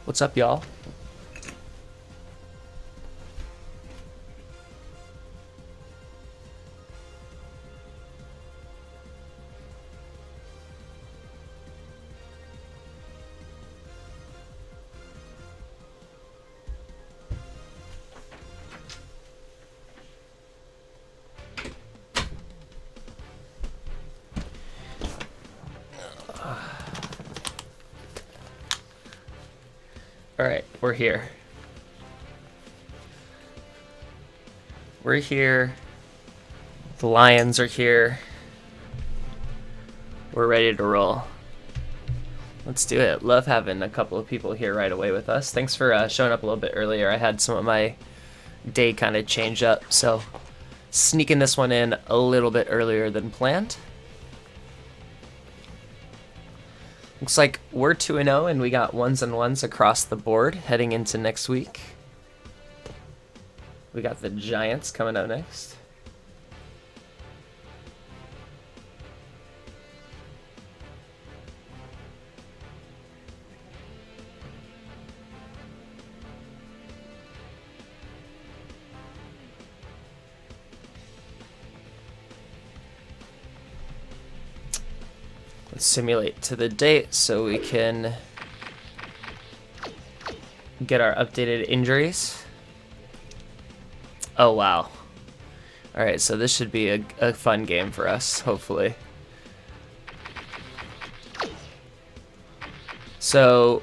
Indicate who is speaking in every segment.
Speaker 1: What's up, y'all? All right, we're here. We're here. The Lions are here. We're ready to roll. Let's do it. Love having a couple of people here right away with us. Thanks for showing up a little bit earlier. I had some of my day kind of change up, so sneaking this one in a little bit earlier than planned. Looks like we're 2-0 and we got ones and ones across the board heading into next week. We got the Giants coming up next. Let's simulate to the date so we can get our updated injuries. Oh, wow. All right, so this should be a fun game for us, hopefully. So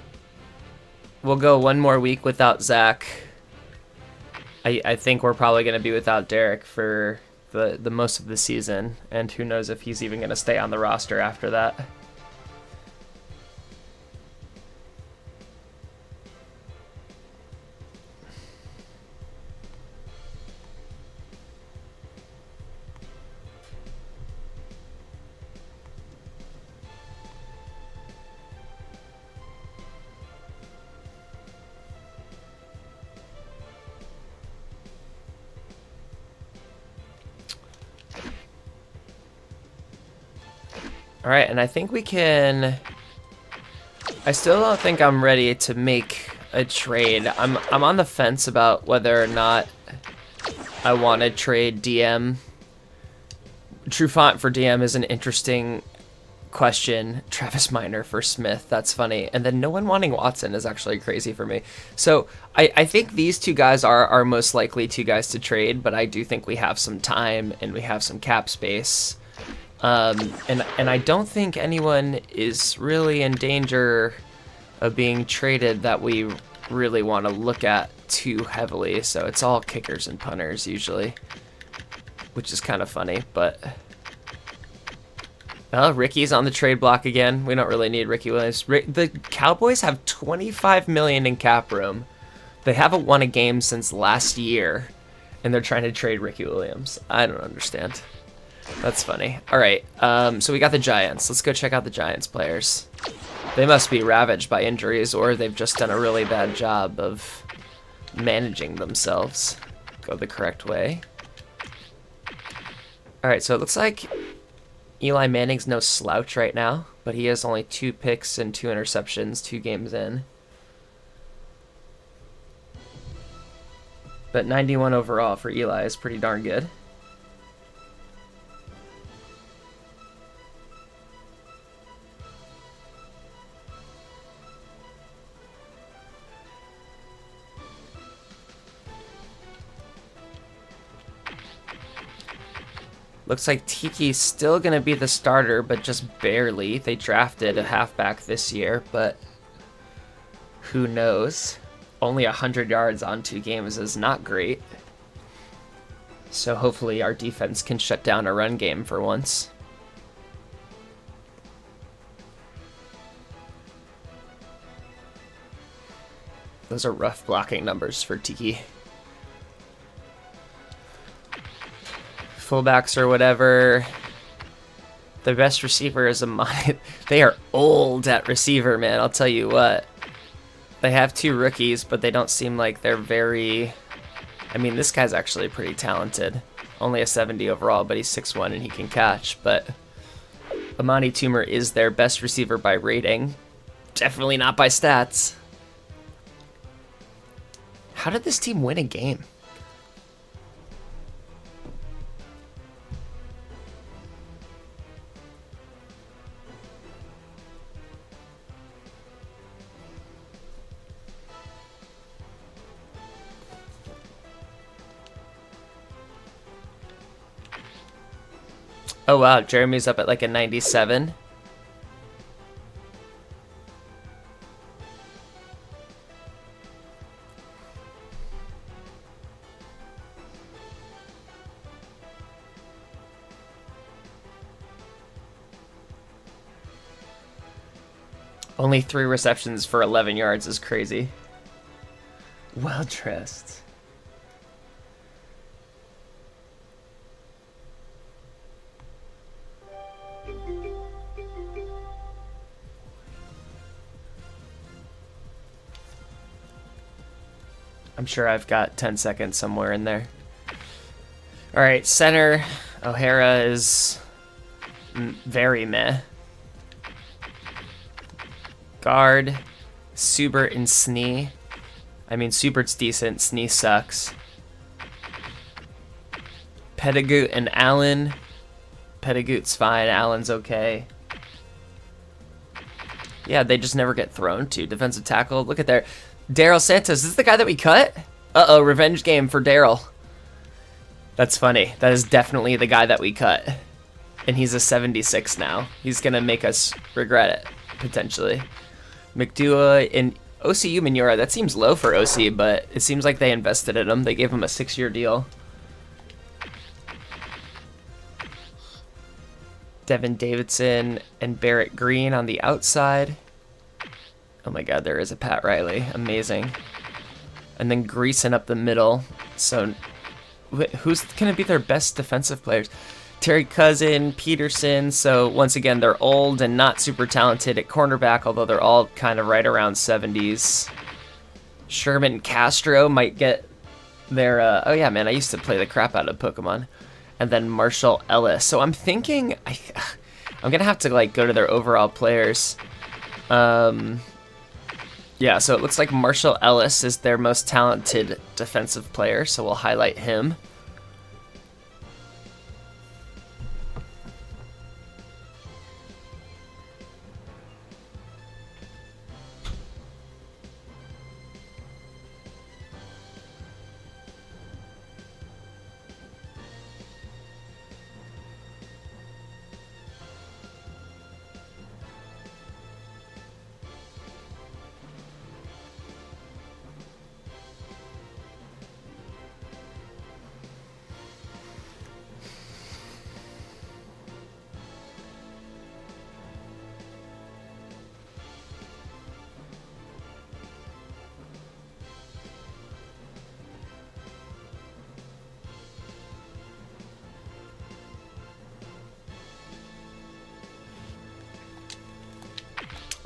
Speaker 1: we'll go one more week without Zach. I think we're probably going to be without Derek for the most of the season, and who knows if he's even going to stay on the roster after that. All right, and I think we can... I still don't think I'm ready to make a trade. I'm on the fence about whether or not I want to trade DM. True Font for DM is an interesting question. Travis Minor for Smith, that's funny. And then no one wanting Watson is actually crazy for me. So I think these two guys are most likely two guys to trade, but I do think we have some time and we have some cap space. And I don't think anyone is really in danger of being traded that we really want to look at too heavily. So it's all kickers and punters usually, which is kind of funny. But Ricky's on the trade block again. We don't really need Ricky Williams. The Cowboys have $25 million in cap room. They haven't won a game since last year, and they're trying to trade Ricky Williams. I don't understand. That's funny. All right, so we got the Giants. Let's go check out the Giants players. They must be ravaged by injuries, or they've just done a really bad job of managing themselves. Go the correct way. All right, so it looks like Eli Manning's no slouch right now, but he has only 2 picks and 2 interceptions 2 games in. But 91 overall for Eli is pretty darn good. Looks like Tiki's still going to be the starter, but just barely. They drafted a halfback this year, but who knows? Only 100 yards on 2 games is not great. So hopefully our defense can shut down a run game for once. Those are rough blocking numbers for Tiki. Fullbacks or whatever. The best receiver is they are old at receiver, man. I'll tell you what. They have 2 rookies, but they don't seem like they're very... I mean, this guy's actually pretty talented. Only a 70 overall, but he's 6'1" and he can catch. But Amani Toomer is their best receiver by rating. Definitely not by stats. How did this team win a game? Oh wow, Jeremy's up at like a 97. Only 3 receptions for 11 yards is crazy. Well dressed. I'm sure I've got 10 seconds somewhere in there. All right, center. O'Hara is very meh. Guard, Subert and Snee. I mean, Subert's decent. Snee sucks. Pettigout and Allen. Pettigout's fine. Allen's okay. Yeah, they just never get thrown to. Defensive tackle. Look at there. Daryl Santos. Is this the guy that we cut? Uh-oh, revenge game for Daryl. That's funny. That is definitely the guy that we cut. And he's a 76 now. He's going to make us regret it, potentially. McDua and OCU Manura. That seems low for OC, but it seems like they invested in him. They gave him a 6-year deal. Devin Davidson and Barrett Green on the outside. Oh my god, there is a Pat Riley. Amazing. And then Greason up the middle. So who's going to be their best defensive players? Terry Cousin, Peterson. So once again, they're old and not super talented at cornerback, although they're all kind of right around 70s. Sherman Castro might get their... oh yeah, man, I used to play the crap out of Pokemon. And then Marshall Ellis. So I'm thinking... I'm going to have to like go to their overall players. Yeah, so it looks like Marshall Ellis is their most talented defensive player, so we'll highlight him.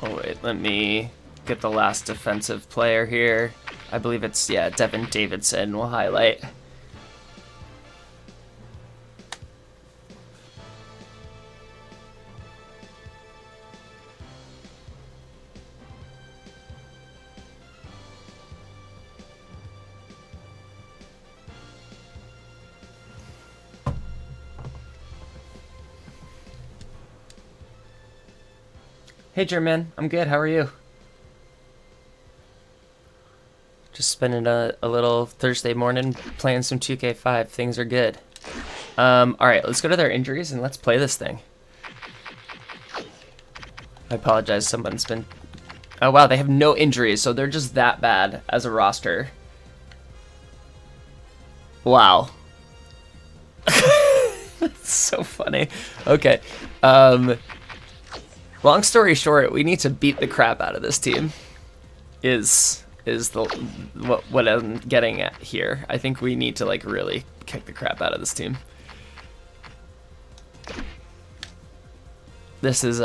Speaker 1: Oh wait, let me get the last defensive player here. I believe it's, yeah, Devin Davidson we'll highlight. Hey German, I'm good, how are you? Just spending a little Thursday morning playing some 2K5, things are good. Alright, let's go to their injuries and let's play this thing. I apologize, someone's been... Oh wow, they have no injuries, so they're just that bad as a roster. Wow. That's so funny. Okay, long story short, we need to beat the crap out of this team. Is the what I'm getting at here. I think we need to like really kick the crap out of this team. This is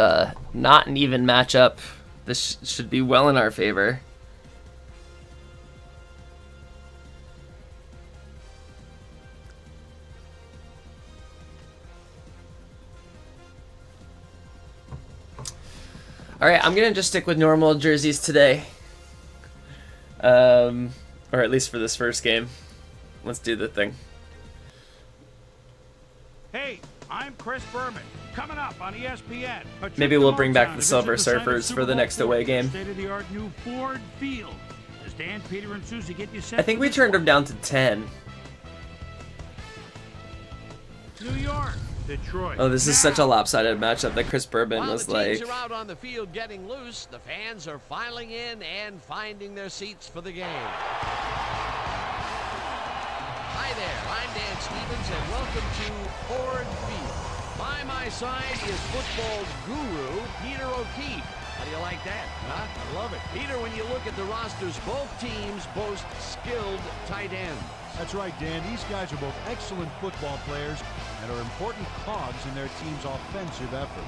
Speaker 1: not an even matchup. This should be well in our favor. All right, I'm gonna just stick with normal jerseys today. Or Or at least for this first game. Let's do the thing.
Speaker 2: Hey, I'm Chris Berman. Coming up on ESPN.
Speaker 1: Maybe we'll bring back the Silver Surfers for the next away game.
Speaker 2: State-of-the-art new Ford Field. Does Dan, Peter, and Susie get you set?
Speaker 1: I think we turned them down to 10.
Speaker 2: New York, Detroit.
Speaker 1: Oh, this is such a lopsided matchup that Chris Bourbon was
Speaker 3: While the
Speaker 1: like.
Speaker 3: teams are out on the field getting loose, the fans are filing in and finding their seats for the game. Hi there, I'm Dan Stevens, and welcome to Ford Field. By my side is football's guru, Peter O'Keefe. How do you like that, huh? I love it. Peter, when you look at the rosters, both teams boast skilled tight ends.
Speaker 4: That's right, Dan. These guys are both excellent football players and are important cogs in their team's offensive effort.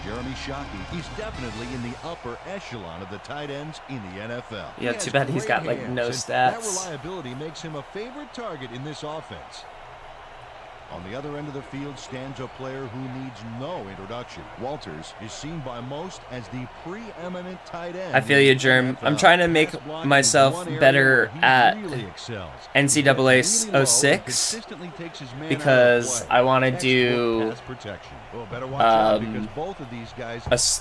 Speaker 4: Jeremy Shockey, he's definitely in the upper echelon of the tight ends in the NFL.
Speaker 1: Yeah, too bad he's got like no stats.
Speaker 4: That reliability makes him a favorite target in this offense. On the other end of the field stands a player who needs no introduction. Walters is seen by most as the preeminent tight end.
Speaker 1: I feel you, Germ. I'm trying to make myself better at NCAA 06 because I want to do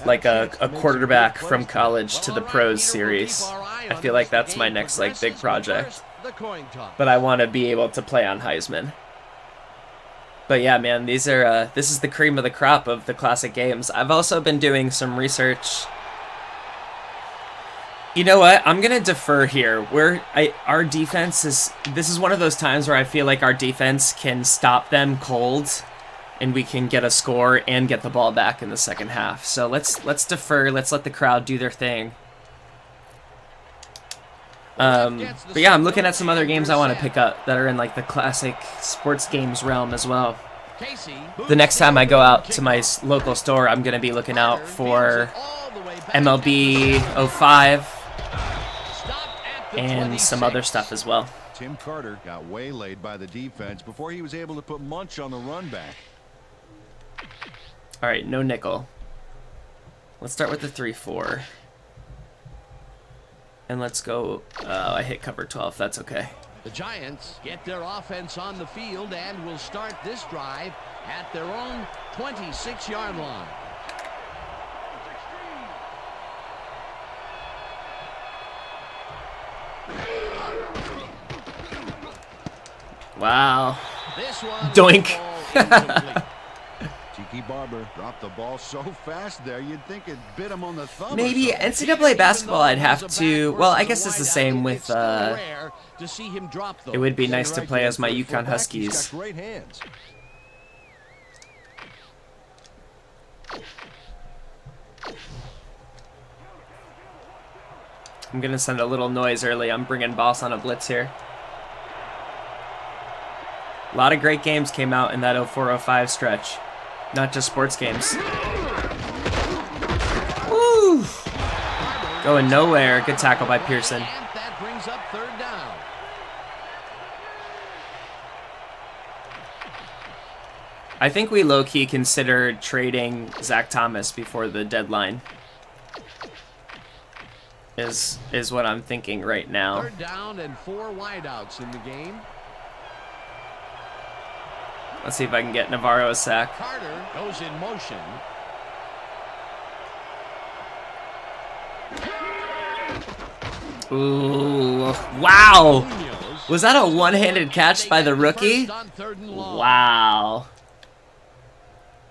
Speaker 1: like a quarterback from college to the pros series. I feel like that's my next like big project. But I want to be able to play on Heisman. But yeah, man, these are this is the cream of the crop of the classic games. I've also been doing some research. You know what? I'm gonna defer here. Our defense is. This is one of those times where I feel like our defense can stop them cold, and we can get a score and get the ball back in the second half. So let's defer. Let's let the crowd do their thing. But yeah, I'm looking at some other games I want to pick up that are in like the classic sports games realm as well. The next time I go out to my local store, I'm going to be looking out for MLB 05 and some other stuff as well.
Speaker 4: Tim Carter got waylaid by the defense before he was able to put Munch on the run back.
Speaker 1: All right, no nickel. Let's start with the 3-4. And let's go, I hit cover 12, that's okay.
Speaker 3: The Giants get their offense on the field and will start this drive at their own 26-yard line.
Speaker 1: Wow.
Speaker 3: This one
Speaker 1: Doink.
Speaker 4: Tiki Barber dropped the ball so fast there, you'd think it bit him on the thumb.
Speaker 1: Maybe NCAA basketball I'd have to, well, I guess it's the same with, it would be nice to play as my Yukon Huskies.
Speaker 4: Great hands.
Speaker 1: I'm going to send a little noise early. I'm bringing Boss on a blitz here. A lot of great games came out in that 04-05 stretch. Not just sports games. Woo! Going nowhere. Good tackle by Pearson.
Speaker 3: That brings up third down.
Speaker 1: I think we low-key considered trading Zach Thomas before the deadline. Is what I'm thinking right now.
Speaker 3: Third down and 4 wideouts in the game.
Speaker 1: Let's see if I can get Navarro a sack.
Speaker 3: Carter goes in motion.
Speaker 1: Ooh, wow. Was that a one-handed catch by the rookie? Wow.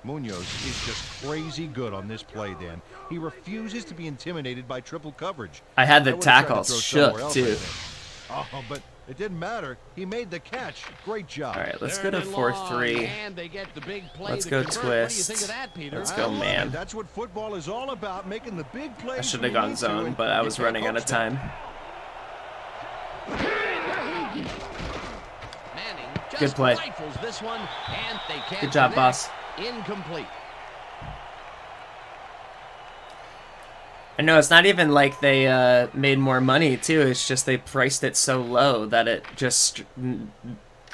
Speaker 4: Munoz is just crazy good on this play, Dan. He refuses to be intimidated by triple coverage.
Speaker 1: I had the tackle shook, too.
Speaker 4: Oh, but it didn't matter. He made the catch. Great job.
Speaker 1: All right, let's go to 4-3. Let's go twist. Let's go man.
Speaker 4: That's what football is all about, making the big plays.
Speaker 1: I should have gone zone, but I was running out of time. Good play. Good job, boss.
Speaker 3: Incomplete.
Speaker 1: I know it's not even like they made more money too. It's just they priced it so low that it just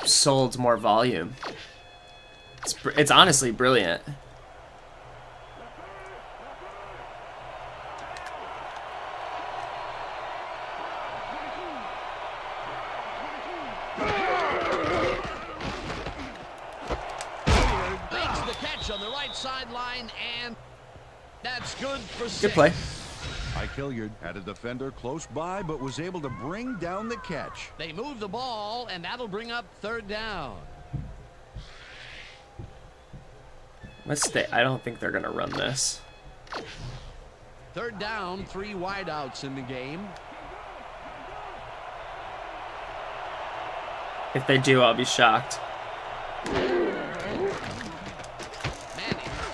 Speaker 1: sold more volume. It's honestly brilliant.
Speaker 3: sideline, and that's good for 6.
Speaker 1: Good play.
Speaker 4: Hilliard had a defender close by, but was able to bring down the catch.
Speaker 3: They move the ball, and that'll bring up 3rd down.
Speaker 1: Let's stay. I don't think they're going to run this.
Speaker 3: 3rd down, 3 wideouts in the game.
Speaker 1: If they do, I'll be shocked.
Speaker 3: Manning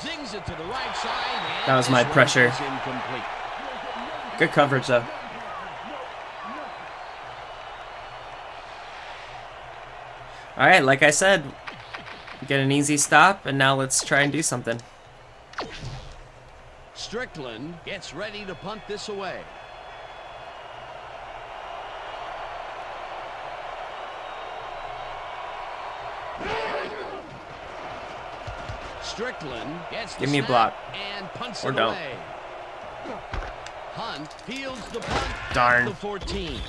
Speaker 3: zings it to the right side. And
Speaker 1: That was my
Speaker 3: this
Speaker 1: pressure.
Speaker 3: one is incomplete.
Speaker 1: Good coverage, though. All right, like I said, get an easy stop, and now let's try and do something.
Speaker 3: Strickland gets ready to punt this away. Strickland gets the
Speaker 1: Give me a
Speaker 3: snap
Speaker 1: block.
Speaker 3: and punts
Speaker 1: Or
Speaker 3: it
Speaker 1: don't.
Speaker 3: away. Hunt fields the punt
Speaker 1: Darn.
Speaker 3: at the 14.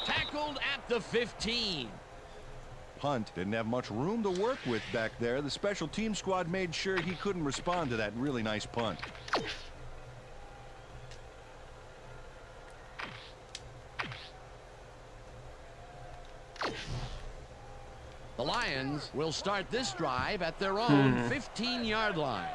Speaker 3: Tackled at the 15.
Speaker 4: Hunt didn't have much room to work with back there. The special team squad made sure he couldn't respond to that really nice punt.
Speaker 3: The Lions will start this drive at their own 15-yard line.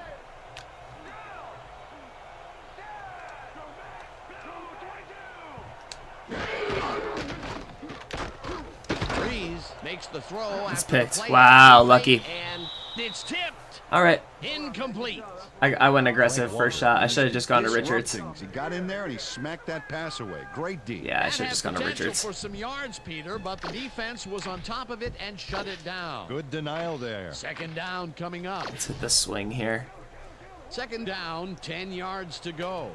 Speaker 3: Brees makes the throw.
Speaker 1: It's
Speaker 3: after the
Speaker 1: picked.
Speaker 3: play
Speaker 1: Wow,
Speaker 3: is
Speaker 1: lucky.
Speaker 3: And it's tipped.
Speaker 1: All right.
Speaker 3: Incomplete.
Speaker 1: I went aggressive first shot. I should have just gone to Richards.
Speaker 4: Things. He got in there and he smacked that pass away. Great D.
Speaker 1: Yeah, I
Speaker 3: That
Speaker 1: should have
Speaker 3: had
Speaker 1: just gone to
Speaker 3: potential
Speaker 1: Richards.
Speaker 3: for some yards, Peter, but the defense was on top of it and shut it down.
Speaker 4: Good denial there.
Speaker 3: 2nd down coming up.
Speaker 1: Let's hit the swing here.
Speaker 3: 2nd down, 10 yards to go.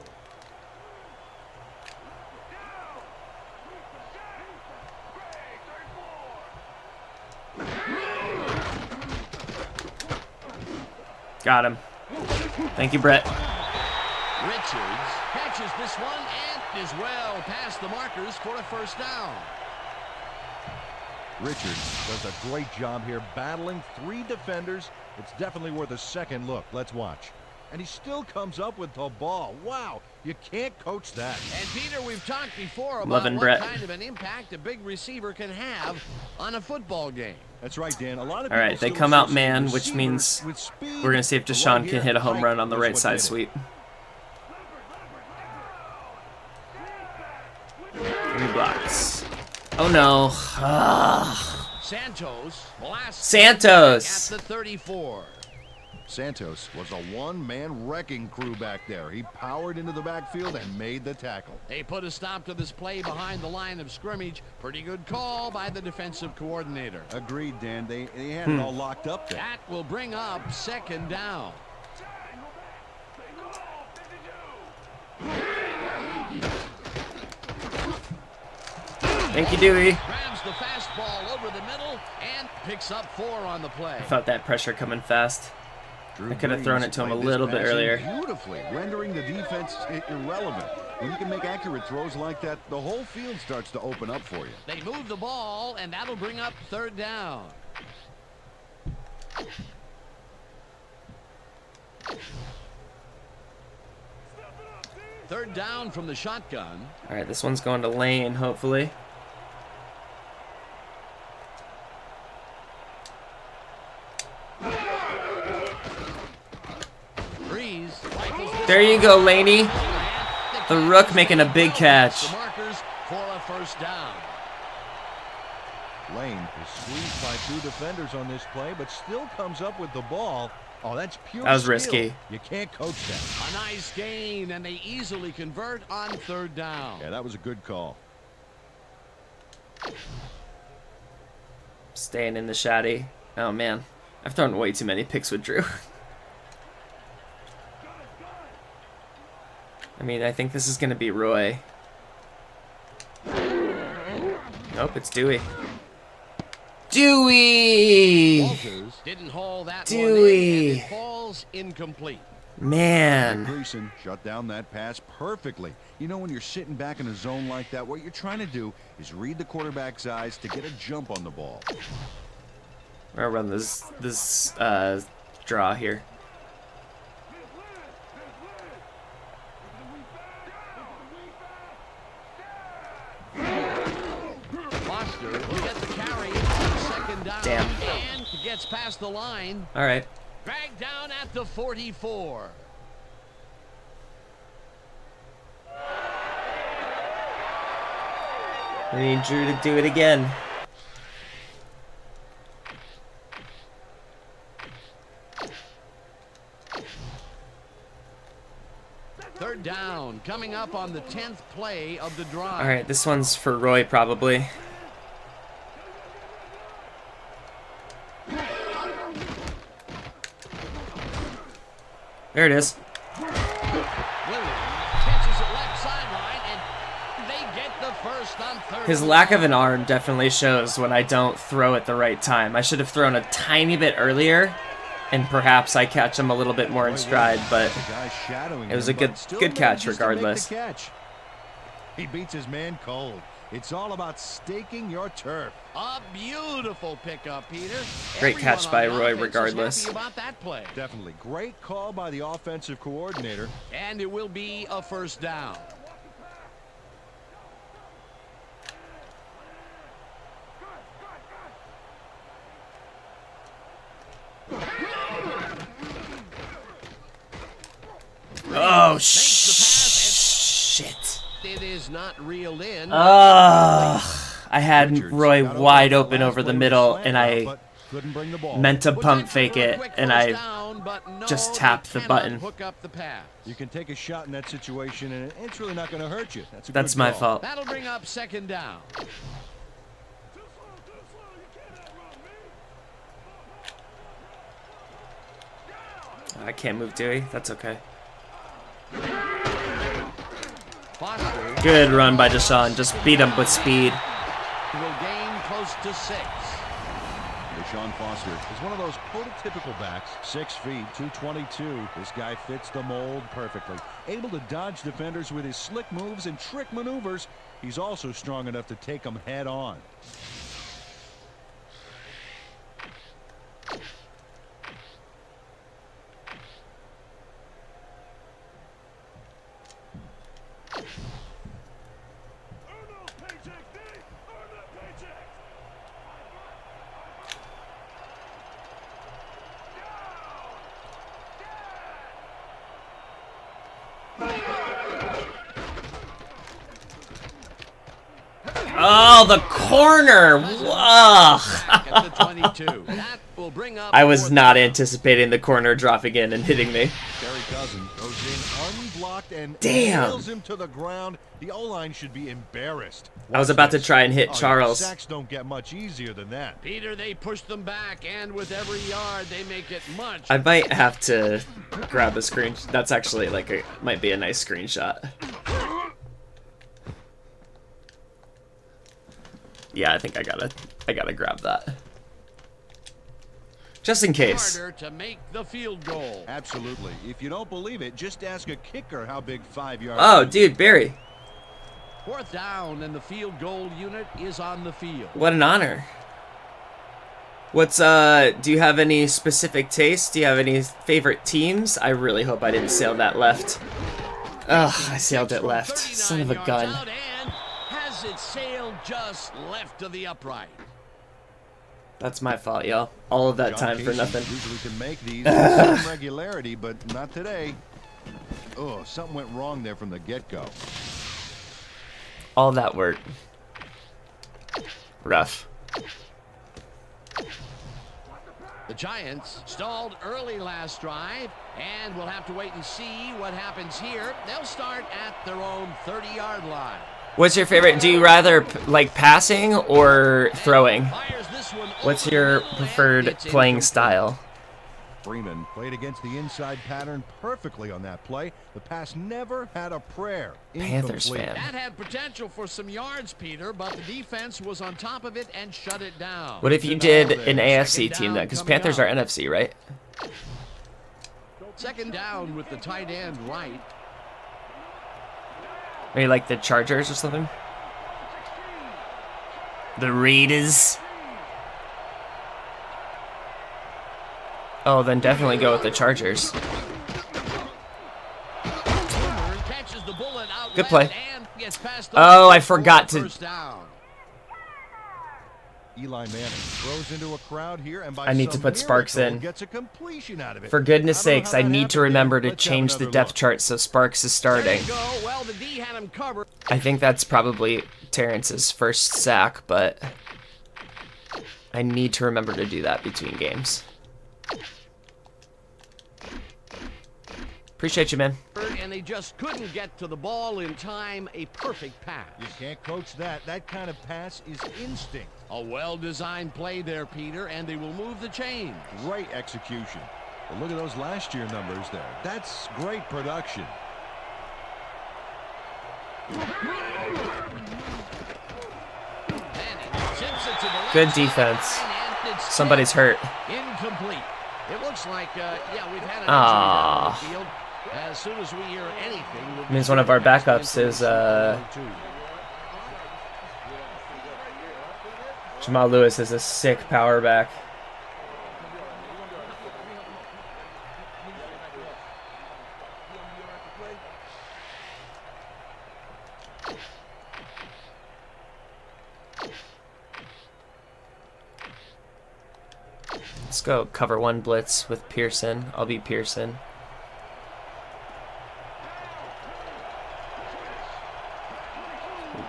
Speaker 1: Got him. Thank you, Brett.
Speaker 3: Richards catches this one and is well past the markers for a 1st down.
Speaker 4: Richards does a great job here battling 3 defenders. It's definitely worth a second look. Let's watch. And he still comes up with the ball. Wow, you can't coach that.
Speaker 3: And Peter, we've talked before about
Speaker 1: Loving
Speaker 3: what
Speaker 1: Brett.
Speaker 3: kind of an impact a big receiver can have on a football game.
Speaker 4: That's right, Dan. A lot of
Speaker 1: All right,
Speaker 4: people
Speaker 1: they
Speaker 4: still
Speaker 1: come out
Speaker 4: associate
Speaker 1: man, which
Speaker 4: receivers
Speaker 1: means
Speaker 4: with speed,
Speaker 1: we're going to see if
Speaker 4: but
Speaker 1: Deshaun
Speaker 4: right
Speaker 1: can
Speaker 4: here,
Speaker 1: hit a home
Speaker 4: height
Speaker 1: run on the
Speaker 4: was
Speaker 1: right
Speaker 4: what
Speaker 1: side
Speaker 4: did it.
Speaker 1: sweep. Give me blocks. Oh, no. Ah.
Speaker 3: Santos blasts
Speaker 1: Santos.
Speaker 3: at the 34.
Speaker 4: Santos was a one-man wrecking crew back there. He powered into the backfield and made the tackle.
Speaker 3: They put a stop to this play behind the line of scrimmage. Pretty good call by the defensive coordinator.
Speaker 4: Agreed, Dan. They had it all locked up there.
Speaker 3: That will bring up 2nd down.
Speaker 1: Thank you, Dewey.
Speaker 3: Grabs the fastball over the middle and picks up 4 on the play.
Speaker 1: I felt that pressure coming fast.
Speaker 4: Drew
Speaker 1: I could have thrown
Speaker 4: Brees
Speaker 1: it to him a
Speaker 4: played this
Speaker 1: little bit
Speaker 4: pass in
Speaker 1: earlier.
Speaker 4: beautifully, rendering the defense irrelevant. When you can make accurate throws like that, the whole field starts to open up for you.
Speaker 3: They move the ball, and that'll bring up 3rd down. Third down from the shotgun.
Speaker 1: All right, this one's going to Lane, hopefully.
Speaker 3: Brees rifles this
Speaker 1: There you go, Laney.
Speaker 3: and
Speaker 1: The Rook making a big catch.
Speaker 3: The markers for a 1st down.
Speaker 4: Lane is squeezed by 2 defenders on this play, but still comes up with the ball. Oh, that's pure
Speaker 1: That was
Speaker 4: skill.
Speaker 1: risky.
Speaker 4: You can't coach that.
Speaker 3: A nice gain, and they easily convert on 3rd down.
Speaker 4: Yeah, that was a good call.
Speaker 1: Staying in the shaddy. Oh, man. I've thrown way too many picks with Drew. I mean, I think this is going to be Roy. Nope, it's Dewey. Dewey!
Speaker 3: Walters didn't haul that
Speaker 1: Dewey.
Speaker 3: one in, and it falls incomplete.
Speaker 1: Man.
Speaker 4: Greason shut down that pass perfectly. You know, when you're sitting back in a zone like that, what you're trying to do is read the quarterback's eyes to get a jump on the ball.
Speaker 1: We're gonna run this draw here.
Speaker 3: down.
Speaker 1: Damn.
Speaker 3: And gets past the line.
Speaker 1: All right.
Speaker 3: Dragged down at the 44.
Speaker 1: We need Drew to do it again.
Speaker 3: Third down, coming up on the 10th play of the drive.
Speaker 1: All right, this one's for Roy probably. There it is.
Speaker 3: Williams catches it left sideline, and they get the first on third.
Speaker 1: His lack of an arm definitely shows when I don't throw at the right time. I should have thrown a tiny bit earlier, and perhaps I catch him a little bit more in stride, but it was a good catch regardless.
Speaker 4: He beats his man cold. It's all about staking your turf.
Speaker 3: A beautiful pickup, Peter.
Speaker 1: Great catch by Roy regardless.
Speaker 3: Happy about that play.
Speaker 4: Definitely. Great call by the offensive coordinator.
Speaker 3: And it will be a first down.
Speaker 1: Oh, shit.
Speaker 3: It is not reeled in.
Speaker 1: I had Roy wide open over the middle, and I meant to pump fake it, and I just tapped the button.
Speaker 4: You can take a shot in that situation, and it's really not going to hurt you.
Speaker 1: That's my fault.
Speaker 3: That'll bring up second down.
Speaker 1: I can't move Dewey. That's okay. Good run by Deshaun. Just beat him with speed.
Speaker 3: Will gain close to 6.
Speaker 4: Deshaun Foster is one of those prototypical backs. 6 feet, 222. This guy fits the mold perfectly. Able to dodge defenders with his slick moves and trick maneuvers. He's also strong enough to take them head on.
Speaker 1: Oh, the corner! Ugh. I was not anticipating the corner dropping in and hitting me.
Speaker 4: Goes in unblocked and nails him to the ground. The O-line should be embarrassed.
Speaker 1: I was about to try and hit Charles.
Speaker 4: Sacks don't get much easier than that.
Speaker 3: Peter, they push them back, and with every yard, they make it much.
Speaker 1: I might have to grab a screen. That's actually might be a nice screenshot. Yeah, I think I gotta grab that. Just in case.
Speaker 3: Harder to make the field goal.
Speaker 4: Absolutely. If you don't believe it, just ask a kicker how big 5 yards.
Speaker 1: Oh, dude, Barry.
Speaker 3: Fourth down, and the field goal unit is on the field.
Speaker 1: What an honor. What's do you have any specific taste? Do you have any favorite teams? I really hope I didn't sail that left. Ugh, I sailed it left. Son of a gun.
Speaker 3: Has it sailed just left to the upright.
Speaker 1: That's my fault, y'all. All of that time for nothing.
Speaker 4: Usually can make these with some regularity, but not today. Oh, something went wrong there from the get-go.
Speaker 1: All that work. Rough.
Speaker 3: The Giants stalled early last drive, and we'll have to wait and see what happens here. They'll start at their own 30-yard line.
Speaker 1: What's your favorite? Do you rather like passing or throwing? What's your preferred playing style?
Speaker 4: Freeman played against the inside pattern perfectly on that play. The pass never had a prayer.
Speaker 1: Panthers fan.
Speaker 3: That had potential for some yards, Peter, but the defense was on top of it and shut it down.
Speaker 1: What if you did an AFC team then? Because Panthers are NFC, right?
Speaker 3: Second down with the tight end right.
Speaker 1: Maybe like the Chargers or something? The Raiders. Oh, then definitely go with the Chargers. Good play. Oh, I forgot to...
Speaker 4: Eli Manning throws into a crowd here, and by
Speaker 1: I need to
Speaker 4: some
Speaker 1: put Sparks
Speaker 4: miracle,
Speaker 1: in.
Speaker 4: gets a completion out of it.
Speaker 1: For goodness
Speaker 4: I don't know
Speaker 1: sakes,
Speaker 4: how
Speaker 1: I
Speaker 4: that
Speaker 1: need to
Speaker 4: happened
Speaker 1: remember
Speaker 4: there.
Speaker 1: to
Speaker 4: Let's have
Speaker 1: change the
Speaker 4: another
Speaker 1: depth
Speaker 4: look.
Speaker 1: chart so Sparks is
Speaker 3: There
Speaker 1: starting.
Speaker 3: you go. Well, the D had him covered.
Speaker 1: I think that's probably Terrence's first sack, but I need to remember to do that between games. Appreciate you, man.
Speaker 3: And they just couldn't get to the ball in time. A perfect pass.
Speaker 4: You can't coach that. That kind of pass is instinct.
Speaker 3: A well-designed play there, Peter, and they will move the chains.
Speaker 4: Great execution. But look at those last year numbers there. That's great production.
Speaker 1: Good defense. Somebody's hurt.
Speaker 3: Incomplete. It looks like, yeah, we've had an
Speaker 1: Ah.
Speaker 3: injury down the field. As soon as we hear anything, we'll
Speaker 1: Means one of our backups is Jamal Lewis is a sick power back. Let's go cover one blitz with Pearson. I'll be Pearson.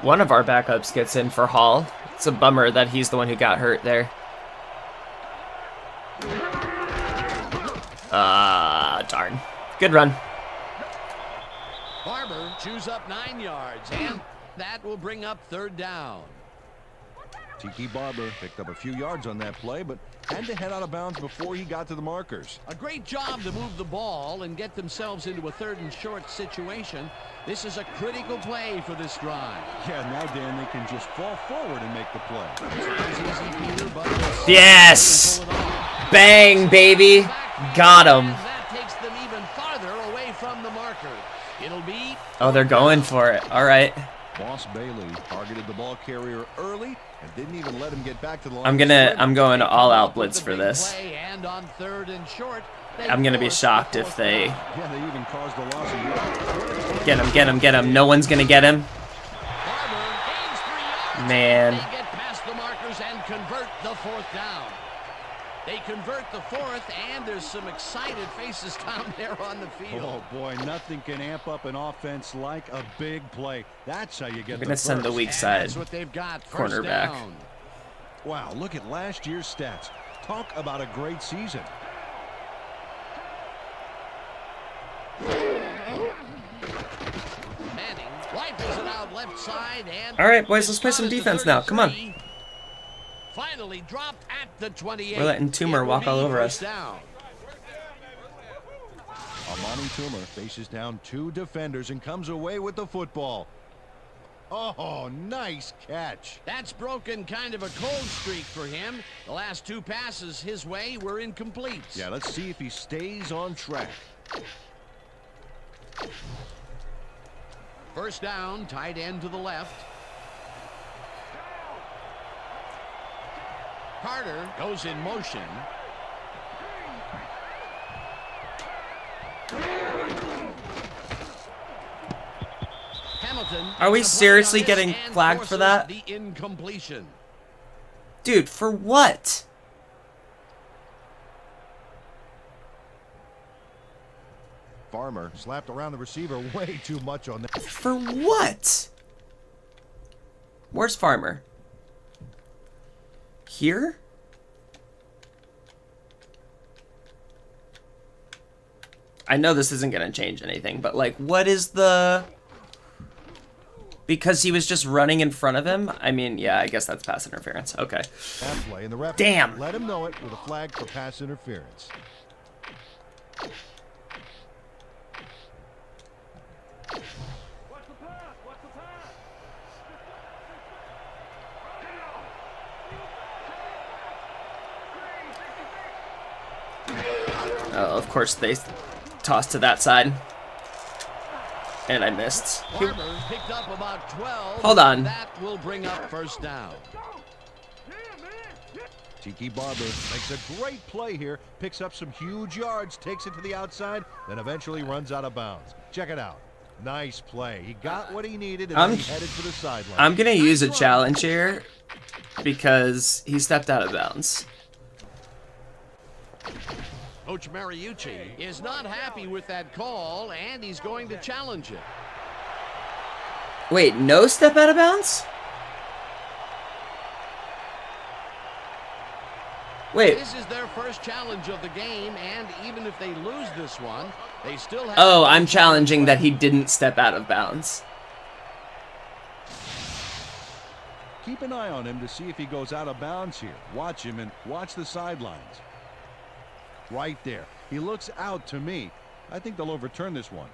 Speaker 1: One of our backups gets in for Hall. It's a bummer that he's the one who got hurt there. Darn. Good run.
Speaker 3: Barber chews up 9 yards, and that will bring up 3rd down.
Speaker 4: Tiki Barber picked up a few yards on that play, but had to head out of bounds before he got to the markers.
Speaker 3: A great job to move the ball and get themselves into a 3rd and short situation. This is a critical play for this drive.
Speaker 4: Yeah, now, Dan, they can just fall forward and make the play.
Speaker 1: Yes! Bang, baby. Got him.
Speaker 3: That takes them even farther away from the marker. It'll be...
Speaker 1: Oh, they're going for it. All right.
Speaker 4: Boss Bailey targeted the ball carrier early and didn't even let him get back to the line.
Speaker 1: I'm going to all-out blitz for this.
Speaker 3: And on 3rd and short,
Speaker 1: I'm going to be shocked if they...
Speaker 4: Yeah, they even caused the loss of yards.
Speaker 1: Get him, get him, get him. No one's going to get him.
Speaker 3: Barber gains 3 yards.
Speaker 1: Man.
Speaker 3: They get past the markers and convert the 4th down. They convert the 4th, and there's some excited faces down there on the field.
Speaker 4: Oh, boy, nothing can amp up an offense like a big play. That's how you get
Speaker 1: We're going to send the weak
Speaker 3: And
Speaker 1: side
Speaker 3: that's what they've got. First
Speaker 1: cornerback.
Speaker 3: down.
Speaker 4: Wow, look at last year's stats. Talk about a great season.
Speaker 3: Manning rifles it out left side, and
Speaker 1: All right, boys, let's play some defense now. Come on.
Speaker 3: Finally dropped at the 28.
Speaker 1: We're letting Toomer walk all over us.
Speaker 3: Down.
Speaker 4: Amani Toomer faces down 2 defenders and comes away with the football. Oh, nice catch.
Speaker 3: That's broken kind of a cold streak for him. The last 2 passes his way were incomplete.
Speaker 4: Yeah, let's see if he stays on track.
Speaker 3: First down, tight end to the left. Carter goes in motion. Hamilton.
Speaker 1: Are we
Speaker 3: makes a play
Speaker 1: seriously
Speaker 3: on this
Speaker 1: getting
Speaker 3: and
Speaker 1: flagged for
Speaker 3: forces
Speaker 1: that?
Speaker 3: The incompletion.
Speaker 1: Dude, for what?
Speaker 4: Farmer slapped around the receiver way too much on that.
Speaker 1: For what? Where's Farmer? Here? I know this isn't going to change anything, but like, what is the... Because he was just running in front of him? I mean, yeah, I guess that's pass interference. Okay.
Speaker 4: That play, and the ref
Speaker 1: Damn.
Speaker 4: let him know it with a flag for pass interference.
Speaker 1: Of course, they tossed to that side. And I missed.
Speaker 3: Barber picked up about 12.
Speaker 1: Hold on.
Speaker 3: That will bring up first down.
Speaker 4: Tiki Barber makes a great play here, picks up some huge yards, takes it to the outside, then eventually runs out of bounds. Check it out. Nice play. He got what he needed and
Speaker 1: I'm-
Speaker 4: then he headed for the sideline.
Speaker 1: I'm gonna use a challenge here because he stepped out of bounds.
Speaker 3: Coach Mariucci is not happy with that call, and he's going to challenge it.
Speaker 1: Wait, no step out of bounds? Wait.
Speaker 3: This is their first challenge of the game, and even if they lose this one, they still have...
Speaker 1: Oh, I'm challenging that he didn't step out of bounds.
Speaker 4: Keep an eye on him to see if he goes out of bounds here. Watch him and watch the sidelines. Right there. He looks out to me. I think they'll overturn this one.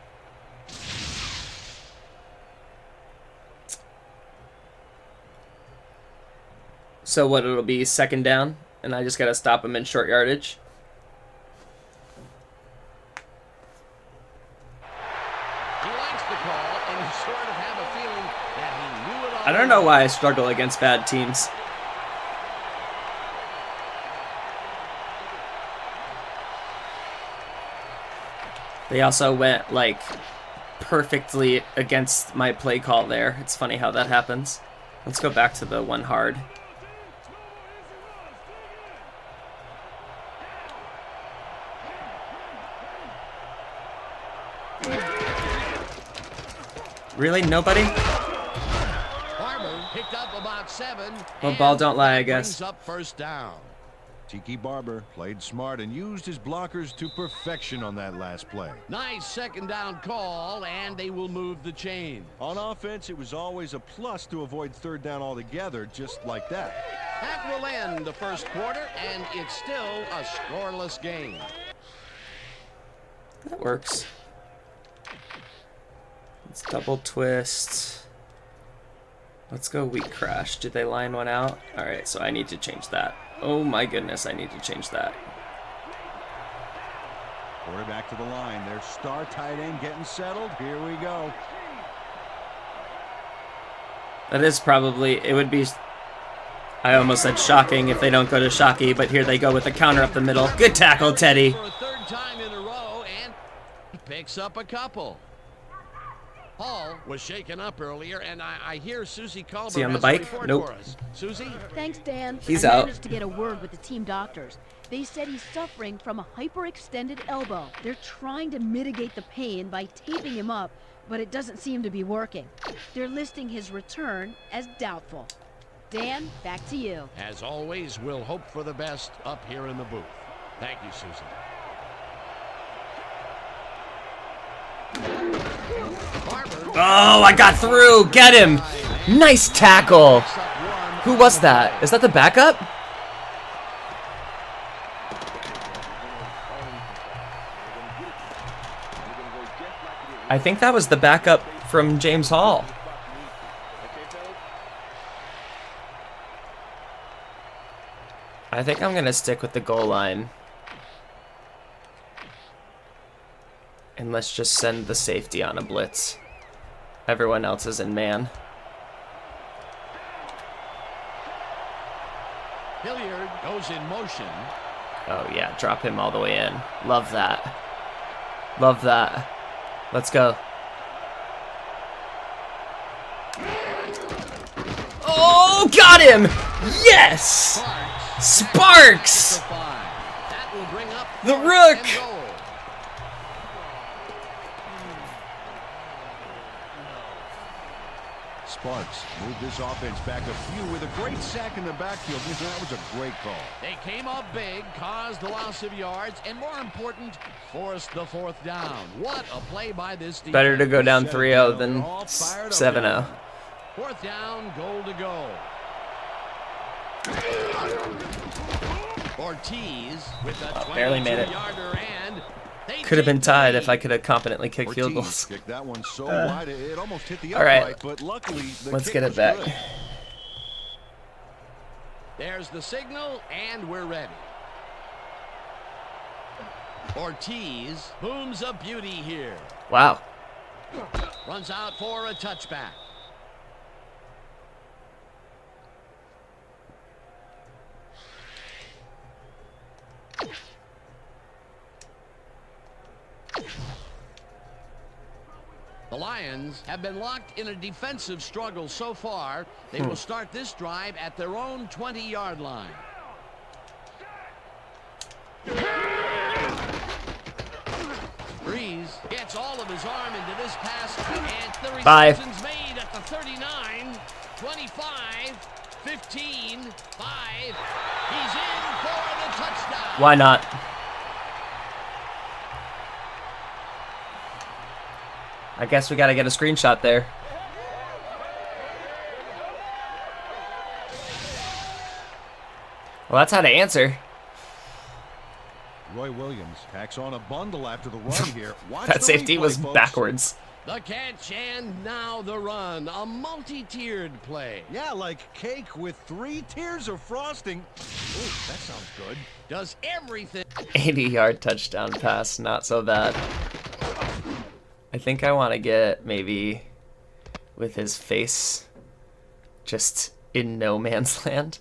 Speaker 1: So what, it'll be second down, and I just gotta stop him in short yardage?
Speaker 3: He likes the call, and you sort of have a feeling that he knew it all.
Speaker 1: I don't know why I struggle against bad teams. They also went, like, perfectly against my play call there. It's funny how that happens. Let's go back to the one hard. Really? Nobody?
Speaker 3: Barber picked up about 7.
Speaker 1: Well,
Speaker 3: and
Speaker 1: ball don't lie, I
Speaker 3: that
Speaker 1: guess.
Speaker 3: brings up first down.
Speaker 4: Tiki Barber played smart and used his blockers to perfection on that last play.
Speaker 3: Nice second down call, and they will move the chain.
Speaker 4: On offense, it was always a plus to avoid third down altogether, just like that.
Speaker 3: That will end the first quarter, and it's still a scoreless game.
Speaker 1: That works. Let's double twist. Let's go weak crash. Did they line one out? Alright, so I need to change that. Oh my goodness, I need to change that.
Speaker 4: Quarterback to the line. Their star tight end getting settled. Here we go.
Speaker 1: That is probably, it would be, I almost said shocking if they don't go to Shockey, but here they go with the counter up the middle. Good tackle, Teddy.
Speaker 3: For a third time in a row, and he picks up a couple. Hall was shaken up earlier, and I hear Susie Colbert
Speaker 1: Is he on the
Speaker 3: has a
Speaker 1: bike?
Speaker 3: report
Speaker 1: Nope.
Speaker 3: for us. Susie?
Speaker 5: Thanks, Dan.
Speaker 1: He's
Speaker 5: I
Speaker 1: out.
Speaker 5: managed to get a word with the team doctors. They said he's suffering from a hyperextended elbow. They're trying to mitigate the pain by taping him up, but it doesn't seem to be working. They're listing his return as doubtful. Dan, back to you.
Speaker 3: As always, we'll hope for the best up here in the booth. Thank you, Susie.
Speaker 1: Oh, I got through. Get him. Nice tackle. Who was that? Is that the backup? I think that was the backup from James Hall. I think I'm going to stick with the goal line. And let's just send the safety on a blitz. Everyone else is in man.
Speaker 3: Hilliard goes in motion.
Speaker 1: Oh yeah, drop him all the way in. Love that. Love that. Let's go. Oh, got him! Yes! Sparks!
Speaker 3: That will bring up
Speaker 1: The
Speaker 3: fourth
Speaker 1: Rook!
Speaker 3: and goal.
Speaker 4: Sparks moved this offense back a few with a great sack in the backfield. That was a great call.
Speaker 3: They came up big, caused the loss of yards, and more important, forced the fourth down. What a play by this defense.
Speaker 1: Better to go down 3-0 than 7-0.
Speaker 3: Fourth down, goal to go. Ortiz with the
Speaker 1: barely made it.
Speaker 3: 22-yarder, and they
Speaker 1: Could have been
Speaker 3: take the
Speaker 1: tied
Speaker 3: lead.
Speaker 1: if I could have competently kicked field
Speaker 4: Ortiz
Speaker 1: goals.
Speaker 4: kicked that one so wide it almost hit the
Speaker 1: All right.
Speaker 4: upright, but luckily the
Speaker 1: Let's
Speaker 4: kick
Speaker 1: get it
Speaker 4: was
Speaker 1: back.
Speaker 4: good.
Speaker 3: There's the signal, and we're ready. Ortiz booms a beauty here.
Speaker 1: Wow.
Speaker 3: Runs out for a touchback. The Lions have been locked in a defensive struggle so far. They will start this drive at their own 20-yard line. Brees gets all of his arm into this pass, and the reception's made at the 39, 25, 15, 5. He's in for the touchdown.
Speaker 1: Why not? I guess we got to get a screenshot there. Well, that's how to answer.
Speaker 4: Roy Williams tacks on a bundle after the run here. Watch
Speaker 1: That
Speaker 4: the
Speaker 1: safety
Speaker 4: replay,
Speaker 1: was
Speaker 4: folks.
Speaker 1: backwards.
Speaker 3: The catch and now the run. A multi-tiered play.
Speaker 4: Yeah, like cake with 3 tiers of frosting. Ooh, that sounds good.
Speaker 3: Does everything.
Speaker 1: 80-yard touchdown pass, not so bad. I think I want to get maybe with his face just in no man's land.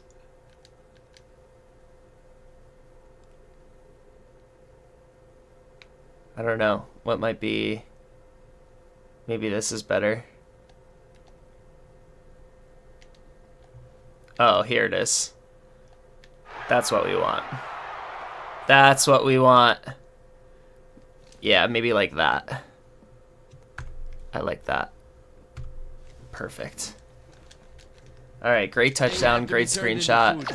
Speaker 1: I don't know. What might be... Maybe this is better. Oh, here it is. That's what we want. That's what we want. Yeah, maybe like that. I like that. Perfect. All right, great touchdown, great screenshot.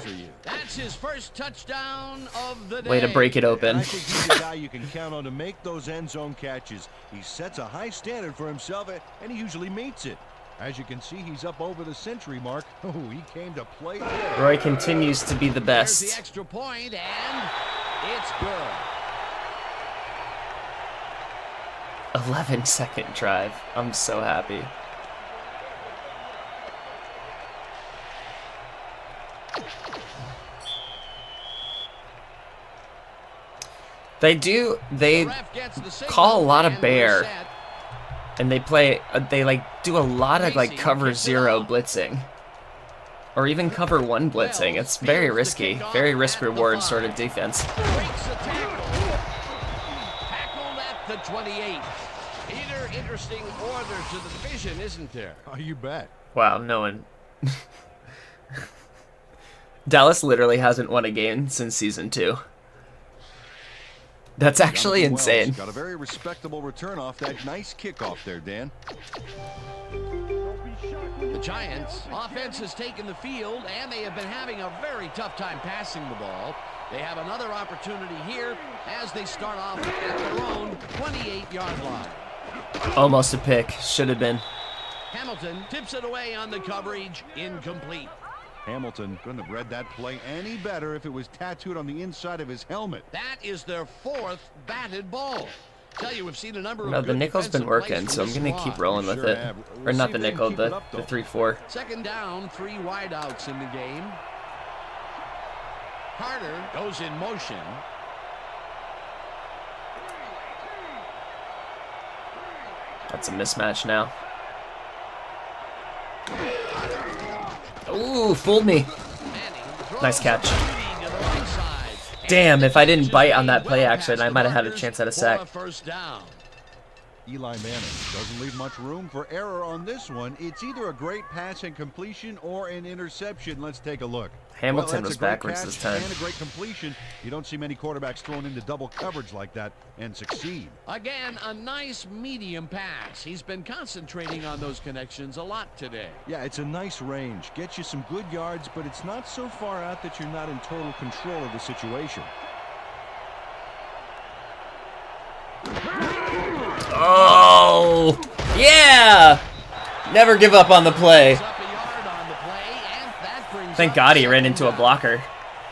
Speaker 3: That's his first touchdown of the day.
Speaker 1: Way to break it open.
Speaker 4: I think he's a guy you can count on to make those end zone catches. He sets a high standard for himself, and he usually meets it. As you can see, he's up over the century mark. Oh, he came to play there.
Speaker 1: Roy continues to be the
Speaker 3: There's the
Speaker 1: best.
Speaker 3: extra point, and it's good.
Speaker 1: 11-second drive. I'm so happy. They call a lot of bear, and they like do a lot of like cover 0 blitzing, or even cover 1 blitzing. It's very risky, very risk reward sort of defense.
Speaker 3: Breaks the tackle. Tackled at the 28. Peter, interesting order to the division, isn't there?
Speaker 4: Oh, you bet.
Speaker 1: Wow, no one. Dallas literally hasn't won a game since season 2. That's actually
Speaker 4: Jonathan Wells
Speaker 1: insane.
Speaker 4: got a very respectable return off that nice kickoff there, Dan.
Speaker 3: The Giants offense has taken the field, and they have been having a very tough time passing the ball. They have another opportunity here as they start off at their own 28-yard line.
Speaker 1: Almost a pick. Should have been.
Speaker 3: Hamilton tips it away on the coverage. Incomplete.
Speaker 4: Hamilton couldn't have read that play any better if it was tattooed on the inside of his helmet.
Speaker 3: That is their 4th batted ball. Tell you, we've seen a number of
Speaker 1: No, the
Speaker 3: good
Speaker 1: nickel's been
Speaker 3: defensive
Speaker 1: working,
Speaker 3: plays
Speaker 1: so
Speaker 3: from
Speaker 1: I'm
Speaker 3: this
Speaker 1: gonna keep
Speaker 3: squad.
Speaker 1: rolling with
Speaker 4: Sure
Speaker 1: it.
Speaker 4: have.
Speaker 1: Or
Speaker 4: We'll
Speaker 1: not
Speaker 4: see
Speaker 1: the
Speaker 4: if they
Speaker 1: nickel,
Speaker 4: can keep it up,
Speaker 1: the
Speaker 4: though.
Speaker 1: 3-4.
Speaker 3: Second down, 3 wideouts in the game. Carter goes in motion.
Speaker 1: That's a mismatch now. Ooh, fooled me. Nice catch. Damn, if I didn't bite on that play action, I might have had a chance at a sack.
Speaker 3: First down.
Speaker 4: Eli Manning doesn't leave much room for error on this one. It's either a great pass and completion or an interception. Let's take a look.
Speaker 1: Hamilton
Speaker 4: that's
Speaker 1: was
Speaker 4: a great
Speaker 1: backwards
Speaker 4: catch
Speaker 1: this time.
Speaker 4: And a great completion. You don't see many quarterbacks thrown into double coverage like that and succeed.
Speaker 3: Again, a nice medium pass. He's been concentrating on those connections a lot today.
Speaker 4: Yeah, it's a nice range. Gets you some good yards, but it's not so far out that you're not in total control of the situation.
Speaker 1: Oh, yeah! Never give up on the play.
Speaker 3: Up a yard on the play, and that brings
Speaker 1: Thank
Speaker 3: up
Speaker 1: God he ran
Speaker 3: second
Speaker 1: into a
Speaker 3: down.
Speaker 1: blocker.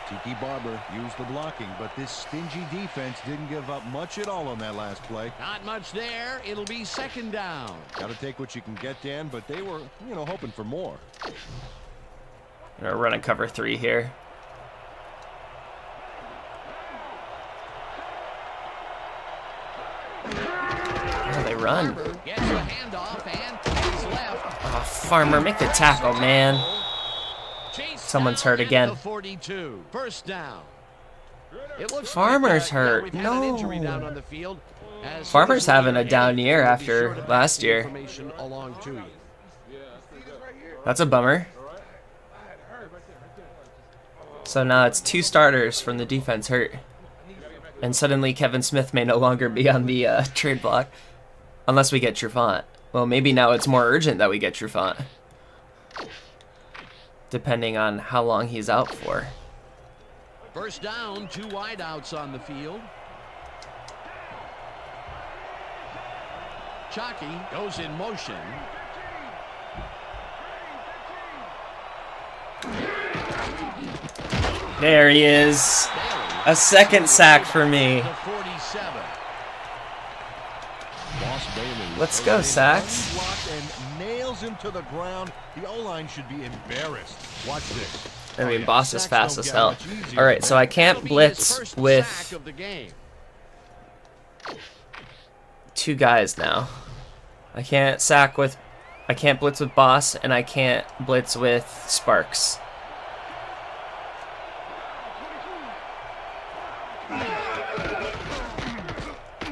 Speaker 4: Tiki Barber used the blocking, but this stingy defense didn't give up much at all on that last play.
Speaker 3: Not much there. It'll be second down.
Speaker 4: Got to take what you can get, Dan, but they were, hoping for more.
Speaker 1: Gonna run a cover 3 here. Oh, they run.
Speaker 3: Barber gets a handoff and he's left.
Speaker 1: Oh, Farmer, make the tackle, man.
Speaker 3: Chase
Speaker 1: Someone's
Speaker 3: down
Speaker 1: hurt
Speaker 3: at
Speaker 1: again.
Speaker 3: the 42. First down. It looks
Speaker 1: Farmer's
Speaker 3: like,
Speaker 1: hurt.
Speaker 3: we've had an injury
Speaker 1: No.
Speaker 3: down on the field.
Speaker 1: Farmer's having a down year after last year. That's a bummer. So now it's 2 starters from the defense hurt. And suddenly Kevin Smith may no longer be on the trade block. Unless we get Trufant. Well, maybe now it's more urgent that we get Trufant. Depending on how long he's out for.
Speaker 3: First down, 2 wideouts on the field. Chalky goes in motion.
Speaker 1: There he is. A second sack for me. Let's go, Sacks.
Speaker 4: And nails him to the ground. The O-line should be embarrassed. Watch this.
Speaker 1: I mean, Boss is fast as hell. All right, so I can't blitz with 2 guys now. I can't blitz with Boss, and I can't blitz with Sparks.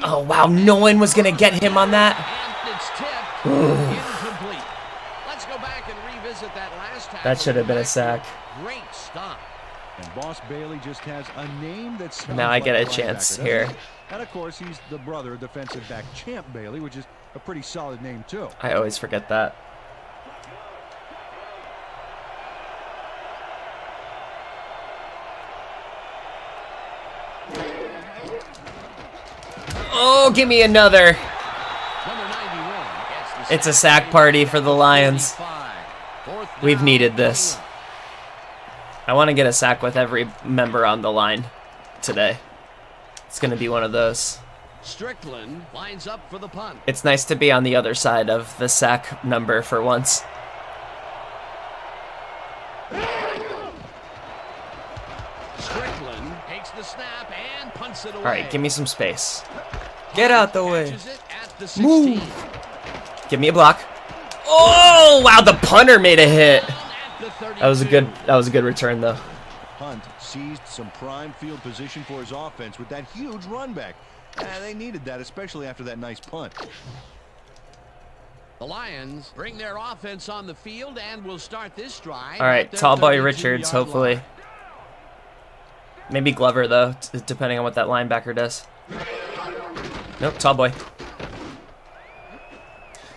Speaker 1: Oh, wow, no one was going to get him on that?
Speaker 3: Incomplete. Let's go back and revisit that last tackle.
Speaker 1: That should have been a sack.
Speaker 3: Great stop.
Speaker 4: And Boss Bailey just has a name that sounds
Speaker 1: Now I
Speaker 4: like
Speaker 1: get a
Speaker 4: linebacker,
Speaker 1: chance
Speaker 4: doesn't
Speaker 1: here.
Speaker 4: it? And of course, he's the brother of defensive back Champ Bailey, which is a pretty solid name too.
Speaker 1: I always forget that. Oh, give me another. It's a sack party for the Lions. We've needed this. I want to get a sack with every member on the line today. It's going to be one of those.
Speaker 3: Strickland lines up for the punt.
Speaker 1: It's nice to be on the other side of the sack number for once.
Speaker 3: Strickland takes the snap and punts it away.
Speaker 1: All right, give me some space. Get out the way.
Speaker 3: Move.
Speaker 1: Give me a block. Oh, wow, the punter made a hit. That was a good return though.
Speaker 4: Hunt seized some prime field position for his offense with that huge run back. They needed that, especially after that nice punt.
Speaker 3: The Lions bring their offense on the field and will start this drive.
Speaker 1: All right, tall boy Richards, hopefully.
Speaker 3: Line.
Speaker 1: Maybe Glover though, depending on what that linebacker does. Nope, tall boy.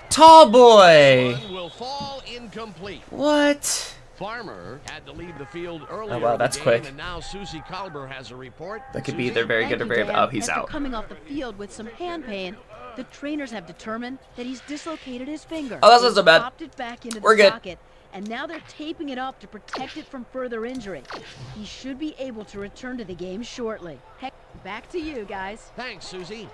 Speaker 1: Tall boy.
Speaker 3: Will fall incomplete.
Speaker 1: What?
Speaker 3: Farmer had to leave the field earlier.
Speaker 1: Oh wow, that's
Speaker 3: game,
Speaker 1: quick.
Speaker 3: And now Susie Colber has a report.
Speaker 1: That could be either very good or very bad. Oh, he's
Speaker 5: After
Speaker 1: out.
Speaker 5: coming off the field with some hand pain, the trainers have determined that he's dislocated his finger.
Speaker 1: Oh, that's not so bad.
Speaker 5: Popped it back into
Speaker 1: We're
Speaker 5: the
Speaker 1: good.
Speaker 5: socket, and now they're taping it up to protect it from further injury. He should be able to return to the game shortly. Heck, back to you guys.
Speaker 3: Thanks, Susie.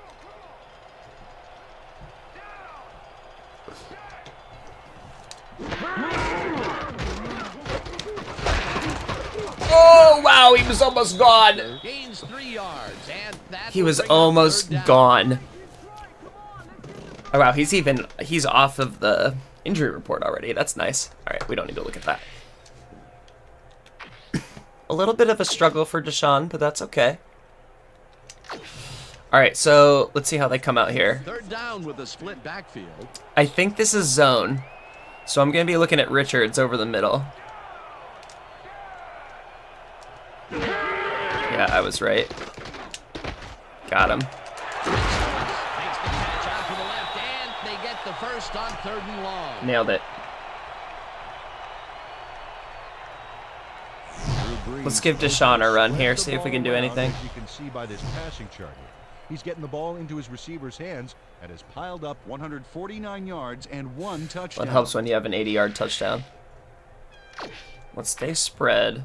Speaker 1: Oh wow, he was almost gone.
Speaker 3: Gains 3 yards, and that
Speaker 1: He
Speaker 3: will
Speaker 1: was
Speaker 3: bring up
Speaker 1: almost
Speaker 3: third down.
Speaker 1: gone. Oh wow, he's off of the injury report already. That's nice. All right, we don't need to look at that. A little bit of a struggle for Deshaun, but that's okay. All right, so let's see how they come out here.
Speaker 3: Third down with a split backfield.
Speaker 1: I think this is zone, so I'm gonna be looking at Richards over the middle. Yeah, I was right. Got him.
Speaker 3: Takes the catch out to the left, and they get the first on 3rd and long.
Speaker 1: Nailed it.
Speaker 4: Drew Brees
Speaker 1: Let's give Deshaun a run here, see if we can do anything.
Speaker 4: You can see by this passing chart here. He's getting the ball into his receiver's hands and has piled up 149 yards and 1 touchdown.
Speaker 1: What helps when you have an 80-yard touchdown? Let's stay spread.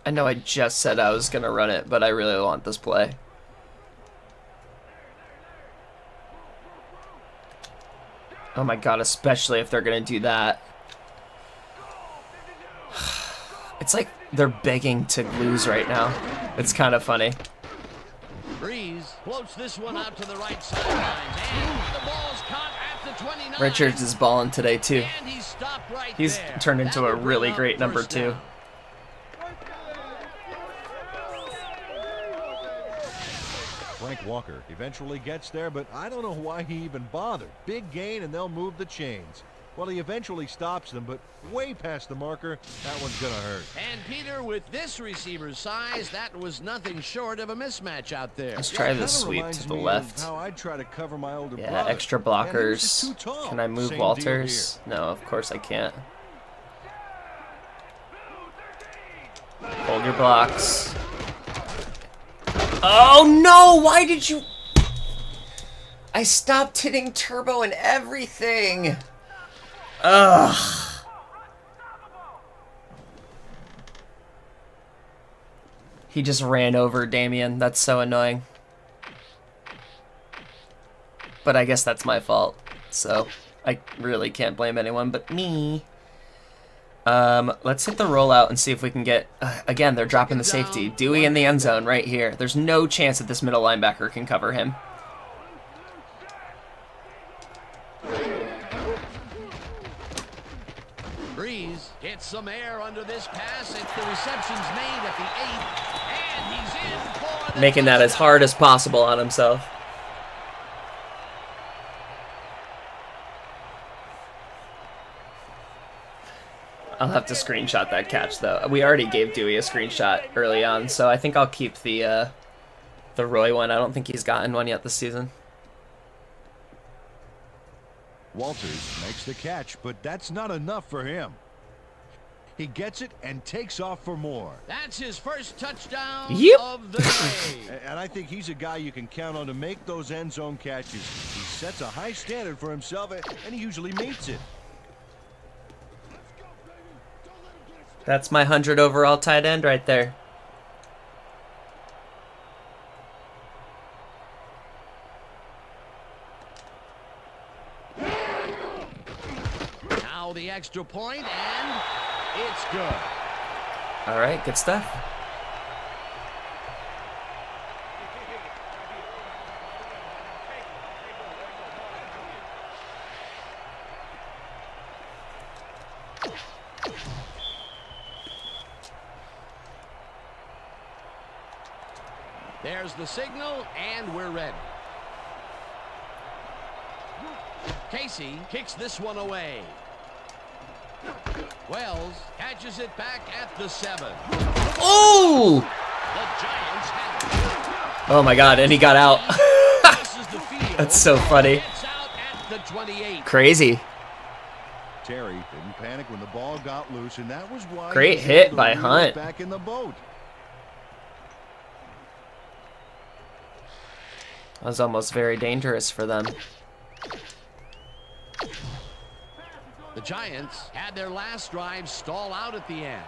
Speaker 1: I know I just said I was going to run it, but I really want this play. Oh my god, especially if they're going to do that. It's like they're begging to lose right now. It's kind of funny.
Speaker 3: Brees floats this one out to the right sideline, and the ball's caught at the 29.
Speaker 1: Richards is balling today too.
Speaker 3: And he's stopped right
Speaker 1: He's
Speaker 3: there.
Speaker 1: turned into
Speaker 3: That
Speaker 1: a
Speaker 3: will
Speaker 1: really
Speaker 3: bring up
Speaker 1: great number
Speaker 3: first
Speaker 1: 2.
Speaker 3: down.
Speaker 4: Frank Walker eventually gets there, but I don't know why he even bothered. Big gain, and they'll move the chains. Well, he eventually stops them, but way past the marker. That one's going to hurt.
Speaker 3: And Peter, with this receiver's size, that was nothing short of a mismatch out there.
Speaker 1: Let's try the sweep to the left.
Speaker 4: How I'd try to cover my older
Speaker 1: Yeah,
Speaker 4: brother.
Speaker 1: extra blockers. Can I move
Speaker 4: Same
Speaker 1: Walters? No, of course I can't. Hold your blocks. Oh no! Why did you... I stopped hitting turbo and everything! Ugh. He just ran over Damien. That's so annoying. But I guess that's my fault. So I really can't blame anyone but me. Let's hit the rollout and see if we can get... again, they're dropping the safety. Dewey in the end zone right here. There's no chance that this middle linebacker can cover him.
Speaker 3: Brees gets some air under this pass. It's the reception's made at the 8, and he's in for the
Speaker 1: Making that as hard as possible on himself. I'll have to screenshot that catch, though. We already gave Dewey a screenshot early on, so I think I'll keep the Roy one. I don't think he's gotten one yet this season.
Speaker 4: Walters makes the catch, but that's not enough for him. He gets it and takes off for more.
Speaker 3: That's his first touchdown
Speaker 1: Yep.
Speaker 3: of the day.
Speaker 4: And I think he's a guy you can count on to make those end zone catches. He sets a high standard for himself, and he usually meets it.
Speaker 1: That's my 100 overall tight end right there.
Speaker 3: Now the extra point, and it's good.
Speaker 1: All right, good stuff.
Speaker 3: There's the signal, and we're ready. Casey kicks this one away. Wells catches it back at the 7.
Speaker 1: Oh!
Speaker 3: The Giants have it.
Speaker 1: Oh my God, and he got out.
Speaker 3: Crosses the field.
Speaker 1: That's so funny.
Speaker 3: Gets out at the 28.
Speaker 1: Crazy.
Speaker 4: Terry didn't panic when the ball got loose, and that was why
Speaker 1: Great
Speaker 4: he was
Speaker 1: hit
Speaker 4: able to
Speaker 1: by
Speaker 4: reel it
Speaker 1: Hunt.
Speaker 4: back in the boat.
Speaker 1: That was almost very dangerous for them.
Speaker 3: The Giants had their last drive stall out at the end.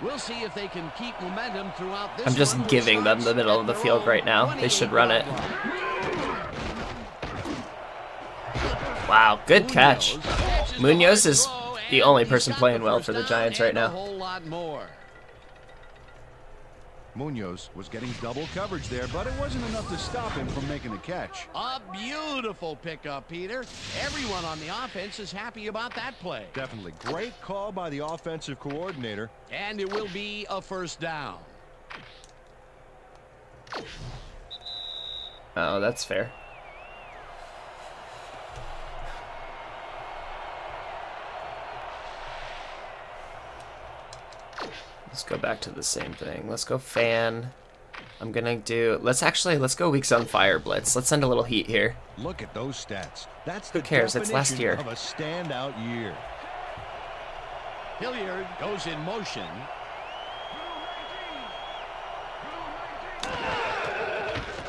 Speaker 3: We'll see if they can keep momentum throughout this.
Speaker 1: I'm just
Speaker 3: one, which
Speaker 1: giving them the
Speaker 3: starts
Speaker 1: middle
Speaker 3: at
Speaker 1: of the
Speaker 3: their
Speaker 1: field
Speaker 3: own
Speaker 1: right now. They should run it.
Speaker 3: 28-yard line.
Speaker 1: Wow, good catch.
Speaker 3: Catches the
Speaker 1: Munoz
Speaker 3: hard
Speaker 1: is
Speaker 3: throw,
Speaker 1: the
Speaker 3: and
Speaker 1: only
Speaker 3: he's
Speaker 1: person
Speaker 3: got
Speaker 1: playing
Speaker 3: the
Speaker 1: well
Speaker 3: first
Speaker 1: for the
Speaker 3: down
Speaker 1: Giants right
Speaker 3: and a
Speaker 1: now.
Speaker 3: whole lot more.
Speaker 4: Munoz was getting double coverage there, but it wasn't enough to stop him from making the catch.
Speaker 3: A beautiful pickup, Peter. Everyone on the offense is happy about that play.
Speaker 4: Definitely great call by the offensive coordinator.
Speaker 3: And it will be a first down.
Speaker 1: Oh, that's fair. Let's go back to the same thing. Let's go fan. I'm gonna do... Let's go Weeks on Fire blitz. Let's send a little heat here.
Speaker 4: Look at those stats. That's
Speaker 1: Who
Speaker 4: the
Speaker 1: cares? It's last year.
Speaker 4: definition of a standout year.
Speaker 3: Hilliard goes in motion.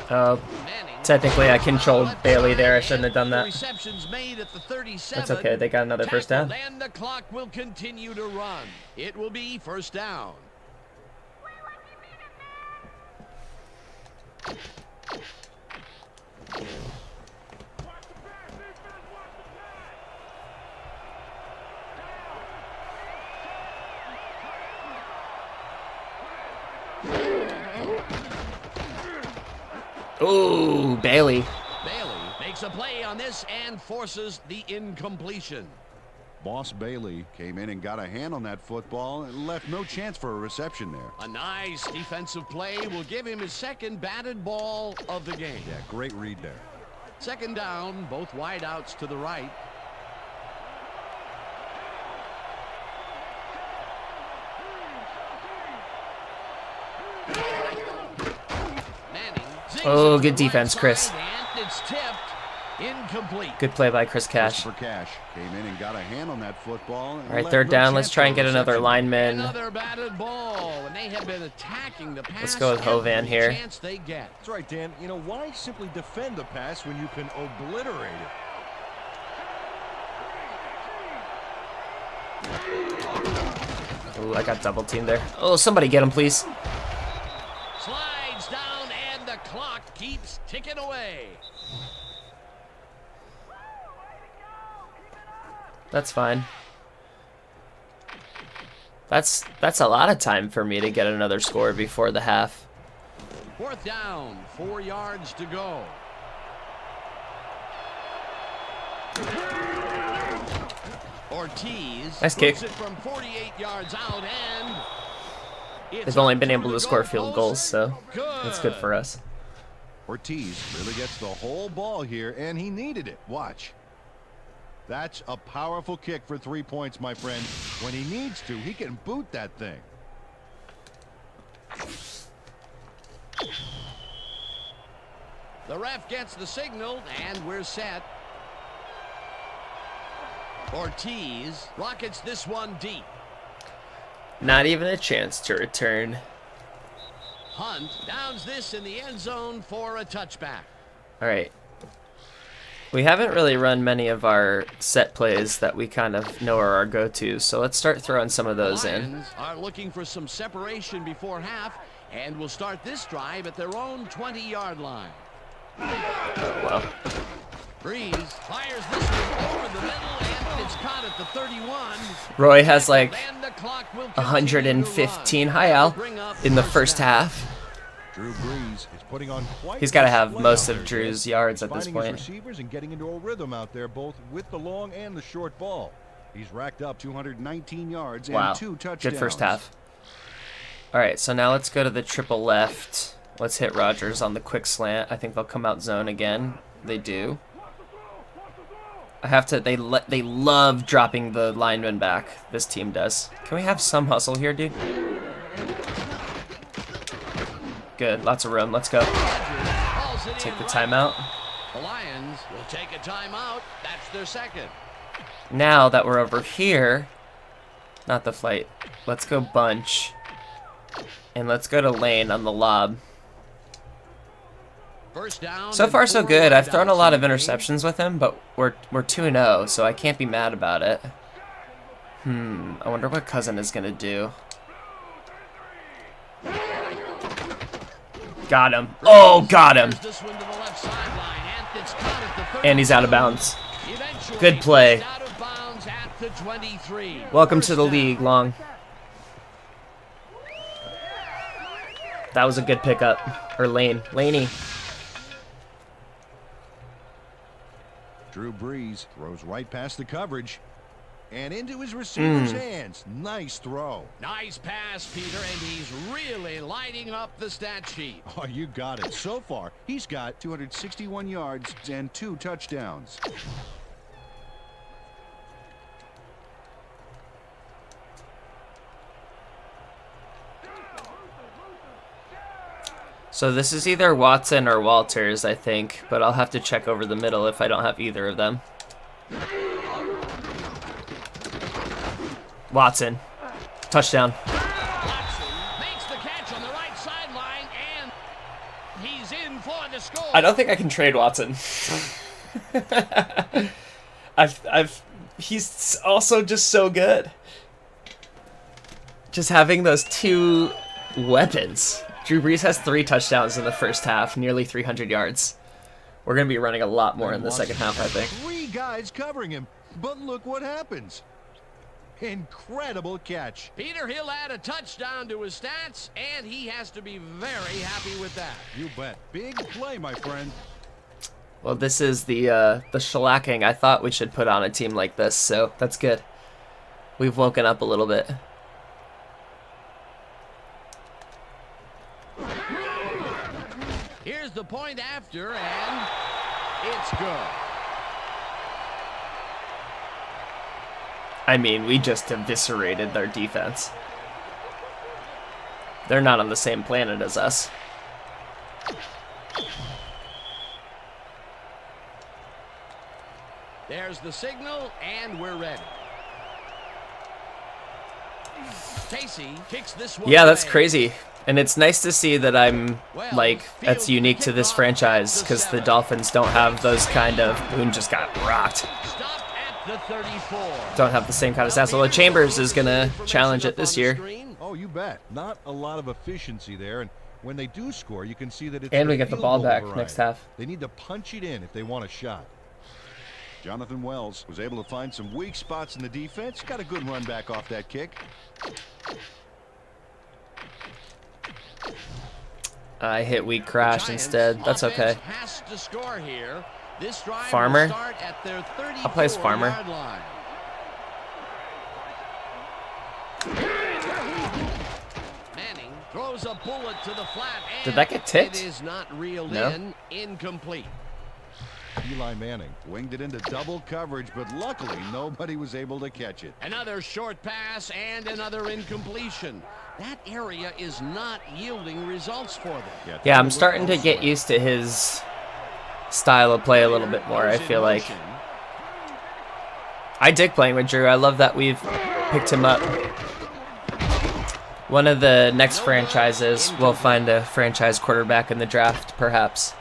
Speaker 3: Manning.
Speaker 1: Technically, I controlled Bailey there. I shouldn't have done
Speaker 3: The
Speaker 1: that.
Speaker 3: reception's made at the 37.
Speaker 1: That's okay. They got another first down.
Speaker 3: Tackled, and the clock will continue to run. It will be first down.
Speaker 1: Ooh, Bailey.
Speaker 3: Bailey makes a play on this and forces the incompletion.
Speaker 4: Boss Bailey came in and got a hand on that football and left no chance for a reception there.
Speaker 3: A nice defensive play will give him his second batted ball of the game.
Speaker 4: Yeah, great read there.
Speaker 3: Second down, both wideouts to the right.
Speaker 1: Oh, good defense, Chris.
Speaker 3: And it's tipped. Incomplete.
Speaker 1: Good play by Chris Cash.
Speaker 4: For Cash came in and got a hand on that football.
Speaker 1: All right, third down. Let's try and get another lineman.
Speaker 3: Another batted ball, and they have been attacking the pass.
Speaker 1: Let's go with Hovan here.
Speaker 3: Chance they get.
Speaker 4: That's right, Dan. You know, why simply defend the pass when you can obliterate it?
Speaker 1: Ooh, I got double teamed there. Oh, somebody get him, please.
Speaker 3: Slides down, and the clock keeps ticking away.
Speaker 1: That's fine. That's a lot of time for me to get another score before the half.
Speaker 3: Fourth down, 4 yards to go. Ortiz
Speaker 1: nice kick.
Speaker 3: puts it from 48 yards out, and
Speaker 1: They've only been able to score field goals, so that's good for us.
Speaker 4: Ortiz really gets the whole ball here, and he needed it. Watch. That's a powerful kick for 3 points, my friend. When he needs to, he can boot that thing.
Speaker 3: The ref gets the signal, and we're set. Ortiz rockets this one deep.
Speaker 1: Not even a chance to return.
Speaker 3: Hunt downs this in the end zone for a touchback.
Speaker 1: All right. We haven't really run many of our set plays that we kind of know are our go-tos, so let's start throwing some of those in.
Speaker 3: Lions are looking for some separation before half, and will start this drive at their own 20-yard line.
Speaker 1: Well,
Speaker 3: Brees fires this one over the middle, and it's caught at the 31.
Speaker 1: Roy has like
Speaker 3: And the clock will continue to
Speaker 1: 115
Speaker 3: run.
Speaker 1: high Al
Speaker 3: Bring up
Speaker 1: in the
Speaker 3: first
Speaker 1: first
Speaker 3: down.
Speaker 1: half.
Speaker 4: Drew Brees is putting on quite
Speaker 1: He's got to
Speaker 4: a
Speaker 1: have
Speaker 4: display
Speaker 1: most
Speaker 4: out
Speaker 1: of
Speaker 4: there,
Speaker 1: Drew's
Speaker 4: Jed.
Speaker 1: yards at
Speaker 4: He's
Speaker 1: this
Speaker 4: finding
Speaker 1: point.
Speaker 4: his receivers and getting into a rhythm out there, both with the long and the short ball. He's racked up 219 yards
Speaker 1: Wow,
Speaker 4: and 2 touchdowns.
Speaker 1: good first half. All right, so now let's go to the triple left. Let's hit Rodgers on the quick slant. I think they'll come out zone again. They do. I have to. They love dropping the lineman back. This team does. Can we have some hustle here, dude? Good. Lots of room. Let's go. Take the timeout.
Speaker 3: The Lions will take a timeout. That's their second.
Speaker 1: Now that we're over here, not the flight. Let's go bunch, and let's go to lane on the lob.
Speaker 3: First down.
Speaker 1: So
Speaker 3: and
Speaker 1: far, so
Speaker 3: 4
Speaker 1: good. I've thrown a lot of
Speaker 3: wideouts in the game.
Speaker 1: interceptions with him, but we're 2-0, so I can't be mad about it. I wonder what Cousin is gonna do. Got him. Oh, got him.
Speaker 3: This one to the left sideline, and it's caught at the
Speaker 1: And he's out of bounds.
Speaker 3: Eventually
Speaker 1: Good play.
Speaker 3: out of bounds at the 23.
Speaker 1: Welcome to
Speaker 3: First
Speaker 1: the
Speaker 3: down.
Speaker 1: league, Long. That was a good pickup. Or Lane. Laney.
Speaker 4: Drew Brees throws right past the coverage and into his receiver's hands. Nice throw.
Speaker 3: Nice pass, Peter, and he's really lighting up the stat sheet.
Speaker 4: Oh, you got it. So far, he's got 261 yards and 2 touchdowns.
Speaker 1: So this is either Watson or Walters, I think, but I'll have to check over the middle if I don't have either of them. Watson. Touchdown.
Speaker 3: Watson makes the catch on the right sideline, and he's in for the score.
Speaker 1: I don't think I can trade Watson. He's also just so good. Just having those two weapons. Drew Brees has 3 touchdowns in the first half, nearly 300 yards. We're going to be running a lot more in the second half, I think.
Speaker 4: 3 guys covering him, but look what happens. Incredible catch.
Speaker 3: Peter, he'll add a touchdown to his stats, and he has to be very happy with that.
Speaker 4: You bet. Big play, my friend.
Speaker 1: Well, this is the shellacking I thought we should put on a team like this, so that's good. we've woken up a little bit.
Speaker 3: Here's the point after, and it's good.
Speaker 1: I mean, we just eviscerated their defense. They're not on the same planet as us.
Speaker 3: There's the signal, and we're ready. Casey kicks this one.
Speaker 1: Yeah, that's
Speaker 3: away.
Speaker 1: crazy. And it's nice to see that I'm, like, that's unique to this franchise, because the Dolphins don't have those kind of, Boone just got rocked.
Speaker 3: Stop at the 34.
Speaker 1: Don't have the same kind of stats, although Chambers is going to challenge it this year.
Speaker 4: Oh, you bet. Not a lot of efficiency there, and when they do score, you can see that it's
Speaker 1: And we
Speaker 4: a
Speaker 1: get the
Speaker 4: field
Speaker 1: ball
Speaker 4: goal
Speaker 1: back
Speaker 4: variety.
Speaker 1: next half.
Speaker 4: They need to punch it in if they want a shot. Jonathan Wells was able to find some weak spots in the defense. Got a good run back off that kick.
Speaker 1: I hit weak crash instead. That's okay.
Speaker 3: Has to score here. This drive will
Speaker 1: Farmer.
Speaker 3: start at their
Speaker 1: I'll play as Farmer.
Speaker 3: 34-yard line. Manning throws a bullet to the flat. And
Speaker 1: Did that get tipped?
Speaker 3: It is not reeled
Speaker 1: No.
Speaker 3: in. Incomplete.
Speaker 4: Eli Manning winged it into double coverage, but luckily nobody was able to catch it.
Speaker 3: Another short pass and another incompletion. That area is not yielding results for them.
Speaker 1: Yeah, I'm starting to get used to his style of play a little bit more, I feel like. I dig playing with Drew. I love that we've picked him up. One of the next franchises will find a franchise quarterback in the draft, perhaps.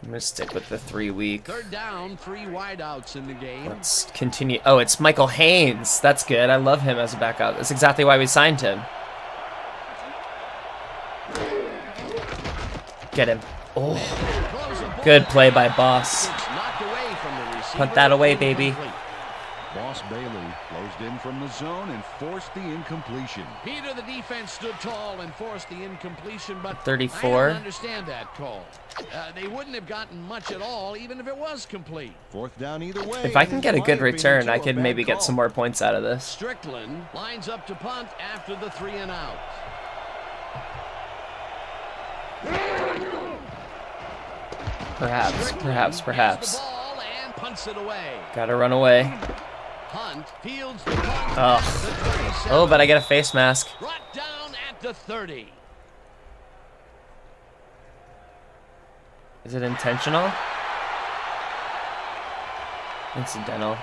Speaker 1: I'm going to stick with the 3 week.
Speaker 3: Third down, 3 wideouts in the game.
Speaker 1: Let's continue. Oh, it's Michael Haynes. That's good. I love him as a backup. That's exactly why we signed him. Get him. Oh, good play by Boss.
Speaker 3: It's knocked away from the receiver.
Speaker 1: Put that away, baby.
Speaker 3: Incomplete.
Speaker 4: Boss Bailey closed in from the zone and forced the incompletion.
Speaker 3: Peter, the defense stood tall and forced the incompletion, but
Speaker 1: 34.
Speaker 3: I don't understand that call. They wouldn't have gotten much at all, even if it was complete.
Speaker 4: Fourth down either way.
Speaker 1: If I can get a
Speaker 4: In
Speaker 1: good
Speaker 4: my
Speaker 1: return,
Speaker 4: opinion,
Speaker 1: I
Speaker 4: too,
Speaker 1: could
Speaker 4: a bad
Speaker 1: maybe get
Speaker 4: call.
Speaker 1: some more points out of this.
Speaker 3: Strickland lines up to punt after the 3 and out.
Speaker 1: Perhaps,
Speaker 3: Strickland
Speaker 1: perhaps,
Speaker 3: gets
Speaker 1: perhaps.
Speaker 3: the ball and punts it away.
Speaker 1: Gotta run away.
Speaker 3: Hunt fields the punt
Speaker 1: Oh.
Speaker 3: at the 37.
Speaker 1: Oh, but I get a face mask.
Speaker 3: Brought down at the 30.
Speaker 1: Is it intentional? Incidental.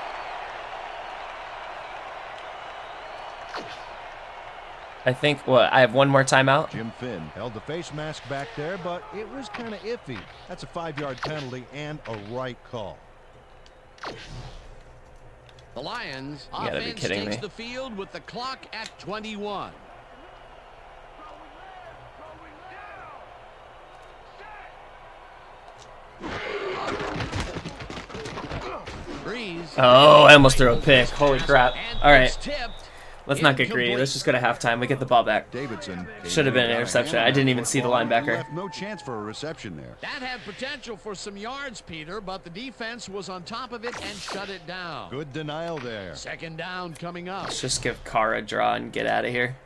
Speaker 1: I think, what, I have one more timeout?
Speaker 4: Jim Finn held the face mask back there, but it was kind of iffy. That's a 5-yard penalty and a right call.
Speaker 3: The Lions
Speaker 1: You gotta be
Speaker 3: offense
Speaker 1: kidding
Speaker 3: takes
Speaker 1: me.
Speaker 3: the field with the clock at 21. Brees.
Speaker 1: Oh, I almost threw a pick. Holy crap.
Speaker 3: And
Speaker 1: All right,
Speaker 3: it's tipped.
Speaker 1: let's not get greedy. Let's just go to halftime. We get the ball back.
Speaker 4: Davidson
Speaker 1: Should have been an interception. I didn't even see the linebacker.
Speaker 4: Left no chance for a reception there.
Speaker 3: That had potential for some yards, Peter, but the defense was on top of it and shut it down.
Speaker 4: Good denial there.
Speaker 3: Second down coming up.
Speaker 1: Let's just give Carr a draw and get out of here.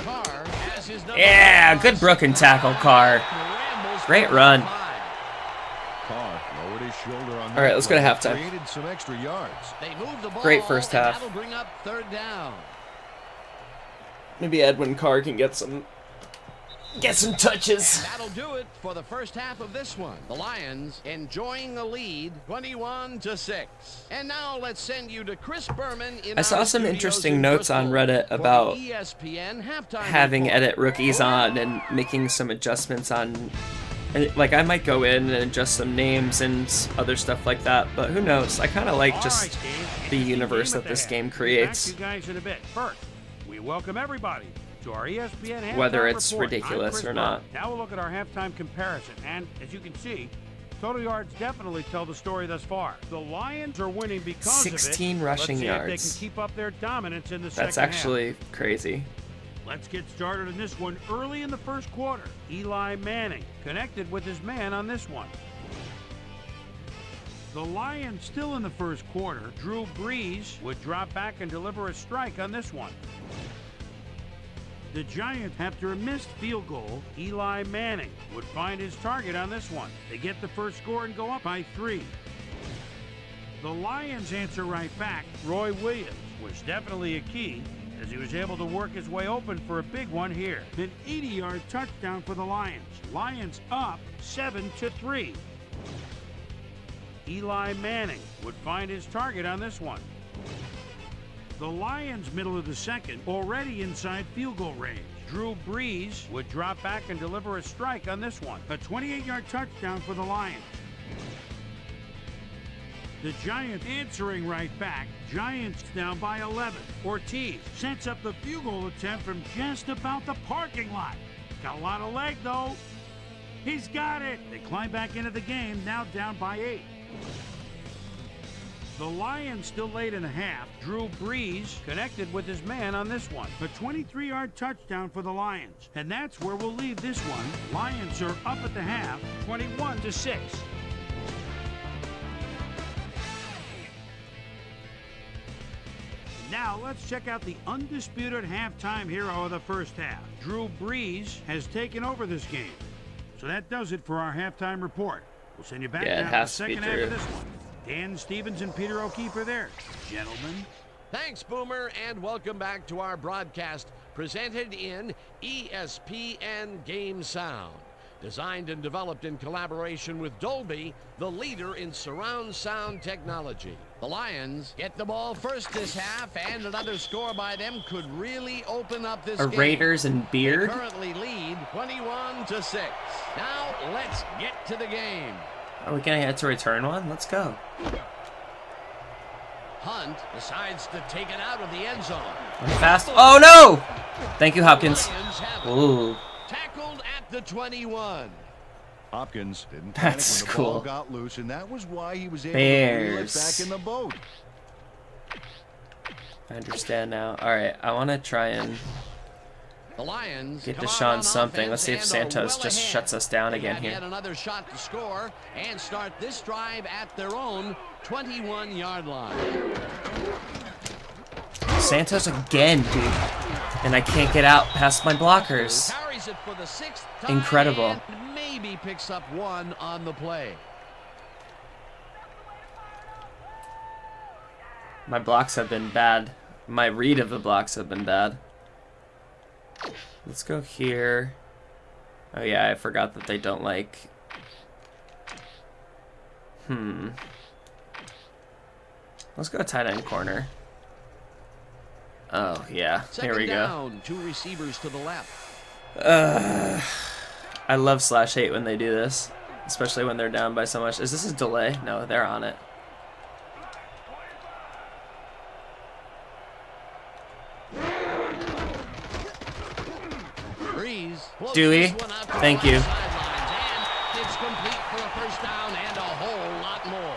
Speaker 3: Carr has his number.
Speaker 1: Yeah, good broken tackle, Carr.
Speaker 3: Rambles
Speaker 1: Great
Speaker 3: for
Speaker 1: run.
Speaker 3: 5.
Speaker 4: Carr lowered his shoulder on
Speaker 1: All right, let's go to
Speaker 4: play.
Speaker 1: halftime.
Speaker 4: Created some extra yards.
Speaker 3: They move the ball.
Speaker 1: Great first
Speaker 3: and
Speaker 1: half.
Speaker 3: That'll bring up third down.
Speaker 1: Maybe Edwin Carr can get some touches.
Speaker 3: That'll do it for the first half of this one. The Lions enjoying a lead, 21-6. And now let's send you to Chris Berman.
Speaker 1: I saw some interesting notes on Reddit about
Speaker 3: ESPN halftime
Speaker 1: having
Speaker 3: report.
Speaker 1: edit rookies on and making some adjustments on, and like I might go in and adjust some names and other stuff like that, but who knows? I kind of like
Speaker 2: All
Speaker 1: just
Speaker 2: right, Steve.
Speaker 1: the
Speaker 2: Interesting
Speaker 1: universe
Speaker 2: game
Speaker 1: that this
Speaker 2: at the
Speaker 1: game
Speaker 2: half.
Speaker 1: creates.
Speaker 2: Back to you guys in a bit. First, we welcome everybody to our ESPN halftime
Speaker 1: Whether it's
Speaker 2: report. I'm
Speaker 1: ridiculous
Speaker 2: Chris
Speaker 1: or not.
Speaker 2: Berman. Now we'll look at our halftime comparison, and as you can see, Total yards definitely tell the story thus far. The Lions are winning because of it.
Speaker 1: 16 rushing
Speaker 2: Let's see
Speaker 1: yards.
Speaker 2: if they can keep up their dominance in the
Speaker 1: That's
Speaker 2: second
Speaker 1: actually
Speaker 2: half.
Speaker 1: crazy.
Speaker 2: Let's get started in this one early in the first quarter. Eli Manning connected with his man on this one. The Lions still in the first quarter. Drew Brees would drop back and deliver a strike on this one. The Giants, after a missed field goal, Eli Manning would find his target on this one. They get the first score and go up by 3. The Lions answer right back. Roy Williams was definitely a key as he was able to work his way open for a big one here. An 80-yard touchdown for the Lions. Lions up 7-3. Eli Manning would find his target on this one. The Lions, middle of the second, already inside field goal range. Drew Brees would drop back and deliver a strike on this one. A 28-yard touchdown for the Lions. The Giants answering right back. Giants down by 11. Ortiz sets up the field goal attempt from just about the parking lot. Got a lot of leg, though. He's got it. They climb back into the game, now down by 8. The Lions still late in the half. Drew Brees connected with his man on this one. A 23-yard touchdown for the Lions. And that's where we'll leave this one. Lions are up at the half, 21-6. Now let's check out the undisputed halftime hero of the first half. Drew Brees has taken over this game. So that does it for our halftime report. We'll send you back now to the second half of this one. Dan Stevens and Peter O'Keefe are there. Gentlemen.
Speaker 3: Thanks, Boomer, and welcome back to our broadcast presented in ESPN Game Sound. Designed and developed in collaboration with Dolby, the leader in surround sound technology. The Lions get the ball first this half, and another score by them could really open up this game.
Speaker 1: Raiders and Beard?
Speaker 3: They currently lead 21-6. Now let's get to the game.
Speaker 1: Are we gonna get to return one? Let's go.
Speaker 3: Hunt decides to take it out of the end zone.
Speaker 1: Fast. Oh no! Thank you, Hopkins.
Speaker 3: Lions have it.
Speaker 1: Ooh.
Speaker 3: Tackled at the 21.
Speaker 4: Hopkins didn't
Speaker 1: That's
Speaker 4: panic when the ball
Speaker 1: cool.
Speaker 4: got loose, and that was why he was able
Speaker 1: Bears.
Speaker 4: to reel it back in the boat.
Speaker 1: I understand now. Alright, I want to try and
Speaker 3: The Lions
Speaker 1: get
Speaker 3: come out
Speaker 1: Deshaun
Speaker 3: on
Speaker 1: something.
Speaker 3: offense
Speaker 1: Let's see if
Speaker 3: and are
Speaker 1: Santos
Speaker 3: well
Speaker 1: just
Speaker 3: ahead.
Speaker 1: shuts us down
Speaker 3: They
Speaker 1: again
Speaker 3: have
Speaker 1: here.
Speaker 3: yet another shot to score and start this drive at their own 21-yard line.
Speaker 1: Santos again, dude. And I can't get out past my blockers.
Speaker 3: Carries it for the 6th time
Speaker 1: Incredible.
Speaker 3: and maybe picks up 1 on the play.
Speaker 1: My blocks have been bad. My read of the blocks have been bad. Let's go here. Oh yeah, I forgot that they don't like... Let's go tight end corner. Oh yeah, here we
Speaker 3: Second
Speaker 1: go.
Speaker 3: down, 2 receivers to the left.
Speaker 1: I love /8 when they do this, especially when they're down by so much. Is this a delay? No, they're on it.
Speaker 3: Breeze blows
Speaker 1: Dewey,
Speaker 3: this one out to
Speaker 1: thank
Speaker 3: the
Speaker 1: you.
Speaker 3: sidelines, and it's complete for a first down and a whole lot more.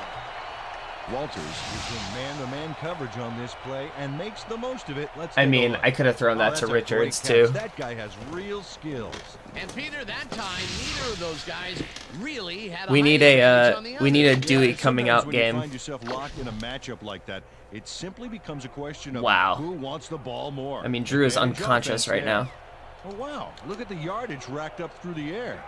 Speaker 4: Walters is in man-to-man coverage on this play and makes the most of it. Let's
Speaker 1: I
Speaker 4: take a
Speaker 1: mean,
Speaker 4: look.
Speaker 1: I could have thrown that
Speaker 4: that's
Speaker 1: to
Speaker 4: a great
Speaker 1: Richards
Speaker 4: catch.
Speaker 1: too.
Speaker 4: That guy has real skills.
Speaker 3: And Peter, that time neither of those guys really had
Speaker 1: We
Speaker 3: high
Speaker 1: need
Speaker 3: advantage
Speaker 1: a
Speaker 3: on the
Speaker 1: we need a
Speaker 3: other.
Speaker 1: Dewey
Speaker 4: Yeah,
Speaker 1: coming
Speaker 4: sometimes
Speaker 1: out
Speaker 4: when you
Speaker 1: game.
Speaker 4: find yourself locked in a matchup like that, it simply becomes a question of
Speaker 1: Wow.
Speaker 4: who wants the ball more.
Speaker 1: I mean, Drew is
Speaker 4: Advantage
Speaker 1: unconscious
Speaker 4: offense
Speaker 1: right
Speaker 4: there.
Speaker 1: now.
Speaker 4: Oh wow! Look at the yardage racked up through the air.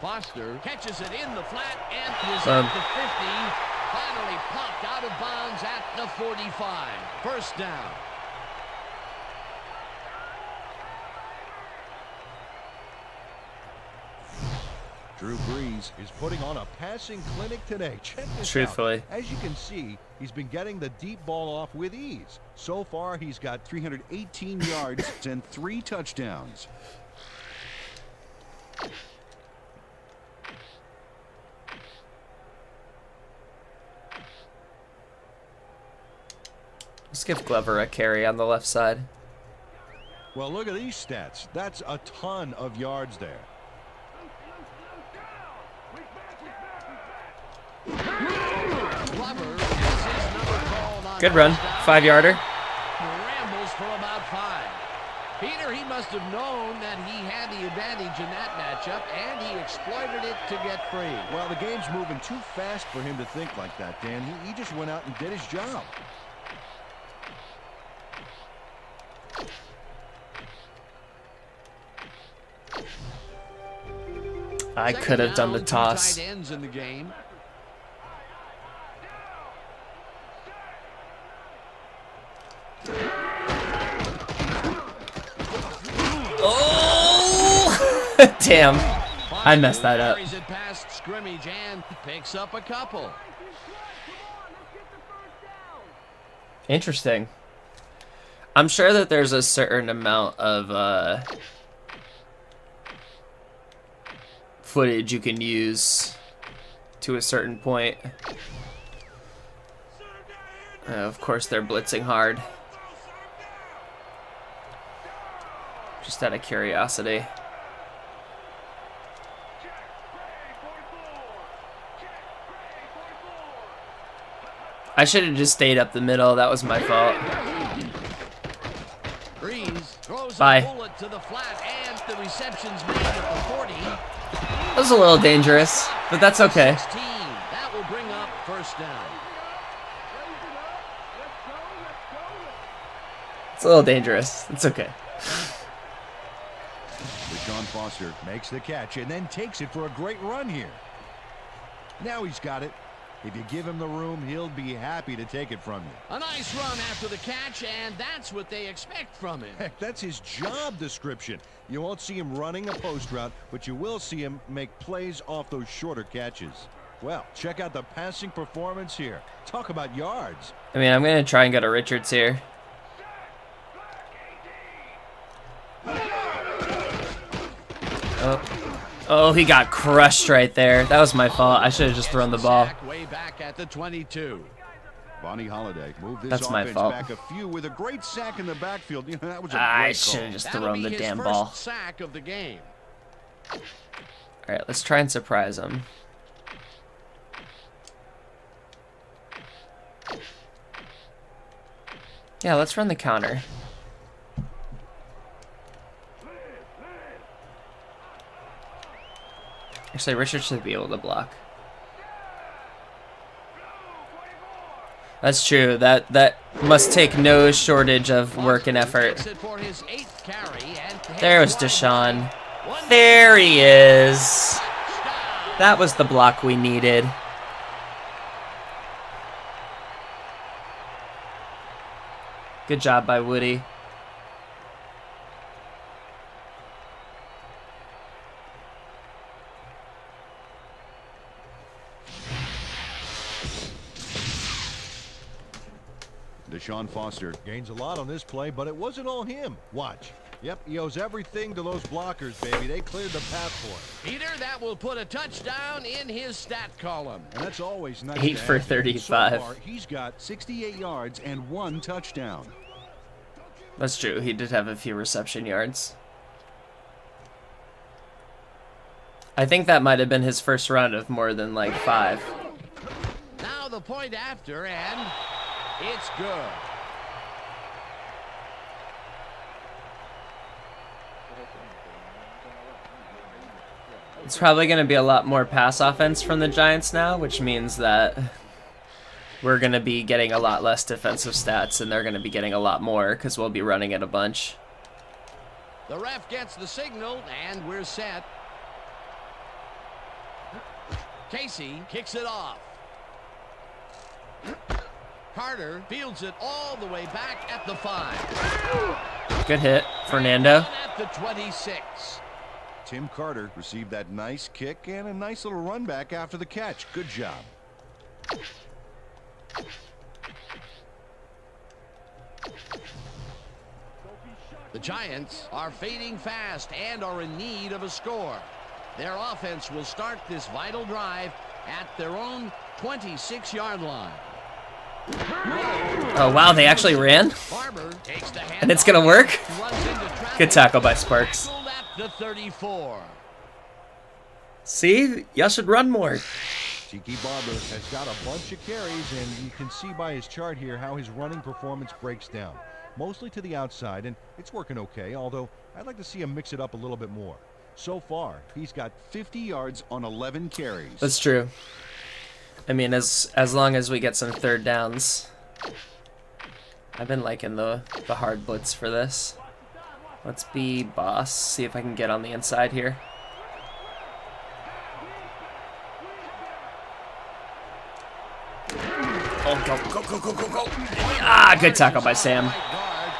Speaker 3: Foster catches it in the flat and is
Speaker 1: Um.
Speaker 3: at the 50. Finally popped out of bounds at the 45. First down.
Speaker 4: Drew Brees is putting on a passing clinic today. Check this
Speaker 1: Truthfully.
Speaker 4: out. As you can see, he's been getting the deep ball off with ease. So far, he's got 318 yards and 3 touchdowns.
Speaker 1: Let's give Glover a carry on the left side.
Speaker 4: Well, look at these stats. That's a ton of yards there.
Speaker 3: Glover has his number called on
Speaker 1: Good run.
Speaker 3: touchdown.
Speaker 1: 5-yarder.
Speaker 3: Rambles for about 5. Peter, he must have known that he had the advantage in that matchup, and he exploited it to get free.
Speaker 4: Well, the game's moving too fast for him to think like that, Dan. He just went out and did his job.
Speaker 1: I could have done the
Speaker 3: Second down, 2
Speaker 1: toss.
Speaker 3: tight ends in the game.
Speaker 1: Oh! Damn. I messed that up.
Speaker 3: Carries it past scrimmage and picks up a couple.
Speaker 1: Interesting. I'm sure that there's a certain amount of footage you can use to a certain point. Of course, they're blitzing hard. Just out of curiosity. I should have just stayed up the middle. That was my fault.
Speaker 3: Brees throws
Speaker 1: Bye.
Speaker 3: a bullet to the flat, and the reception's made at the 40.
Speaker 1: That was a little dangerous, but that's okay.
Speaker 3: 16. That will bring up first down.
Speaker 1: It's a little dangerous. It's okay.
Speaker 4: Deshaun Foster makes the catch and then takes it for a great run here. Now he's got it. If you give him the room, he'll be happy to take it from you.
Speaker 3: A nice run after the catch, and that's what they expect from him.
Speaker 4: Heck, that's his job description. You won't see him running a post route, but you will see him make plays off those shorter catches. Well, check out the passing performance here. Talk about yards.
Speaker 1: I mean, I'm going to try and go to Richards here. Oh, he got crushed right there. That was my fault. I should have just thrown the ball.
Speaker 3: Way back at the 22.
Speaker 4: Bonnie Holiday moved this
Speaker 1: That's my
Speaker 4: offense
Speaker 1: fault.
Speaker 4: back a few with a great sack in the backfield. You know, that was a
Speaker 1: I
Speaker 4: great
Speaker 1: should
Speaker 4: call.
Speaker 1: have just
Speaker 3: That'll
Speaker 1: thrown
Speaker 3: be
Speaker 1: the
Speaker 3: his
Speaker 1: damn
Speaker 3: first
Speaker 1: ball.
Speaker 3: sack of the game.
Speaker 1: All right, let's try and surprise him. Yeah, let's run the counter. Actually, Richard should be able to block. That's true. That must take no shortage of work and effort.
Speaker 3: Takes it for his 8th carry, and
Speaker 1: There was Deshaun. There he is. That was the block we needed. Good job by Woody.
Speaker 4: Deshaun Foster gains a lot on this play, but it wasn't all him. Watch. Yep, he owes everything to those blockers, baby. They cleared the path for him.
Speaker 3: Peter, that will put a touchdown in his stat column.
Speaker 4: And that's always nice.
Speaker 1: 8
Speaker 4: to
Speaker 1: for
Speaker 4: have.
Speaker 1: 35.
Speaker 4: So far, he's got 68 yards and 1 touchdown.
Speaker 1: That's true. He did have a few reception yards. I think that might have been his first run of more than like 5.
Speaker 3: Now the point after, and it's good.
Speaker 1: It's probably going to be a lot more pass offense from the Giants now, which means that we're going to be getting a lot less defensive stats, and they're going to be getting a lot more because we'll be running it a bunch.
Speaker 3: The ref gets the signal, and we're set. Casey kicks it off. Carter fields it all the way back at the 5.
Speaker 1: Good hit, Fernando.
Speaker 3: At the 26.
Speaker 4: Tim Carter received that nice kick and a nice little run back after the catch. Good job.
Speaker 3: The Giants are fading fast and are in need of a score. Their offense will start this vital drive at their own 26-yard line.
Speaker 1: Oh, wow, they actually ran?
Speaker 3: Barber takes the
Speaker 1: And it's gonna work?
Speaker 3: runs into traffic.
Speaker 1: Good tackle by Sparks.
Speaker 3: Tackled at the 34.
Speaker 1: See? Y'all should run more.
Speaker 4: Tiki Barber has got a bunch of carries, and you can see by his chart here how his running performance breaks down. Mostly to the outside, and it's working okay, although I'd like to see him mix it up a little bit more. So far, he's got 50 yards on 11 carries.
Speaker 1: That's true. I mean, as long as we get some third downs. I've been liking the hard blitz for this. Let's be boss. See if I can get on the inside here. Oh, go. Ah, good tackle by Sam.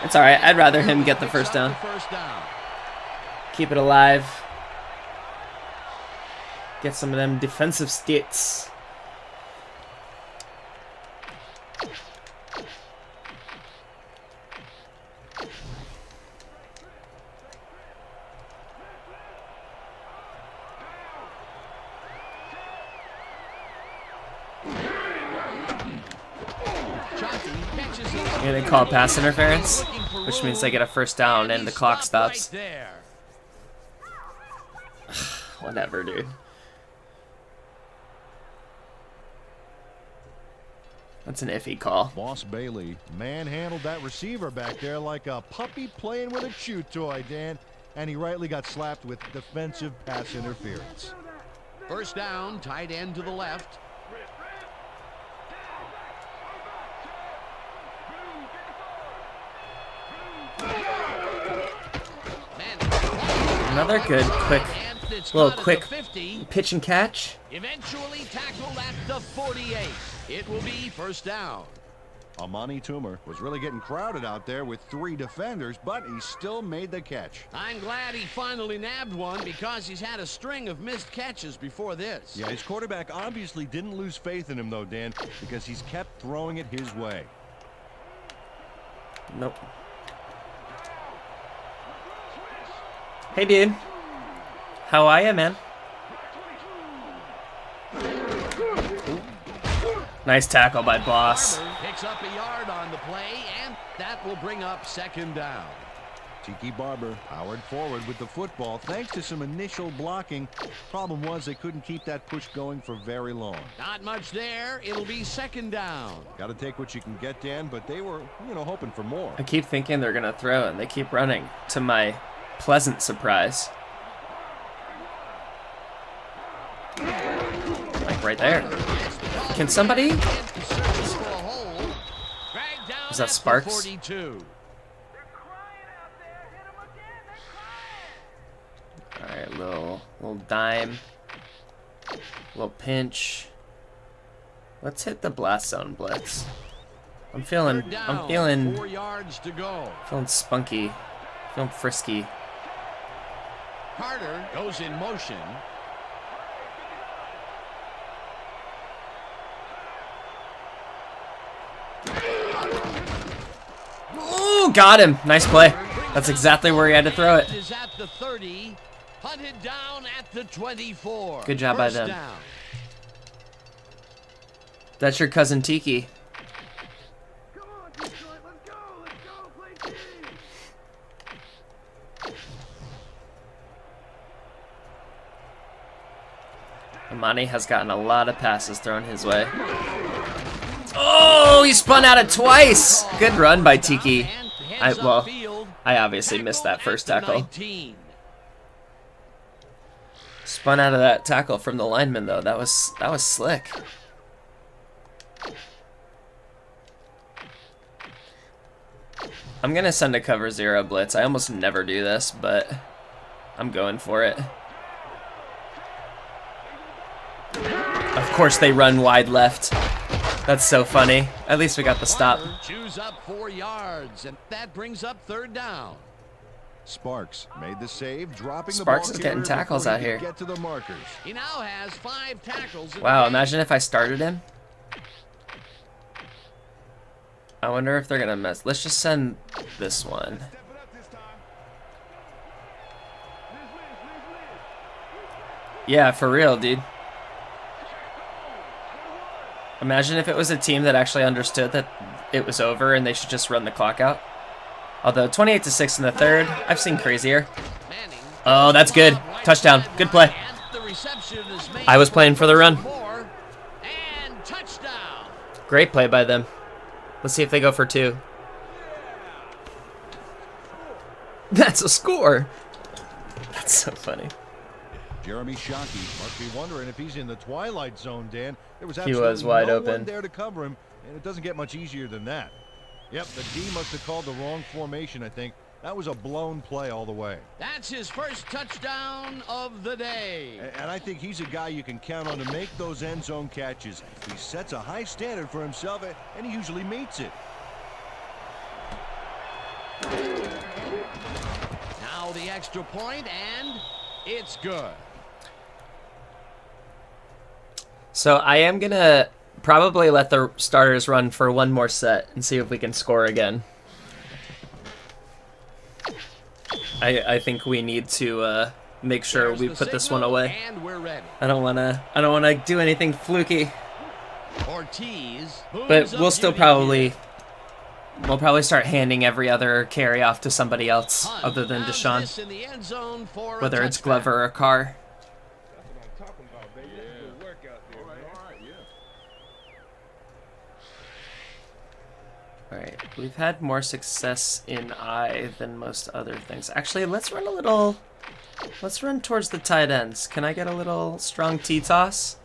Speaker 1: It's all right. I'd rather him get the first down. Keep it alive. Get some of them defensive stats. Yeah, they call it pass interference, which means they get a first down and the clock stops. Whatever, dude. That's an iffy call.
Speaker 4: Boss Bailey manhandled that receiver back there like a puppy playing with a chew toy, Dan. And he rightly got slapped with defensive pass interference.
Speaker 3: First down, tight end to the left.
Speaker 1: Another good, quick pitch and catch.
Speaker 3: Eventually tackled at the 48. It will be first down.
Speaker 4: Amani Toomer was really getting crowded out there with 3 defenders, but he still made the catch.
Speaker 3: I'm glad he finally nabbed one because he's had a string of missed catches before this.
Speaker 4: Yeah, his quarterback obviously didn't lose faith in him, though, Dan, because he's kept throwing it his way.
Speaker 1: Nope. Hey, dude. How are ya, man? Nice tackle by Boss.
Speaker 3: Barber picks up a yard on the play, and that will bring up second down.
Speaker 4: Tiki Barber powered forward with the football thanks to some initial blocking. Problem was they couldn't keep that push going for very long.
Speaker 3: Not much there. It'll be second down.
Speaker 4: Got to take what you can get, Dan, but they were, hoping for more.
Speaker 1: I keep thinking they're going to throw it, and they keep running, to my pleasant surprise. Like right there. Can somebody? Is that Sparks?
Speaker 3: 42.
Speaker 1: Alright, little dime. Little pinch. Let's hit the blast zone blitz. I'm feeling
Speaker 3: 4 yards to go.
Speaker 1: feeling spunky. Feeling frisky.
Speaker 3: Carter goes in motion.
Speaker 1: Ooh, got him. Nice play. That's exactly where he had to throw it.
Speaker 3: Is at the 30, hunted down at the 24.
Speaker 1: Good job by
Speaker 3: First
Speaker 1: them.
Speaker 3: down.
Speaker 1: That's your cousin Tiki. Amani has gotten a lot of passes thrown his way. Oh, he spun out it twice. Good run by Tiki. I obviously missed that first tackle. Spun out of that tackle from the lineman though. That was slick. I'm gonna send a cover 0 blitz. I almost never do this, but I'm going for it. Of course they run wide left. That's so funny. At least we got the stop.
Speaker 3: Chews up 4 yards, and that brings up third down.
Speaker 4: Sparks made the save, dropping
Speaker 1: Sparks
Speaker 4: the ball
Speaker 1: is getting tackles out here.
Speaker 4: Get to the markers.
Speaker 3: He now has 5 tackles.
Speaker 1: Wow, imagine if I started him. I wonder if they're gonna mess. Let's just send this one. Yeah, for real, dude. Imagine if it was a team that actually understood that it was over and they should just run the clock out. Although 28-6 in the third, I've seen crazier.
Speaker 3: Manning.
Speaker 1: Oh, that's good. Touchdown. Good play.
Speaker 3: And the reception is made
Speaker 1: I was playing for the run.
Speaker 3: more, and touchdown.
Speaker 1: Great play by them. Let's see if they go for 2. That's a score. That's so funny.
Speaker 4: Jeremy Shockey must be wondering if he's in the twilight zone, Dan. There was
Speaker 1: He
Speaker 4: absolutely
Speaker 1: was wide
Speaker 4: no
Speaker 1: open.
Speaker 4: one there to cover him, and it doesn't get much easier than that. Yep, the D must have called the wrong formation, I think. That was a blown play all the way.
Speaker 3: That's his first touchdown of the day.
Speaker 4: And I think he's a guy you can count on to make those end zone catches. He sets a high standard for himself, and he usually meets it.
Speaker 3: Now the extra point, and it's good.
Speaker 1: So I am going to probably let the starters run for one more set and see if we can score again. I think we need to make sure
Speaker 3: There's
Speaker 1: we
Speaker 3: the
Speaker 1: put this
Speaker 3: signal,
Speaker 1: one away.
Speaker 3: And we're ready.
Speaker 1: I don't want to do anything fluky.
Speaker 3: Ortiz.
Speaker 1: But we'll still probably start handing every other carry off to somebody else other than Deshaun, whether it's Glover or Carr. All right, we've had more success in I than most other things. Actually, let's run towards the tight ends. Can I get a little strong T-toss?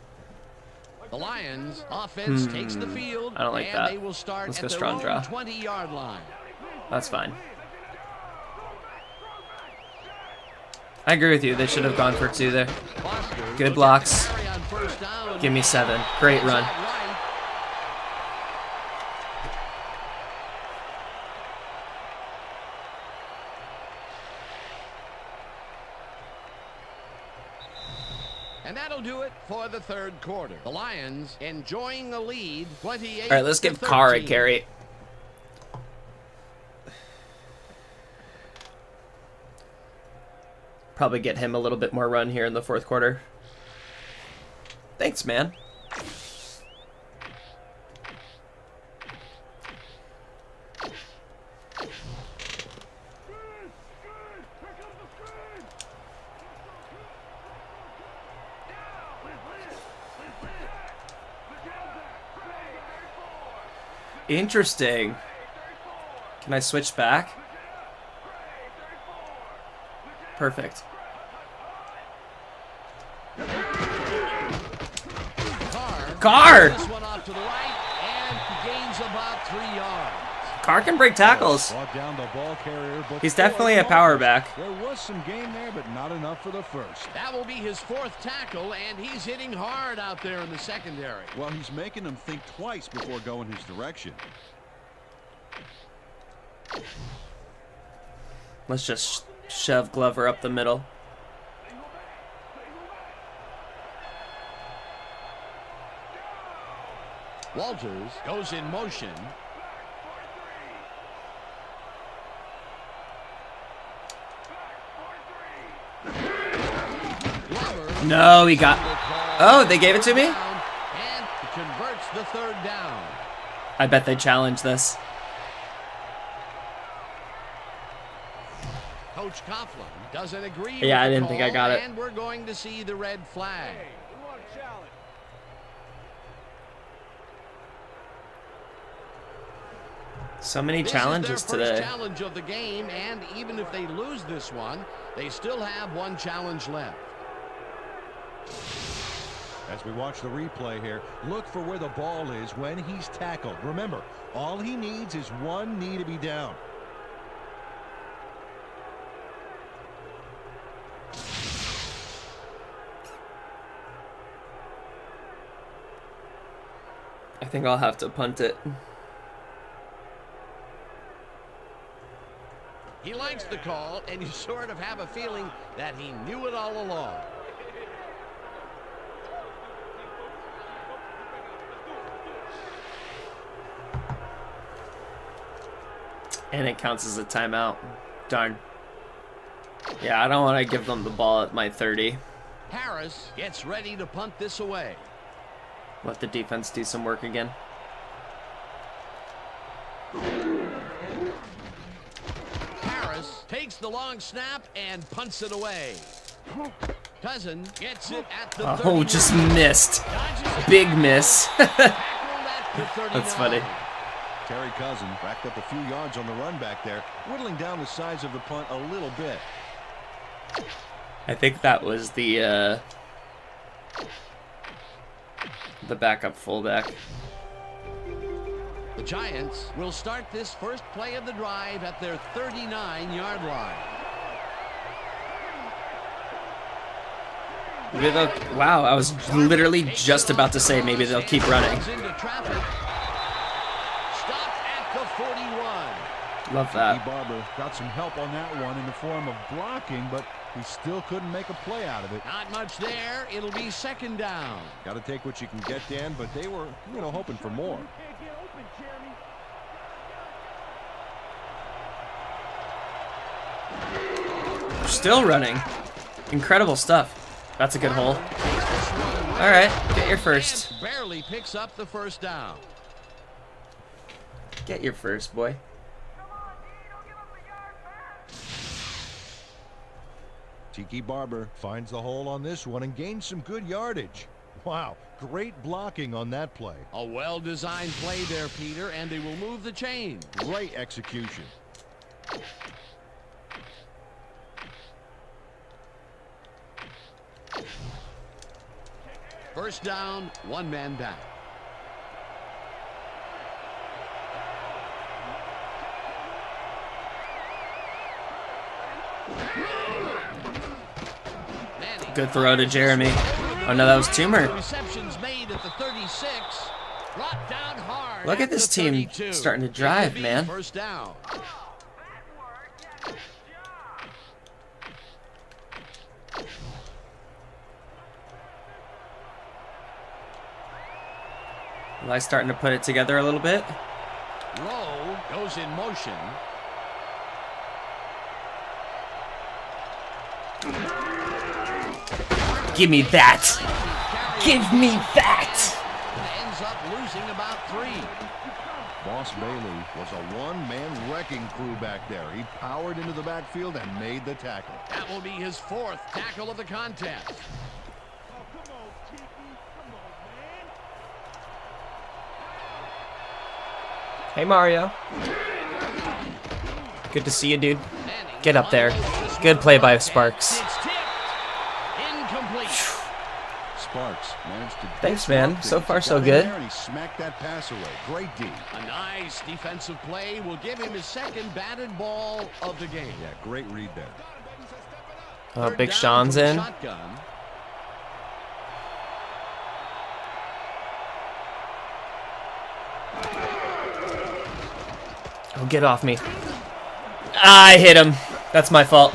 Speaker 3: The Lions offense takes the field.
Speaker 1: I don't like
Speaker 3: and
Speaker 1: that.
Speaker 3: They will start
Speaker 1: Let's
Speaker 3: at
Speaker 1: go
Speaker 3: their
Speaker 1: strong
Speaker 3: own
Speaker 1: draw.
Speaker 3: 20-yard line.
Speaker 1: That's fine. I agree with you. They should have gone for 2 there.
Speaker 3: Foster
Speaker 1: Good
Speaker 3: will
Speaker 1: blocks.
Speaker 3: get the carry on first down.
Speaker 1: Give me 7. Great run.
Speaker 3: Right. And that'll do it for the third quarter. The Lions enjoying a lead, 28.
Speaker 1: All right, let's give Carr a carry. Probably get him a little bit more run here in the fourth quarter. Thanks, man. Interesting. Can I switch back? Perfect. Carr!
Speaker 3: This one off to the right and gains about 3 yards.
Speaker 1: Carr can break tackles.
Speaker 4: Brought down the ball carrier, but
Speaker 1: He's definitely a power back.
Speaker 4: There was some game there, but not enough for the first.
Speaker 3: That will be his 4th tackle, and he's hitting hard out there in the secondary.
Speaker 4: Well, he's making them think twice before going his direction.
Speaker 1: Let's just shove Glover up the middle.
Speaker 3: Walters goes in motion.
Speaker 1: No, he got... Oh, they gave it to me?
Speaker 3: And converts the 3rd down.
Speaker 1: I bet they challenge this.
Speaker 3: Coach Coughlin doesn't agree with
Speaker 1: Yeah, I
Speaker 3: the
Speaker 1: didn't think I
Speaker 3: call,
Speaker 1: got it.
Speaker 3: And we're going to see the red flag.
Speaker 1: So many
Speaker 3: This
Speaker 1: challenges
Speaker 3: is their first
Speaker 1: today.
Speaker 3: challenge of the game, and even if they lose this one, they still have 1 challenge left.
Speaker 4: As we watch the replay here, look for where the ball is when he's tackled. Remember, all he needs is 1 knee to be down.
Speaker 1: I think I'll have to punt it.
Speaker 3: He likes the call, and you sort of have a feeling that he knew it all along.
Speaker 1: And it counts as a timeout. Darn. Yeah, I don't want to give them the ball at my 30.
Speaker 3: Harris gets ready to punt this away.
Speaker 1: Let the defense do some work again.
Speaker 3: Harris takes the long snap and punts it away. Cousin gets it at the
Speaker 1: Oh,
Speaker 3: 39.
Speaker 1: just missed. Big miss. That's funny.
Speaker 4: Terry Cousin racked up a few yards on the run back there, whittling down the size of the punt a little bit.
Speaker 1: I think that was the backup fullback.
Speaker 3: The Giants will start this first play of the drive at their 39-yard line.
Speaker 1: Maybe wow, I was literally just about to say maybe they'll keep running.
Speaker 3: Into traffic. Stopped at the 41.
Speaker 1: Love that.
Speaker 4: Barber got some help on that one in the form of blocking, but he still couldn't make a play out of it.
Speaker 3: Not much there. It'll be second down.
Speaker 4: Got to take what you can get, Dan, but they were, hoping for more.
Speaker 1: Still running. Incredible stuff. That's a good hole. All right, get your first.
Speaker 3: And barely picks up the first down.
Speaker 1: Get your first, boy.
Speaker 4: Tiki Barber finds the hole on this one and gains some good yardage. Wow, great blocking on that play.
Speaker 3: A well-designed play there, Peter, and they will move the chain.
Speaker 4: Great execution.
Speaker 3: First down, one man down.
Speaker 1: Good throw to Jeremy. Oh no, that was Toomer.
Speaker 3: Receptions made at the 36. Brought down hard.
Speaker 1: Look at this
Speaker 3: the
Speaker 1: team
Speaker 3: 32.
Speaker 1: starting to drive,
Speaker 3: It'll be
Speaker 1: man.
Speaker 3: First down.
Speaker 1: Eli starting to put it together a little bit.
Speaker 3: Rowe goes in motion.
Speaker 1: Give me that. Give me that.
Speaker 3: Ends up losing about 3.
Speaker 4: Boss Bailey was a one-man wrecking crew back there. He powered into the backfield and made the tackle.
Speaker 3: That will be his 4th tackle of the contest.
Speaker 1: Hey, Mario. Good to see you, dude. Get up there. Good play by Sparks.
Speaker 3: It's tipped. Incomplete.
Speaker 4: Sparks managed to.
Speaker 1: Thanks, man. So far, so
Speaker 4: Got in
Speaker 1: good.
Speaker 4: there and he smacked that pass away. Great D.
Speaker 3: A nice defensive play will give him his 2nd batted ball of the game.
Speaker 4: Yeah, great read there.
Speaker 1: Oh,
Speaker 3: Third
Speaker 1: Big
Speaker 3: down
Speaker 1: Sean's
Speaker 3: from the
Speaker 1: in.
Speaker 3: shotgun.
Speaker 1: Oh, get off me. Ah, I hit him. That's my fault.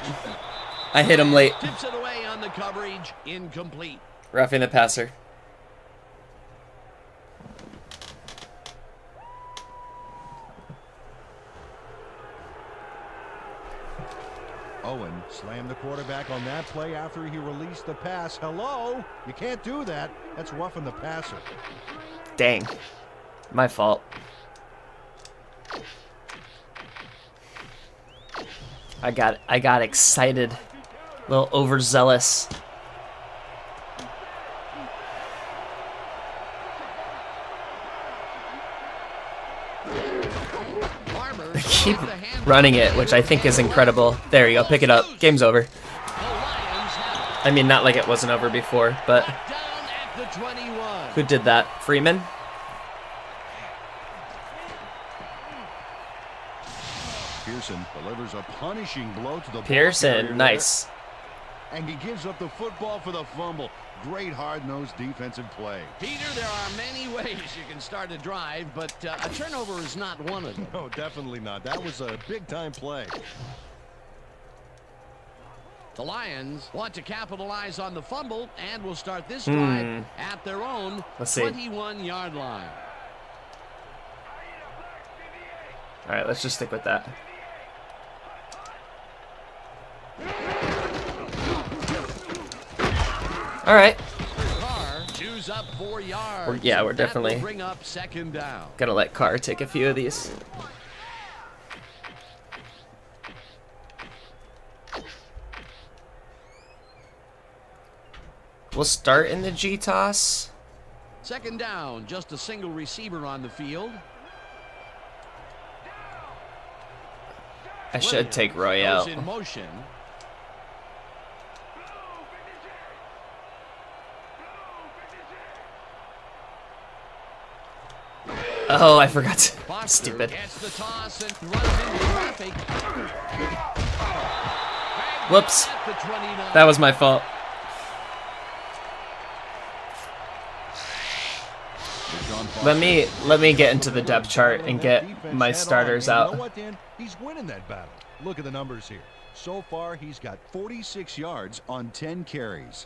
Speaker 1: I hit him late.
Speaker 3: Tips it away on the coverage. Incomplete.
Speaker 1: Roughing the passer.
Speaker 4: Owen slammed the quarterback on that play after he released the pass. Hello? You can't do that. That's roughing the passer.
Speaker 1: Dang. My fault. I got excited. A little overzealous.
Speaker 3: Barber
Speaker 1: They keep
Speaker 3: with the hand-
Speaker 1: running it, which I think is incredible. There you go. Pick it up. Game's over.
Speaker 3: The Lions have
Speaker 1: I mean, not like it wasn't over before, but
Speaker 3: it. Down at the 21.
Speaker 1: who did that? Freeman?
Speaker 4: Pearson delivers a punishing blow to the ball
Speaker 1: Pearson,
Speaker 4: carrier
Speaker 1: nice.
Speaker 4: there, and he gives up the football for the fumble. Great hard-nosed defensive play.
Speaker 3: Peter, there are many ways you can start a drive, but a turnover is not one of them.
Speaker 4: No, definitely not. That was a big-time play.
Speaker 3: The Lions want to capitalize on the fumble and will start this drive at their own
Speaker 1: Let's see.
Speaker 3: 21-yard line.
Speaker 1: All right, let's just stick with that. All right.
Speaker 3: Carr chews up 4 yards.
Speaker 1: Yeah, we're
Speaker 3: That will
Speaker 1: definitely
Speaker 3: bring up second down.
Speaker 1: gonna let Carr take a few of these. We'll start in the G-toss.
Speaker 3: Second down, just a single receiver on the field.
Speaker 1: I should take Roy
Speaker 3: Goes
Speaker 1: out.
Speaker 3: in motion.
Speaker 1: Oh, I forgot to.
Speaker 3: Foster
Speaker 1: Stupid.
Speaker 3: gets the toss and runs into traffic.
Speaker 1: Whoops.
Speaker 3: At the 29.
Speaker 1: That was my fault. Let me get into the depth chart and get my starters
Speaker 4: You know
Speaker 1: out.
Speaker 4: what, Dan? He's winning that battle. Look at the numbers here. So far, he's got 46 yards on 10 carries.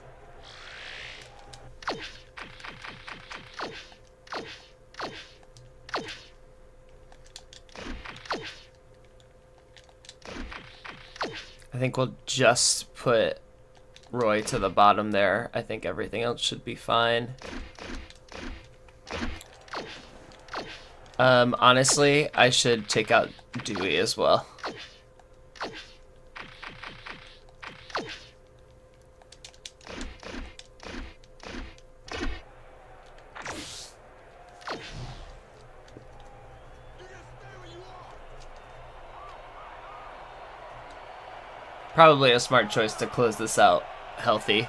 Speaker 1: I think we'll just put Roy to the bottom there. I think everything else should be fine. Honestly, I should take out Dewey as well. Probably a smart choice to close this out healthy.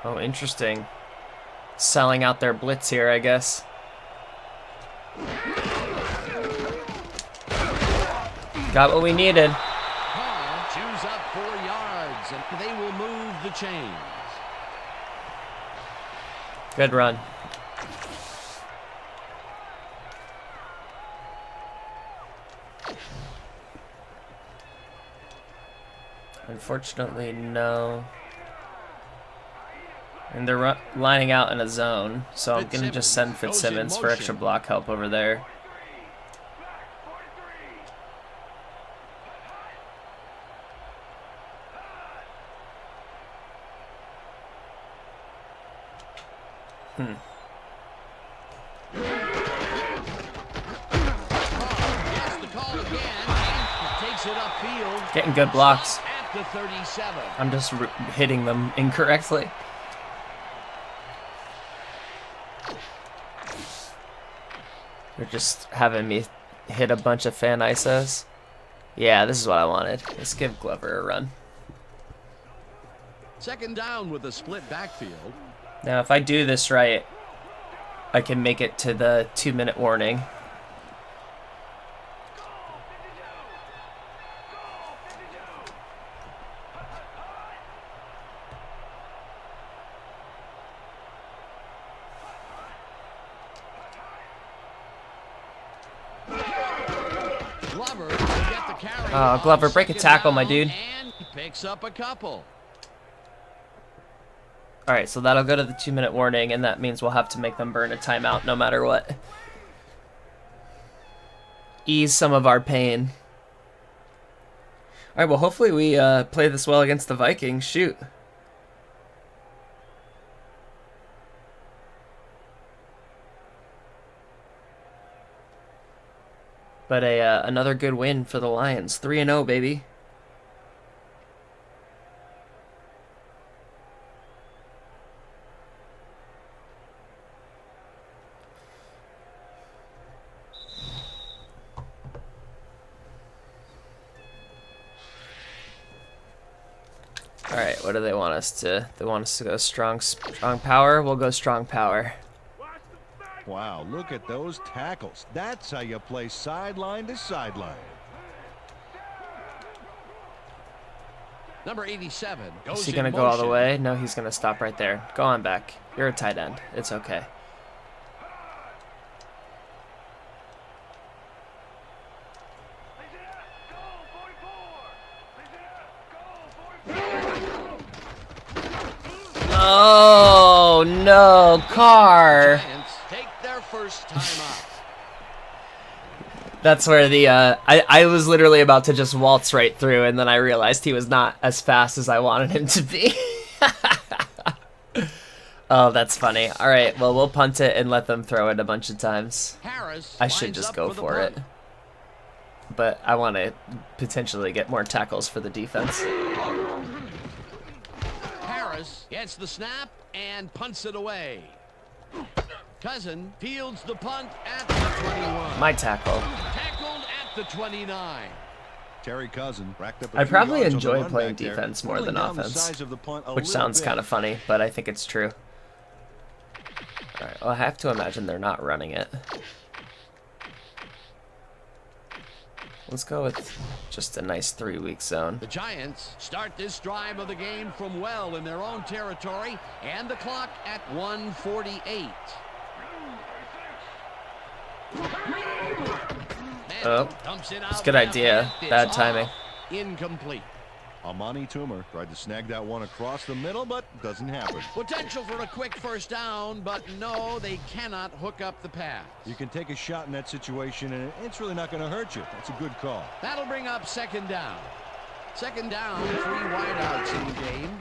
Speaker 1: Oh, interesting. Selling out their blitz here, I guess. Got what we needed.
Speaker 3: Carr chews up 4 yards, and they will move the chains.
Speaker 1: Good run. Unfortunately, no. And they're lining out in a zone, so I'm going to just send Fitzsimmons for extra block help over there.
Speaker 3: Gets the call again and takes it upfield.
Speaker 1: Getting good blocks.
Speaker 3: At the 37.
Speaker 1: I'm just hitting them incorrectly. They're just having me hit a bunch of fan ISOs. Yeah, this is what I wanted. Let's give Glover a run.
Speaker 3: Second down with a split backfield.
Speaker 1: Now, if I do this right, I can make it to the 2-minute warning.
Speaker 3: Glover will get the carry.
Speaker 1: Oh, Glover, break a
Speaker 3: Second
Speaker 1: tackle, my
Speaker 3: down,
Speaker 1: dude.
Speaker 3: And he picks up a couple.
Speaker 1: Alright, so that'll go to the 2-minute warning, and that means we'll have to make them burn a timeout no matter what. Ease some of our pain. Alright, well, hopefully we play this well against the Vikings. Shoot. But another good win for the Lions. 3-0, baby. All right, what do they want us to? They want us to go strong power. We'll go strong power.
Speaker 4: Wow, look at those tackles. That's how you play sideline to sideline.
Speaker 3: Number 87 goes
Speaker 1: Is he
Speaker 3: in
Speaker 1: gonna go all the
Speaker 3: motion.
Speaker 1: way? No, he's gonna stop right there. Go on back. You're a tight end. It's okay. Oh no, Carr!
Speaker 3: Giants take their first time out.
Speaker 1: That's where the I was literally about to just waltz right through, and then I realized he was not as fast as I wanted him to be. Oh, that's funny. All right, well, we'll punt it and let them throw it a bunch of times.
Speaker 3: Harris
Speaker 1: I should
Speaker 3: lines
Speaker 1: just
Speaker 3: up
Speaker 1: go
Speaker 3: the
Speaker 1: for it.
Speaker 3: punt.
Speaker 1: But I want to potentially get more tackles for the defense.
Speaker 3: Harris gets the snap and punts it away. Cousin fields the punt at the 21.
Speaker 1: My tackle.
Speaker 3: Tackled at the 29.
Speaker 4: Terry Cousin racked up a
Speaker 1: I
Speaker 4: few
Speaker 1: probably
Speaker 4: yards on the
Speaker 1: enjoy
Speaker 4: run
Speaker 1: playing
Speaker 4: back there,
Speaker 1: defense more
Speaker 4: pulling
Speaker 1: than
Speaker 4: down the
Speaker 1: offense,
Speaker 4: size of the punt a
Speaker 1: which
Speaker 4: little
Speaker 1: sounds
Speaker 4: bit.
Speaker 1: kind of funny, but I think it's true. All right, well, I have to imagine they're not running it. Let's go with just a nice 3-week zone.
Speaker 3: The Giants start this drive of the game from well in their own territory, and the clock at 1:48.
Speaker 1: Oh,
Speaker 3: Dumps it
Speaker 1: it's
Speaker 3: out
Speaker 1: a good
Speaker 3: left,
Speaker 1: idea.
Speaker 3: and it's
Speaker 1: Bad
Speaker 3: off.
Speaker 1: timing.
Speaker 3: Incomplete.
Speaker 4: Amani Toomer tried to snag that one across the middle, but doesn't happen.
Speaker 3: Potential for a quick first down, but no, they cannot hook up the pass.
Speaker 4: You can take a shot in that situation, and it's really not going to hurt you. That's a good call.
Speaker 3: That'll bring up second down. Second down, 3 wideouts in the game.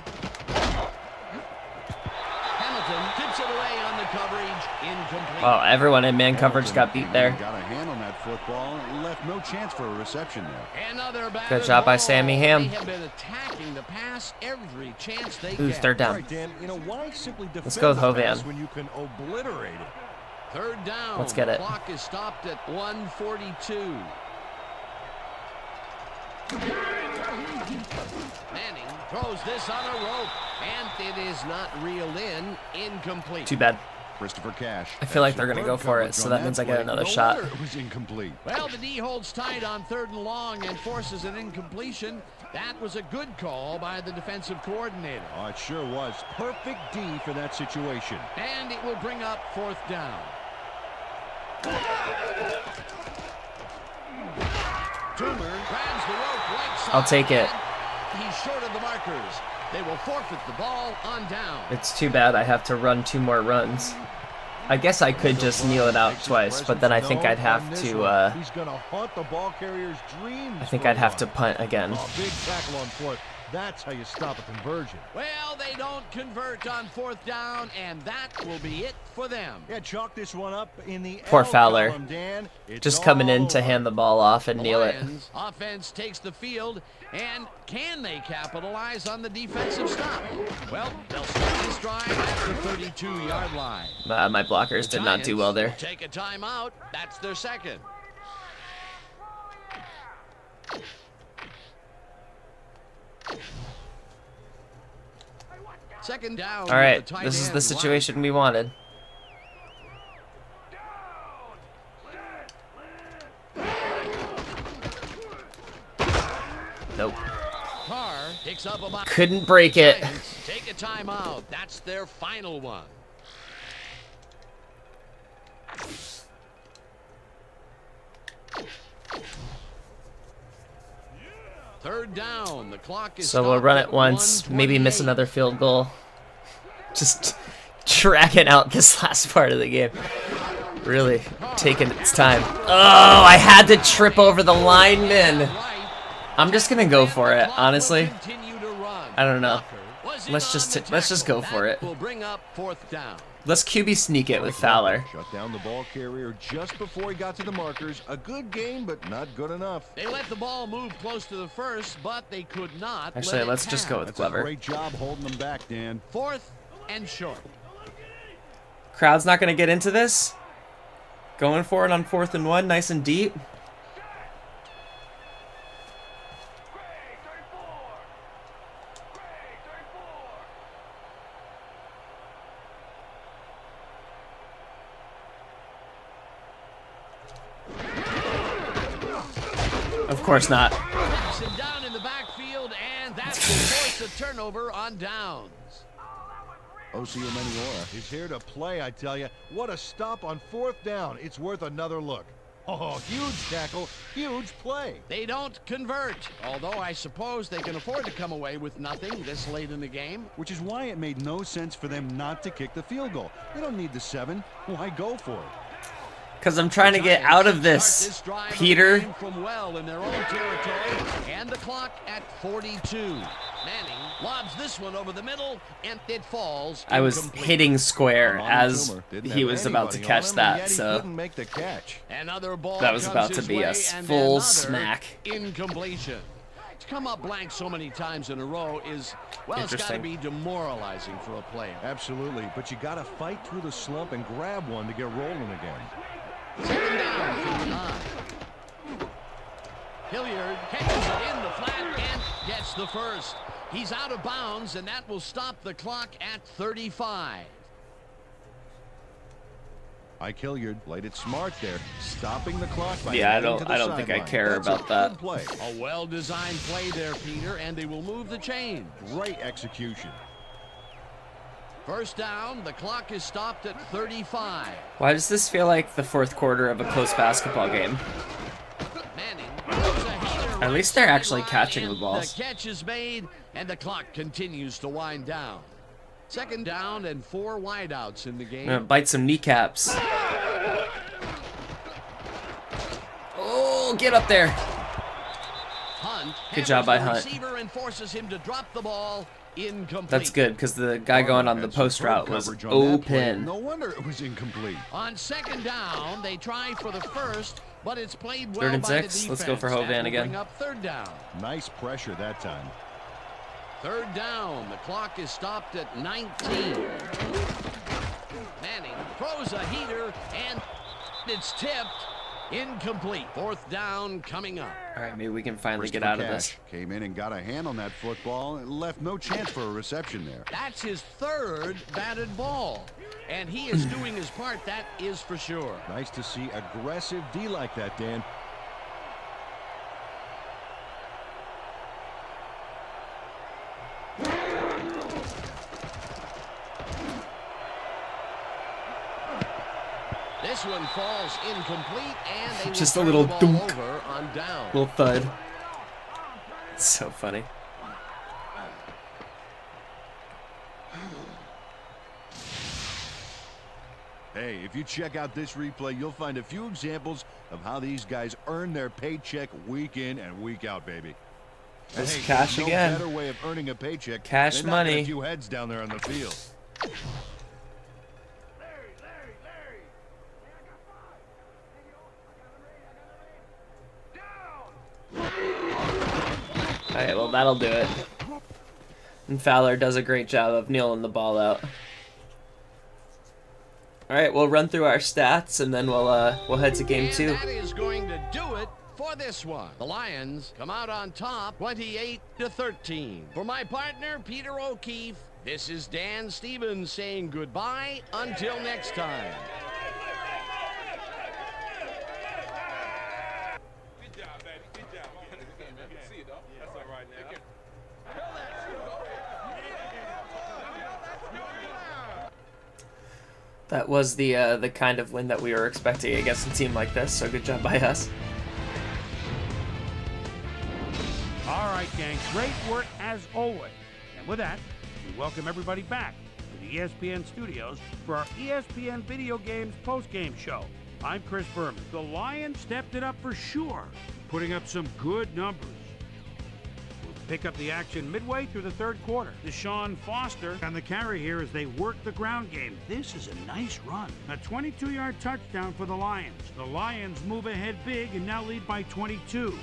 Speaker 3: Hamilton tips it away on the coverage, incomplete.
Speaker 1: Oh, everyone in man coverage got beat there.
Speaker 4: Got a hand on that football and left no chance for a reception there.
Speaker 3: Another
Speaker 1: Good job by Sammy Ham.
Speaker 3: They have been attacking the pass every chance they
Speaker 1: Ooh,
Speaker 3: get.
Speaker 1: third
Speaker 4: All
Speaker 1: down.
Speaker 4: right, Dan, why simply defend
Speaker 1: Let's go with
Speaker 4: the pass
Speaker 1: Hovan.
Speaker 4: when you can obliterate it?
Speaker 3: Third down.
Speaker 1: Let's get it.
Speaker 3: The clock is stopped at 1:42. Manning throws this on a rope, and it is not reeled in. Incomplete.
Speaker 1: Too bad.
Speaker 4: Christopher Cash.
Speaker 1: I feel like they're gonna go for it, so that means I get another shot.
Speaker 4: It was incomplete.
Speaker 3: Well, the D holds tight on 3rd and long and forces an incompletion. That was a good call by the defensive coordinator.
Speaker 4: Oh, it sure was. Perfect D for that situation.
Speaker 3: And it will bring up 4th down. Toomer grabs the rope right side.
Speaker 1: I'll take it.
Speaker 3: He's short of the markers. They will forfeit the ball on down.
Speaker 1: It's too bad I have to run 2 more runs. I guess I could just kneel it out twice, but then I think I'd have to,
Speaker 4: He's gonna haunt the ball carrier's dreams.
Speaker 1: I think
Speaker 4: for a
Speaker 1: I'd have to
Speaker 4: while.
Speaker 1: punt again.
Speaker 4: Oh, big tackle on 4th. That's how you stop a conversion.
Speaker 3: Well, they don't convert on 4th down, and that will be it for them.
Speaker 4: Yeah, chalk this one up in the
Speaker 1: Poor
Speaker 4: L
Speaker 1: Fowler.
Speaker 4: column, Dan. It's
Speaker 1: Just coming in to
Speaker 4: all
Speaker 1: hand the ball off and
Speaker 3: The
Speaker 1: kneel it.
Speaker 3: Lions offense takes the field, and can they capitalize on the defensive stop? Well, they'll start this drive at the 32-yard line.
Speaker 1: My blockers did not do well there.
Speaker 3: Giants will take a timeout. That's their second. Second down.
Speaker 1: All right,
Speaker 3: with the tight
Speaker 1: this is
Speaker 3: end
Speaker 1: the situation we wanted. Nope.
Speaker 3: Carr picks up about.
Speaker 1: Couldn't break it.
Speaker 3: Giants take a timeout. That's their final one. Third down. The clock is
Speaker 1: So we'll
Speaker 3: stopped
Speaker 1: run
Speaker 3: at
Speaker 1: it once, maybe miss
Speaker 3: 1:28.
Speaker 1: another field goal. Just dragging out this last part of the game. Really taking its time. Oh, I had to trip over the lineman. I'm just gonna go for it, honestly. I don't know. Let's just go for it.
Speaker 3: Will bring up 4th down.
Speaker 1: Let's QB sneak it with Fowler.
Speaker 4: Shut down the ball carrier just before he got to the markers. A good gain, but not good enough.
Speaker 3: They let the ball move close to the first, but they could not.
Speaker 1: Actually,
Speaker 3: let it
Speaker 1: let's just go with
Speaker 3: pass.
Speaker 4: That's a
Speaker 1: Glover.
Speaker 4: great job holding them back, Dan.
Speaker 3: 4th and short.
Speaker 1: Crowd's not gonna get into this. Going for it on 4th and 1, nice and deep. Of course not.
Speaker 3: Taps him down in the backfield, and that will force a turnover on downs.
Speaker 4: Osio Meniora is here to play, I tell you. What a stop on 4th down. It's worth another look. Oh, huge tackle, huge play.
Speaker 3: They don't convert, although I suppose they can afford to come away with nothing this late in the game.
Speaker 4: Which is why it made no sense for them not to kick the field goal. They don't need the 7. Why go for it?
Speaker 1: Because I'm trying to get out of this, Peter.
Speaker 3: From well in their own territory, and the clock at 42. Manning lobs this one over the middle, and it falls.
Speaker 1: I was
Speaker 3: incomplete.
Speaker 1: hitting square
Speaker 4: Amani
Speaker 1: as
Speaker 4: Toomer didn't
Speaker 1: he
Speaker 4: have
Speaker 1: was about to
Speaker 4: anybody
Speaker 1: catch
Speaker 4: on him, and
Speaker 1: that,
Speaker 4: yet he
Speaker 1: so
Speaker 4: couldn't make the catch.
Speaker 3: Another ball
Speaker 1: that was
Speaker 3: comes
Speaker 1: about to
Speaker 3: his
Speaker 1: be
Speaker 3: way,
Speaker 1: a
Speaker 3: and
Speaker 1: full
Speaker 3: another
Speaker 1: smack.
Speaker 3: Incompletion. To come up blank so many times in a row is, well, it's got to
Speaker 1: Interesting.
Speaker 3: be demoralizing for a player.
Speaker 4: Absolutely, but you got to fight through the slump and grab one to get rolling again.
Speaker 3: Second down from 9. Hilliard catches it in the flat and gets the first. He's out of bounds, and that will stop the clock at 35.
Speaker 4: Ike Hilliard played it smart there, stopping the clock by
Speaker 1: Yeah, I
Speaker 4: heading to
Speaker 1: don't
Speaker 4: the
Speaker 1: think I
Speaker 4: sideline.
Speaker 1: care
Speaker 4: That's a
Speaker 1: about that.
Speaker 4: good play.
Speaker 3: A well-designed play there, Peter, and they will move the chain.
Speaker 4: Great execution.
Speaker 3: First down, the clock is stopped at 35.
Speaker 1: Why does this feel like the fourth quarter of a close basketball game?
Speaker 3: Manning throws a heater
Speaker 1: At least they're
Speaker 3: right
Speaker 1: actually
Speaker 3: sideline,
Speaker 1: catching the
Speaker 3: and
Speaker 1: balls.
Speaker 3: The catch is made, and the clock continues to wind down. Second down and 4 wideouts in the game.
Speaker 1: I'm gonna bite some kneecaps. Oh, get up there.
Speaker 3: Hunt
Speaker 1: Good job by
Speaker 3: hammers the
Speaker 1: Hunt.
Speaker 3: receiver and forces him to drop the ball. Incomplete.
Speaker 1: That's good, because the guy going on the
Speaker 4: Had some
Speaker 1: post route
Speaker 4: good
Speaker 1: was
Speaker 4: coverage on that play.
Speaker 1: open.
Speaker 4: No wonder it was incomplete.
Speaker 3: On second down, they try for the first, but it's played well
Speaker 1: Third and
Speaker 3: by
Speaker 1: 6.
Speaker 3: the defense.
Speaker 1: Let's go for Hovan
Speaker 3: That will
Speaker 1: again.
Speaker 3: Bring up third down.
Speaker 4: Nice pressure that time.
Speaker 3: Third down. The clock is stopped at 19. Manning throws a heater, and it's tipped. Incomplete. Fourth down coming up.
Speaker 1: All right, maybe we can finally get
Speaker 4: Christopher
Speaker 1: out of this.
Speaker 4: Cash came in and got a hand on that football and left no chance for a reception there.
Speaker 3: That's his third batted ball, and he is doing his part, that is for sure.
Speaker 4: Nice to see aggressive D like that, Dan.
Speaker 3: This one falls incomplete, and they will
Speaker 1: Just a
Speaker 3: turn
Speaker 1: little
Speaker 3: the ball
Speaker 1: dunk.
Speaker 3: over on down.
Speaker 1: Little thud. It's so funny.
Speaker 4: Hey, if you check out this replay, you'll find a few examples of how these guys earn their paycheck week in and week out, baby. And
Speaker 1: It's
Speaker 4: hey,
Speaker 1: cash
Speaker 4: there's
Speaker 1: again.
Speaker 4: No better way of earning a paycheck
Speaker 1: Cash
Speaker 4: than knocking
Speaker 1: money.
Speaker 4: a few heads down there on the field.
Speaker 1: Alright, well, that'll do it. And Fowler does a great job of kneeling the ball out. Alright, we'll run through our stats, and then we'll head to game 2.
Speaker 3: And that is going to do it for this one. The Lions come out on top 28-13. For my partner, Peter O'Keefe, this is Dan Stevens saying goodbye until next time.
Speaker 6: Good job, baby. Good job. See you, though. That's all right now.
Speaker 1: That was the kind of win that we were expecting against a team like this, so good job by us.
Speaker 2: All right, gang, great work as always. And with that, we welcome everybody back to the ESPN studios for our ESPN Video Games postgame show. I'm Chris Berman. The Lions stepped it up for sure, putting up some good numbers. We'll pick up the action midway through the third quarter. Deshaun Foster on the carry here as they work the ground game. This is a nice run. A 22-yard touchdown for the Lions. The Lions move ahead big and now lead by 22.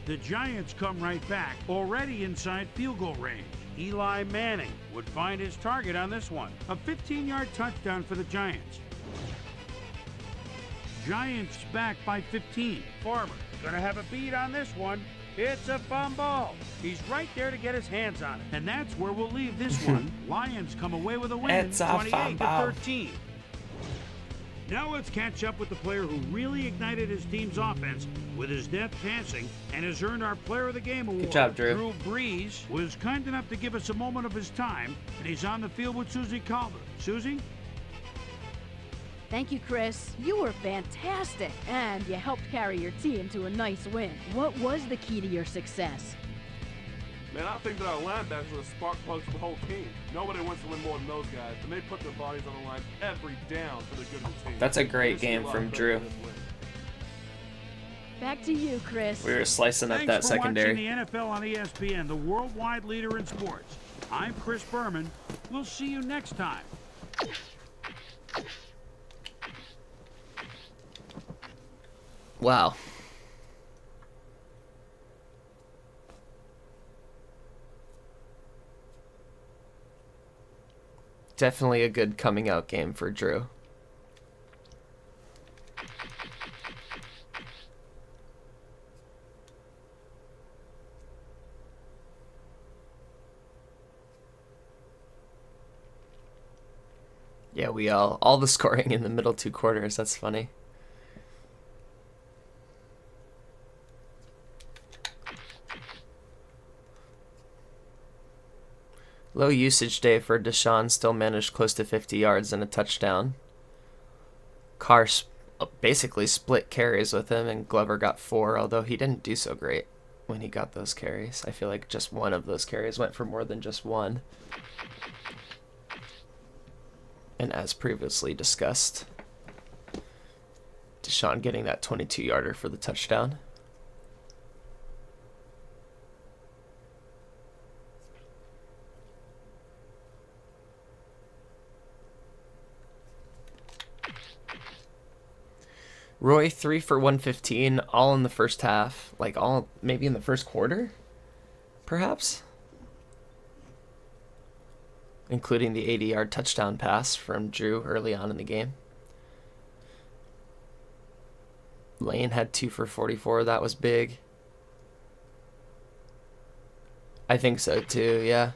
Speaker 2: The Giants come right back, already inside field goal range. Eli Manning would find his target on this one. A 15-yard touchdown for the Giants. Giants back by 15. Farmer gonna have a beat on this one. It's a fumble. He's right there to get his hands on it. And that's where we'll leave this one. Lions come away with a win,
Speaker 1: It's a
Speaker 2: 28-13. Now let's catch up with the player who really ignited his team's offense with his depth passing and has earned our Player of the Game award.
Speaker 1: Good job, Drew.
Speaker 2: Drew Brees was kind enough to give us a moment of his time, and he's on the field with Susie Calder. Susie?
Speaker 5: Thank you, Chris. You were fantastic, and you helped carry your team to a nice win. What was the key to your success?
Speaker 6: Man, I think that our linebackers are the spark plugs for the whole team. Nobody wants to win more than those guys, and they put their bodies on the line every down for the good of the team.
Speaker 1: That's a great game from Drew.
Speaker 5: Back to you, Chris.
Speaker 1: We were slicing up
Speaker 2: Thanks
Speaker 1: that
Speaker 2: for
Speaker 1: secondary.
Speaker 2: watching the NFL on ESPN, the worldwide leader in sports. I'm Chris Berman. We'll see you next time.
Speaker 1: Wow. Definitely a good coming out game for Drew. Yeah, we all the scoring in the middle 2 quarters. That's funny. Low usage day for Deshaun, still managed close to 50 yards and a touchdown. Carr basically split carries with him, and Glover got 4, although he didn't do so great when he got those carries. I feel like just one of those carries went for more than just one. And as previously discussed, Deshaun getting that 22-yarder for the touchdown. Roy 3 for 115, all in the first half, like all maybe in the first quarter, perhaps, including the 80-yard touchdown pass from Drew early on in the game. Lane had 2 for 44, that was big. I think so too, yeah.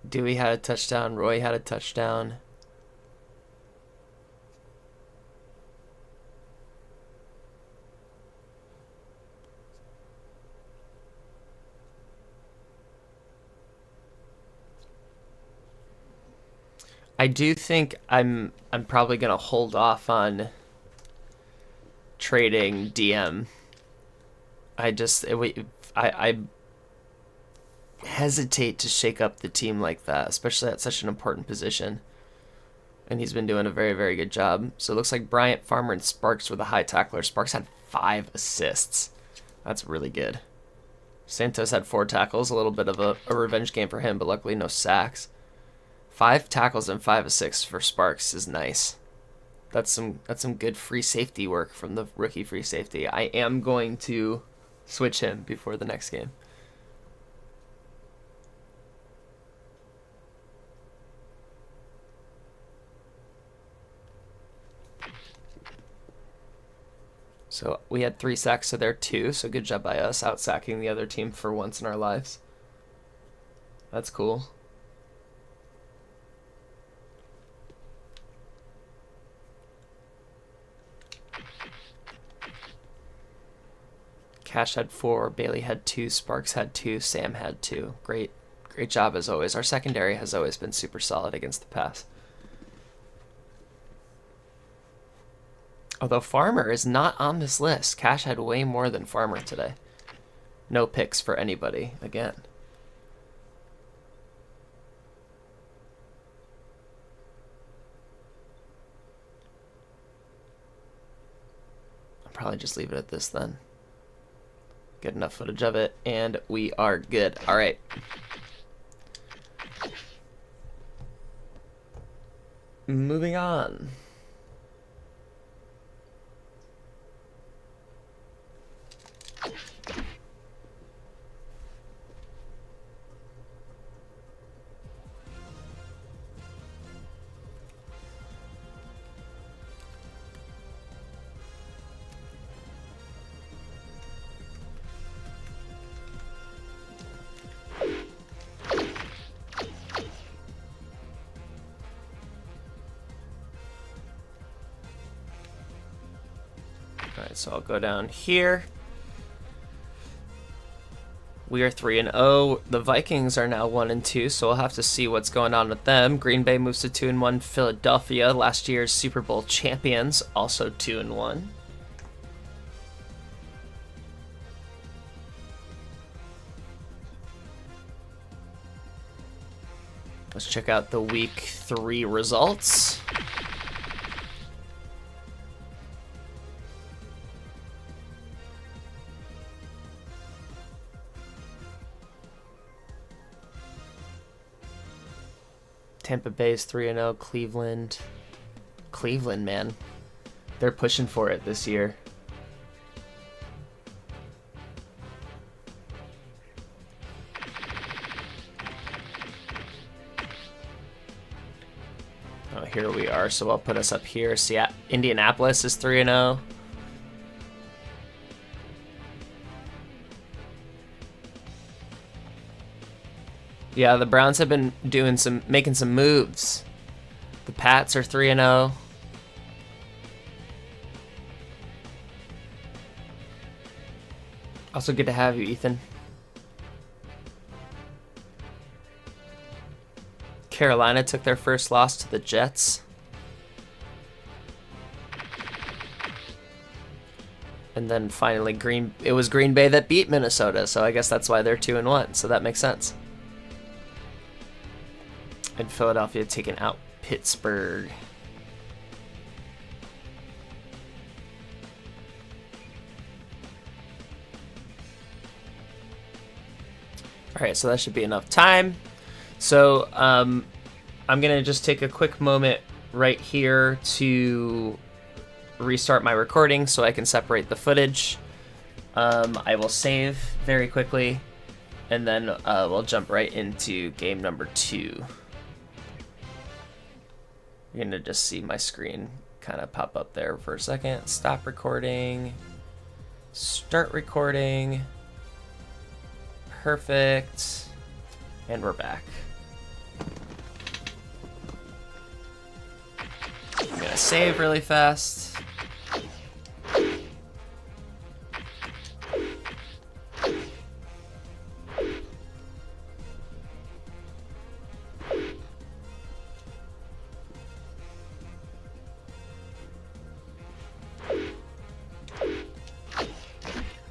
Speaker 1: Dewey had a touchdown, Roy had a touchdown. I do think I'm probably gonna hold off on trading DM. I hesitate to shake up the team like that, especially at such an important position. And he's been doing a very, very good job. So it looks like Bryant, Farmer, and Sparks were the high tacklers. Sparks had 5 assists. That's really good. Santos had 4 tackles, a little bit of a revenge game for him, but luckily no sacks. 5 tackles and 5 assists for Sparks is nice. That's some good free safety work from the rookie free safety. I am going to switch him before the next game. So we had 3 sacks, so they're 2. So good job by us out sacking the other team for once in our lives. That's cool. Cash had 4, Bailey had 2, Sparks had 2, Sam had 2. Great job as always. Our secondary has always been super solid against the pass. Although Farmer is not on this list. Cash had way more than Farmer today. No picks for anybody again. I'll probably just leave it at this then. Get enough footage of it, and we are good. All right. Moving on. Alright, so I'll go down here. We are 3-0. The Vikings are now 1-2, so we'll have to see what's going on with them. Green Bay moves to 2-1. Philadelphia, last year's Super Bowl champions, also 2-1. Let's check out the week 3 results. Tampa Bay's 3-0. Cleveland. Cleveland, man. They're pushing for it this year. Oh, here we are. So I'll put us up here. Indianapolis is 3-0. Yeah, the Browns have been making some moves. The Pats are 3-0. Also good to have you, Ethan. Carolina took their first loss to the Jets. And then finally it was Green Bay that beat Minnesota, so I guess that's why they're 2-1, so that makes sense. And Philadelphia taking out Pittsburgh. Alright, so that should be enough time. So I'm going to just take a quick moment right here to restart my recording so I can separate the footage. I will save very quickly, and then we'll jump right into game number 2. You're going to just see my screen kind of pop up there for a second. Stop recording. Start recording. Perfect. And we're back. I'm going to save really fast.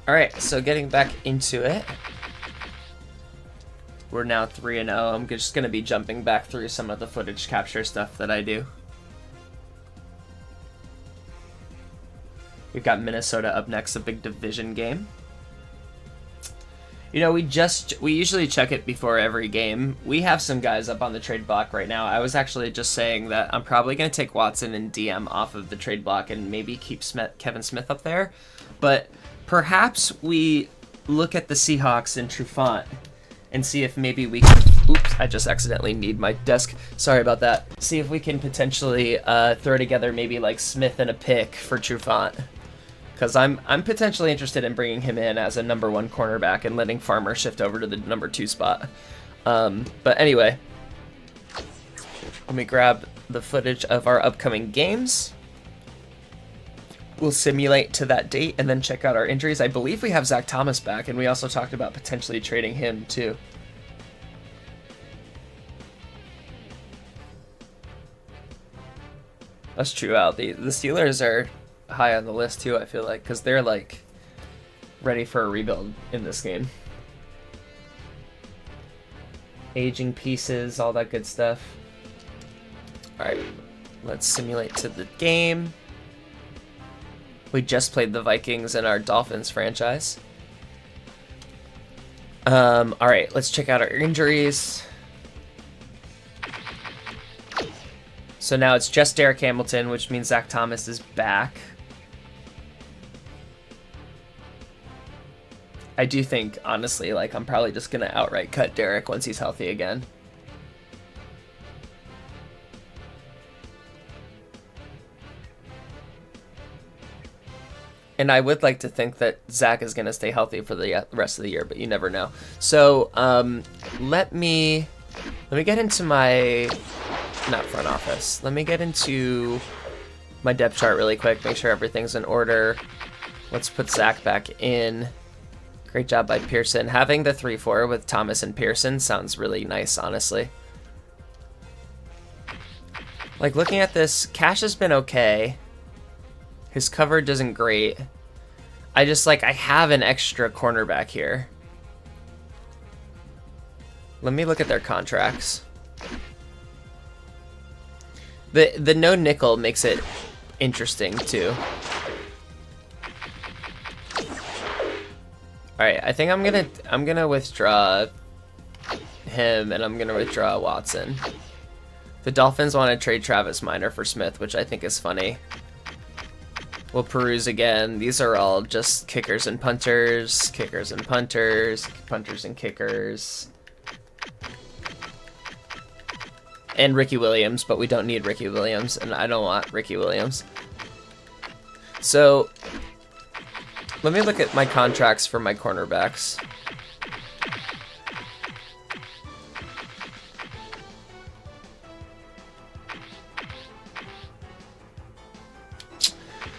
Speaker 1: Alright, so getting back into it. We're now 3-0. I'm just going to be jumping back through some of the footage capture stuff that I do. We've got Minnesota up next, a big division game. You know, we usually check it before every game. We have some guys up on the trade block right now. I was actually just saying that I'm probably going to take Watson and DM off of the trade block and maybe keep Kevin Smith up there. But perhaps we look at the Seahawks and Trufant and see if maybe we can... Oops, I just accidentally kneed my desk. Sorry about that. See if we can potentially throw together maybe like Smith and a pick for Trufant. Because I'm potentially interested in bringing him in as a number 1 cornerback and letting Farmer shift over to the number 2 spot. But anyway, let me grab the footage of our upcoming games. We'll simulate to that date and then check out our injuries. I believe we have Zach Thomas back, and we also talked about potentially trading him too. That's true, Al. The Steelers are high on the list too, I feel like, because they're like ready for a rebuild in this game. Aging pieces, all that good stuff. Alright, let's simulate to the game. We just played the Vikings in our Dolphins franchise. Alright, let's check out our injuries. So now it's just Derek Hamilton, which means Zach Thomas is back. I do think, honestly, like I'm probably just going to outright cut Derek once he's healthy again. And I would like to think that Zach is going to stay healthy for the rest of the year, but you never know. So let me get into my, not front office. Let me get into my depth chart really quick, make sure everything's in order. Let's put Zach back in. Great job by Pearson. Having the 3-4 with Thomas and Pearson sounds really nice, honestly. Like, looking at this, Cash has been okay. His coverage isn't great. I have an extra cornerback here. Let me look at their contracts. The no nickel makes it interesting too. All right, I think I'm gonna withdraw him, and I'm gonna withdraw Watson. The Dolphins want to trade Travis Minor for Smith, which I think is funny. We'll peruse again. These are all just kickers and punters, kickers and punters, punters and kickers. And Ricky Williams, but we don't need Ricky Williams, and I don't want Ricky Williams. So, let me look at my contracts for my cornerbacks.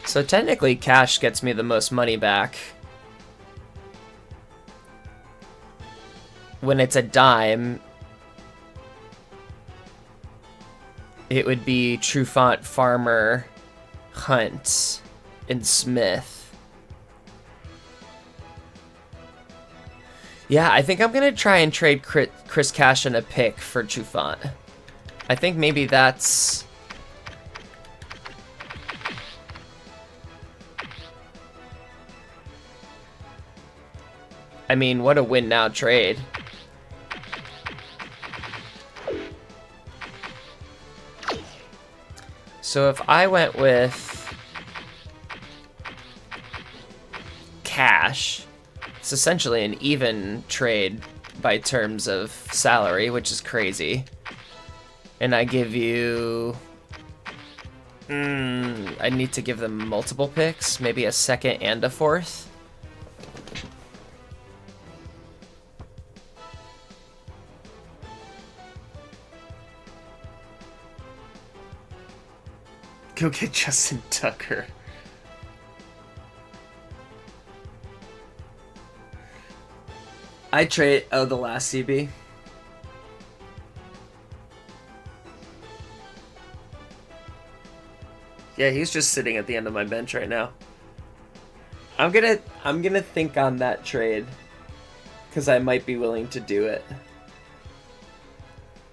Speaker 1: So technically, cash gets me the most money back. When it's a dime, it would be Trufant, Farmer, Hunt, and Smith. Yeah, I think I'm going to try and trade Chris Cash and a pick for Trufant. I think maybe that's... I mean, what a win now trade. So if I went with cash, it's essentially an even trade by terms of salary, which is crazy. And I give you... I need to give them multiple picks, maybe a second and a fourth. Go get Justin Tucker. I trade... Oh, the last CB. Yeah, he's just sitting at the end of my bench right now. I'm gonna think on that trade, because I might be willing to do it.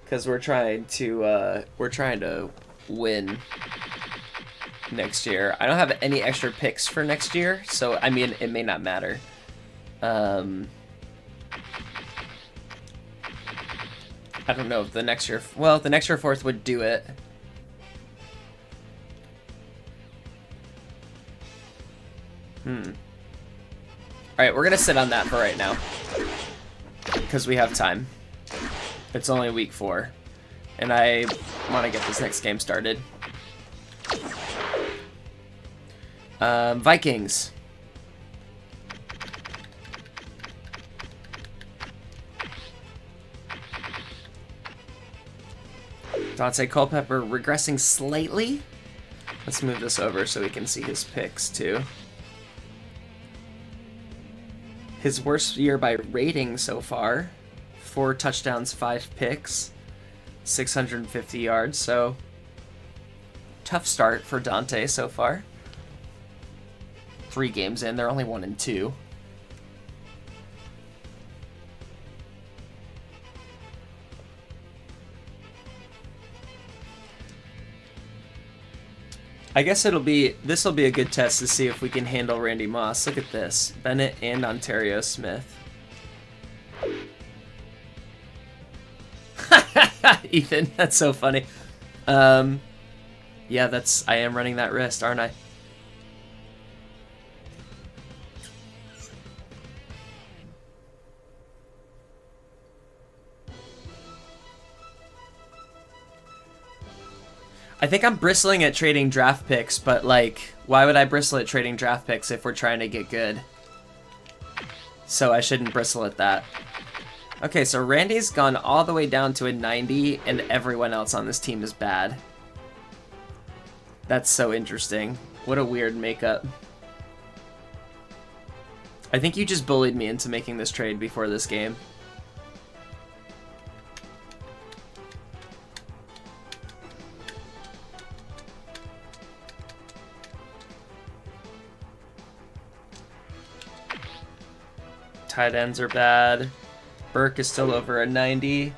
Speaker 1: Because we're trying to win next year. I don't have any extra picks for next year, so I mean it may not matter. I don't know if the next year... Well, the next year fourth would do it. Alright, we're gonna sit on that for right now. Because we have time. It's only week 4. And I want to get this next game started. Vikings. Dante Culpepper regressing slightly. Let's move this over so we can see his picks too. His worst year by rating so far. 4 touchdowns, 5 picks. 650 yards, so tough start for Dante so far. 3 games in, they're only 1-2. I guess this will be a good test to see if we can handle Randy Moss. Look at this. Bennett and Ontario Smith. Ethan, that's so funny. Yeah, I am running that wrist, aren't I? I think I'm bristling at trading draft picks, but like, why would I bristle at trading draft picks if we're trying to get good? So I shouldn't bristle at that. Okay, so Randy's gone all the way down to a 90, and everyone else on this team is bad. That's so interesting. What a weird makeup. I think you just bullied me into making this trade before this game. Tight ends are bad. Burke is still over a 90.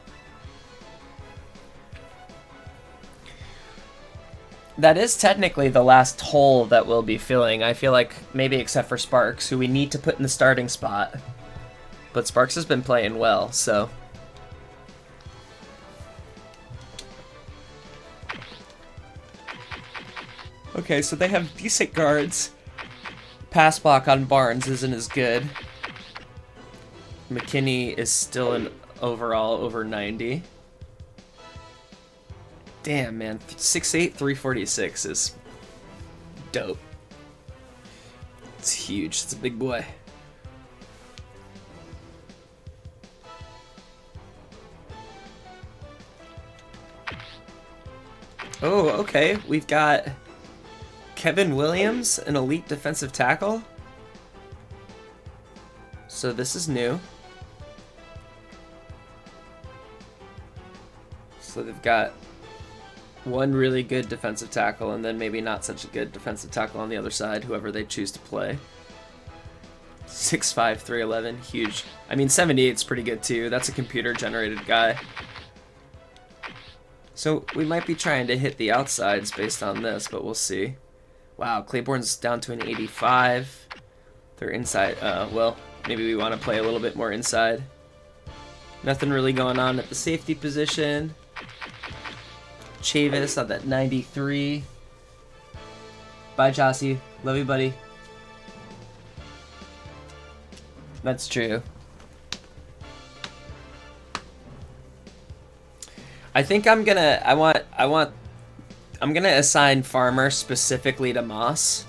Speaker 1: That is technically the last hole that we'll be filling. I feel like maybe except for Sparks, who we need to put in the starting spot. But Sparks has been playing well, so. Okay, so they have decent guards. Pass block on Barnes isn't as good. McKinney is still an overall over 90. Damn, man. 6'8", 346 is dope. It's huge. It's a big boy. Oh, okay. We've got Kevin Williams, an elite defensive tackle. So this is new. So they've got one really good defensive tackle and then maybe not such a good defensive tackle on the other side, whoever they choose to play. 6'5", 311, huge. I mean, 78's pretty good too. That's a computer-generated guy. So we might be trying to hit the outsides based on this, but we'll see. Wow, Claiborne's down to an 85. They're inside. Well, maybe we want to play a little bit more inside. Nothing really going on at the safety position. Chavis on that 93. Bye, Jossie. Love you, buddy. That's true. I think I'm gonna assign Farmer specifically to Moss,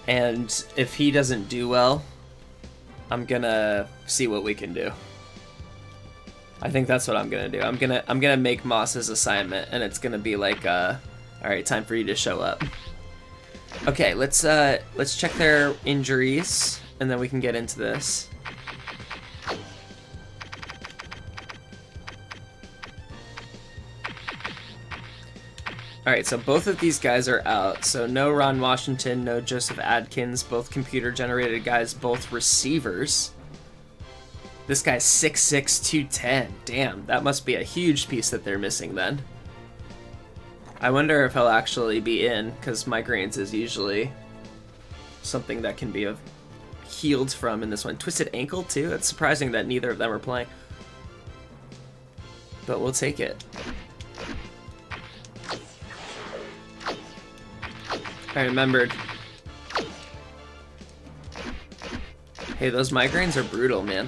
Speaker 1: and if he doesn't do well, I'm gonna see what we can do. I think that's what I'm gonna do. I'm gonna make Moss's assignment, and it's gonna be like, all right, time for you to show up. Okay, let's check their injuries, and then we can get into this. All right, so both of these guys are out. So no Ron Washington, no Joseph Adkins, both computer-generated guys, both receivers. This guy's 6'6", 210. Damn, that must be a huge piece that they're missing then. I wonder if he'll actually be in, because migraines is usually something that can be healed from in this one. Twisted ankle, too? It's surprising that neither of them are playing. But we'll take it. I remembered. Hey, those migraines are brutal, man.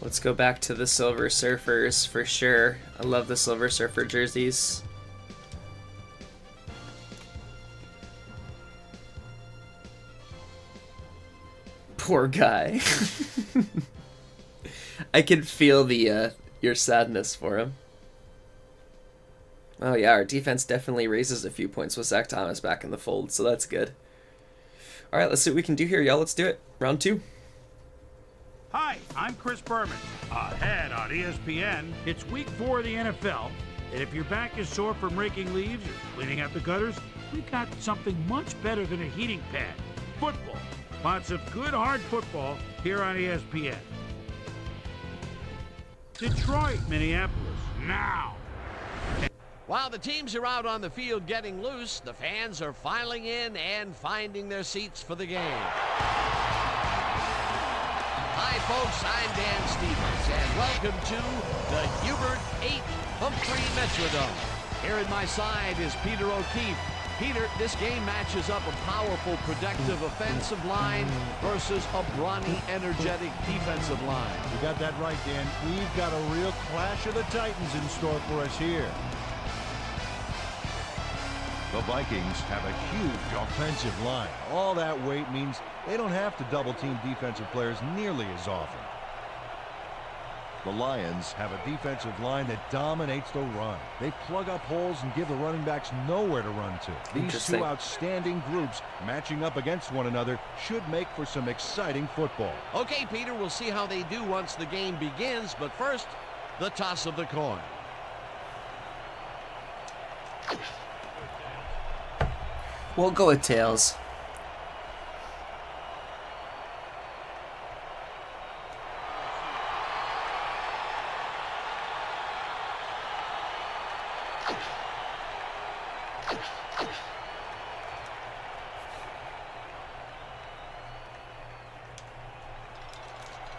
Speaker 1: Let's go back to the Silver Surfers for sure. I love the Silver Surfer jerseys. Poor guy. I can feel the your sadness for him. Oh yeah, our defense definitely raises a few points with Zach Thomas back in the fold, so that's good. All right, let's see what we can do here, y'all. Let's do it. Round 2.
Speaker 2: Hi, I'm Chris Berman. Ahead on ESPN, it's week 4 of the NFL, and if your back is sore from raking leaves or cleaning out the gutters, we've got something much better than a heating pad. Football. Lots of good hard football here on ESPN. Detroit, Minneapolis, now.
Speaker 3: While the teams are out on the field getting loose, the fans are filing in and finding their seats for the game. Hi, folks. I'm Dan Stevens, and welcome to the Hubert 8 Humphrey Metrodome. Here at my side is Peter O'Keefe. Peter, this game matches up a powerful, productive offensive line versus a brawny, energetic defensive line.
Speaker 4: You got that right, Dan. We've got a real clash of the Titans in store for us here. The Vikings have a huge offensive line. All that weight means they don't have to double-team defensive players nearly as often. The Lions have a defensive line that dominates the run. They plug up holes and give the running backs nowhere to run to. These two outstanding groups matching up against one another should make for some exciting football.
Speaker 3: Okay, Peter, we'll see how they do once the game begins, but first, the toss of the coin.
Speaker 1: We'll go with tails.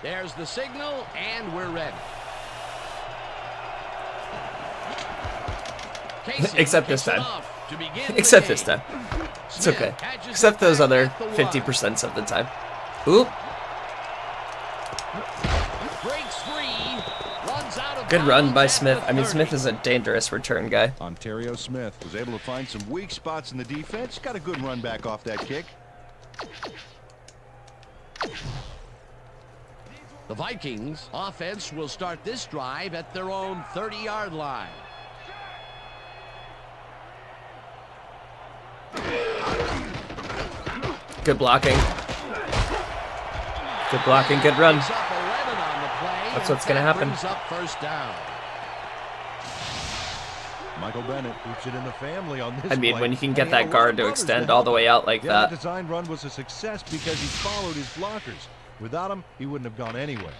Speaker 3: There's the signal, and we're ready. Casey
Speaker 1: Except this
Speaker 3: kicks it
Speaker 1: time.
Speaker 3: off to begin the
Speaker 1: Except this
Speaker 3: game.
Speaker 1: time. It's
Speaker 3: Smith
Speaker 1: okay.
Speaker 3: catches
Speaker 1: Except
Speaker 3: it
Speaker 1: those
Speaker 3: back
Speaker 1: other
Speaker 3: at the
Speaker 1: 50% of the time. Oop.
Speaker 3: one. Breaks free, runs out of
Speaker 1: Good run
Speaker 3: bounds
Speaker 1: by
Speaker 3: at
Speaker 1: Smith.
Speaker 3: the
Speaker 1: I mean,
Speaker 3: 30.
Speaker 1: Smith is a dangerous return guy.
Speaker 4: Ontario Smith was able to find some weak spots in the defense. Got a good run back off that kick.
Speaker 3: The Vikings offense will start this drive at their own 30-yard line.
Speaker 1: Good blocking. Good blocking, good run.
Speaker 3: Picks up 11 on the play,
Speaker 1: That's
Speaker 3: and
Speaker 1: what's gonna
Speaker 3: that
Speaker 1: happen.
Speaker 3: brings up first down.
Speaker 4: Michael Bennett keeps it in the family on this
Speaker 1: I mean,
Speaker 4: play.
Speaker 1: when you can
Speaker 4: And
Speaker 1: get
Speaker 4: he had
Speaker 1: that
Speaker 4: a
Speaker 1: guard
Speaker 4: lot
Speaker 1: to
Speaker 4: of
Speaker 1: extend
Speaker 4: others
Speaker 1: all the
Speaker 4: help
Speaker 1: way
Speaker 4: him.
Speaker 1: out like
Speaker 4: Yeah,
Speaker 1: that.
Speaker 4: the design run was a success because he followed his blockers. Without him, he wouldn't have gone anywhere.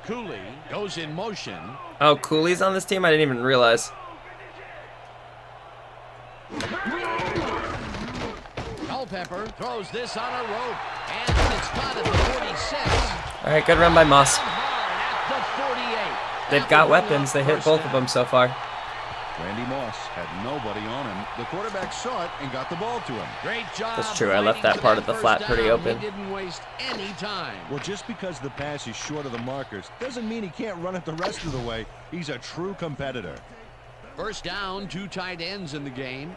Speaker 3: Cooley goes in motion.
Speaker 1: Oh, Cooley's on this team? I didn't even realize.
Speaker 3: Culpepper throws this on a rope, and it's caught at the 46.
Speaker 1: All right, good run by Moss.
Speaker 3: Hard at the 48.
Speaker 1: They've got weapons. They hit both of them so far.
Speaker 4: Randy Moss had nobody on him. The quarterback saw it and got the ball to him.
Speaker 3: Great job.
Speaker 1: That's true, I left
Speaker 3: fighting
Speaker 1: that
Speaker 3: for
Speaker 1: part of the
Speaker 3: first
Speaker 1: flat pretty
Speaker 3: down.
Speaker 1: open.
Speaker 3: He didn't waste any time.
Speaker 4: Well, just because the pass is short of the markers doesn't mean he can't run it the rest of the way. He's a true competitor.
Speaker 3: First down, 2 tight ends in the game.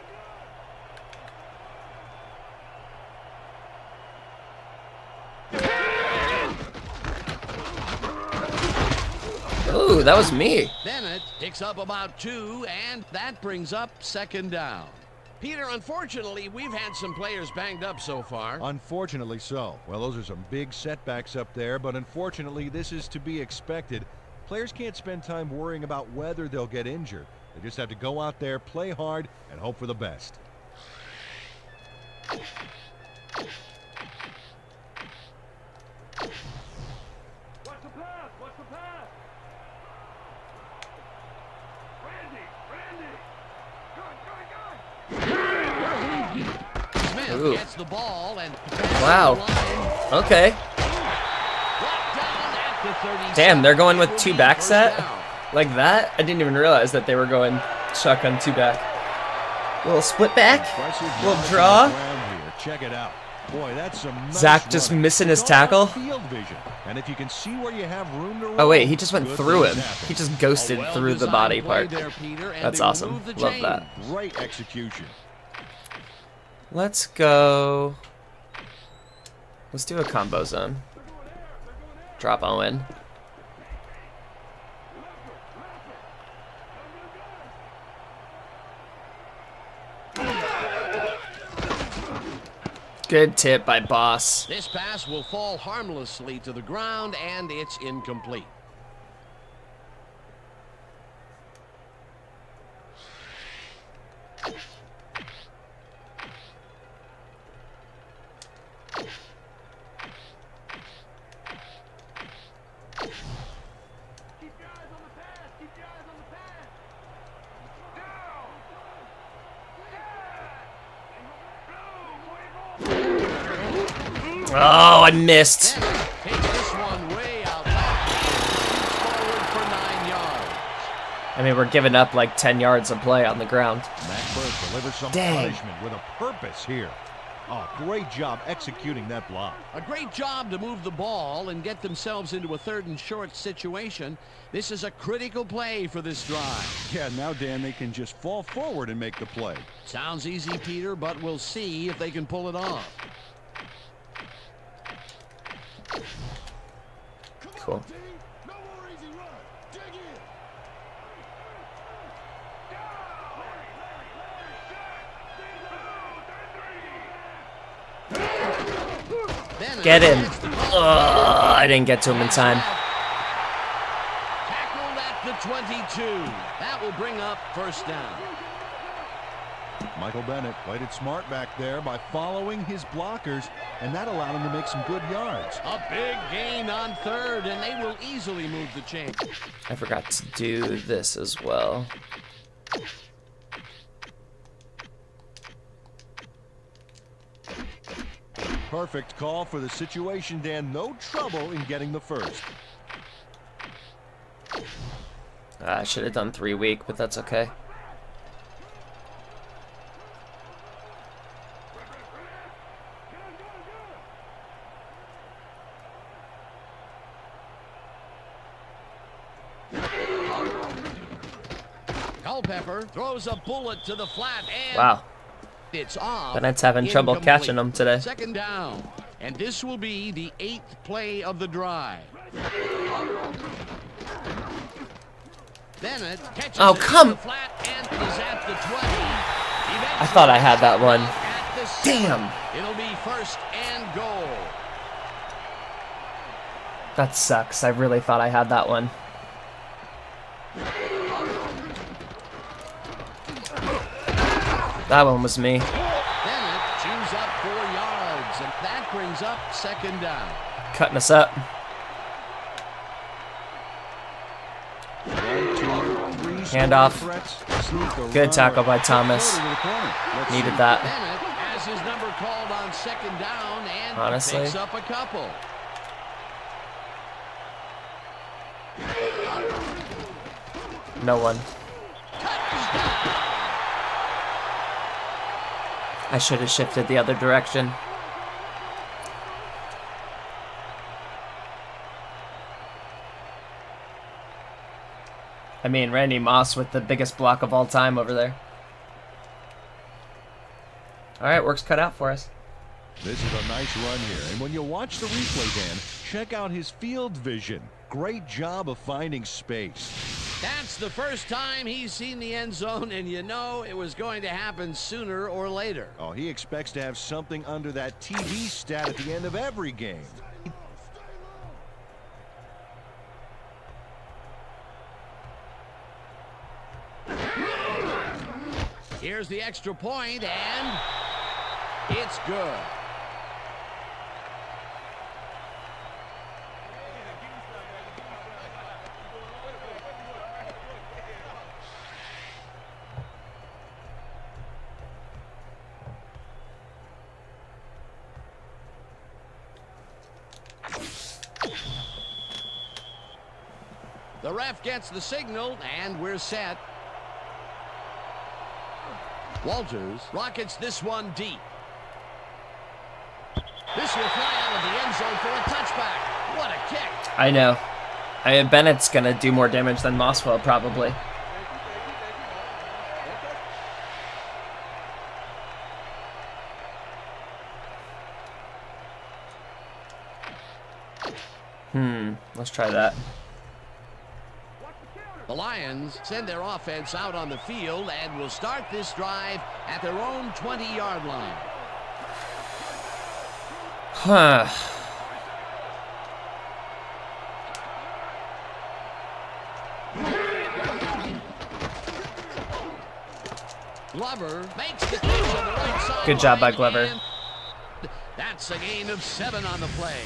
Speaker 1: Ooh, that was me.
Speaker 3: Bennett picks up about 2, and that brings up second down. Peter, unfortunately, we've had some players banged up so far.
Speaker 4: Unfortunately so. Well, those are some big setbacks up there, but unfortunately this is to be expected. Players can't spend time worrying about whether they'll get injured. They just have to go out there, play hard, and hope for the best.
Speaker 6: Watch the pass! Watch the pass! Randy!
Speaker 3: Smith
Speaker 1: Ooh.
Speaker 3: gets the ball and
Speaker 1: Wow. Okay.
Speaker 3: Brought down at the 37.
Speaker 1: Damn, they're going with
Speaker 3: It will
Speaker 1: 2
Speaker 3: be
Speaker 1: back
Speaker 3: first
Speaker 1: set?
Speaker 3: down.
Speaker 1: Like that? I didn't even realize that they were going shotgun 2 back. Little split back.
Speaker 4: Impressive
Speaker 1: Little
Speaker 4: yards
Speaker 1: draw.
Speaker 4: on the ground here. Check it out. Boy, that's some nice
Speaker 1: Zach just
Speaker 4: running.
Speaker 1: missing his
Speaker 4: It's all about
Speaker 1: tackle.
Speaker 4: Field vision. And if you can see where you have room to
Speaker 1: Oh wait,
Speaker 4: run,
Speaker 1: he just went
Speaker 4: good
Speaker 1: through him.
Speaker 4: things happen.
Speaker 1: He just ghosted
Speaker 3: A
Speaker 1: through the
Speaker 3: well-designed
Speaker 1: body
Speaker 3: play
Speaker 1: part.
Speaker 3: there, Peter, and
Speaker 1: That's
Speaker 3: they
Speaker 1: awesome.
Speaker 3: remove the
Speaker 1: Love that.
Speaker 3: chains.
Speaker 4: Great execution.
Speaker 1: Let's go. Let's do a combo zone. Drop Owen. Good tip by Boss.
Speaker 3: This pass will fall harmlessly to the ground, and it's incomplete.
Speaker 1: Oh, I missed.
Speaker 3: Bennett takes this one way out left. Shoots forward for 9 yards.
Speaker 1: I mean, we're giving up like 10 yards of play on the ground.
Speaker 4: Matt Burke delivers some
Speaker 1: Dang.
Speaker 4: punishment with a purpose here. Oh, great job executing that block.
Speaker 3: A great job to move the ball and get themselves into a 3rd and short situation. This is a critical play for this drive.
Speaker 4: Yeah, now, Dan, they can just fall forward and make the play.
Speaker 3: Sounds easy, Peter, but we'll see if they can pull it off.
Speaker 1: Cool.
Speaker 3: Bennett
Speaker 1: Get him.
Speaker 3: gets the ball.
Speaker 1: Ugh, I didn't get to him in time.
Speaker 3: Tackled at the 22. That will bring up first down.
Speaker 4: Michael Bennett played it smart back there by following his blockers, and that allowed him to make some good yards.
Speaker 3: A big gain on third, and they will easily move the chain.
Speaker 1: I forgot to do this as well.
Speaker 4: Perfect call for the situation, Dan. No trouble in getting the first.
Speaker 1: I should have done 3 week, but that's okay.
Speaker 3: Culpepper throws a bullet to the flat, and
Speaker 1: Wow.
Speaker 3: it's off.
Speaker 1: Bennett's having trouble
Speaker 3: Incomplete.
Speaker 1: catching them today.
Speaker 3: Second down, and this will be the 8th play of the drive. Bennett catches
Speaker 1: Oh,
Speaker 3: it
Speaker 1: come-
Speaker 3: to the flat and is at the 20.
Speaker 1: I thought I had that one.
Speaker 3: At the 7.
Speaker 1: Damn.
Speaker 3: It'll be first and goal.
Speaker 1: That sucks. I really thought I had that one. That one was me.
Speaker 3: Bennett chews up 4 yards, and that brings up second down.
Speaker 1: Cutting us up.
Speaker 4: 1, 2, 3
Speaker 1: Handoff.
Speaker 4: threats. Sneak a
Speaker 1: Good
Speaker 4: run
Speaker 1: tackle by
Speaker 4: right
Speaker 1: Thomas.
Speaker 4: over the corner. Let's
Speaker 1: Needed
Speaker 4: see.
Speaker 1: that.
Speaker 3: Bennett has his number called on second down and
Speaker 1: Honestly.
Speaker 3: picks up a couple.
Speaker 1: No one. I should have shifted the other direction. I mean, Randy Moss with the biggest block of all time over there. All right, work's cut out for us.
Speaker 4: This is a nice run here, and when you watch the replay, Dan, check out his field vision. Great job of finding space.
Speaker 3: That's the first time he's seen the end zone, and you know it was going to happen sooner or later.
Speaker 4: Oh, he expects to have something under that TV stat at the end of every game.
Speaker 3: Here's the extra point, and it's good. The ref gets the signal, and we're set. Walters rockets this one deep. This will fly out of the end zone for a touchback. What a kick.
Speaker 1: I know. Bennett's going to do more damage than Moss will, probably. Let's try that.
Speaker 3: The Lions send their offense out on the field and will start this drive at their own 20-yard line.
Speaker 1: Huh.
Speaker 3: Glover makes the catch on the right side.
Speaker 1: Good job by Glover.
Speaker 3: That's a gain of 7 on the play.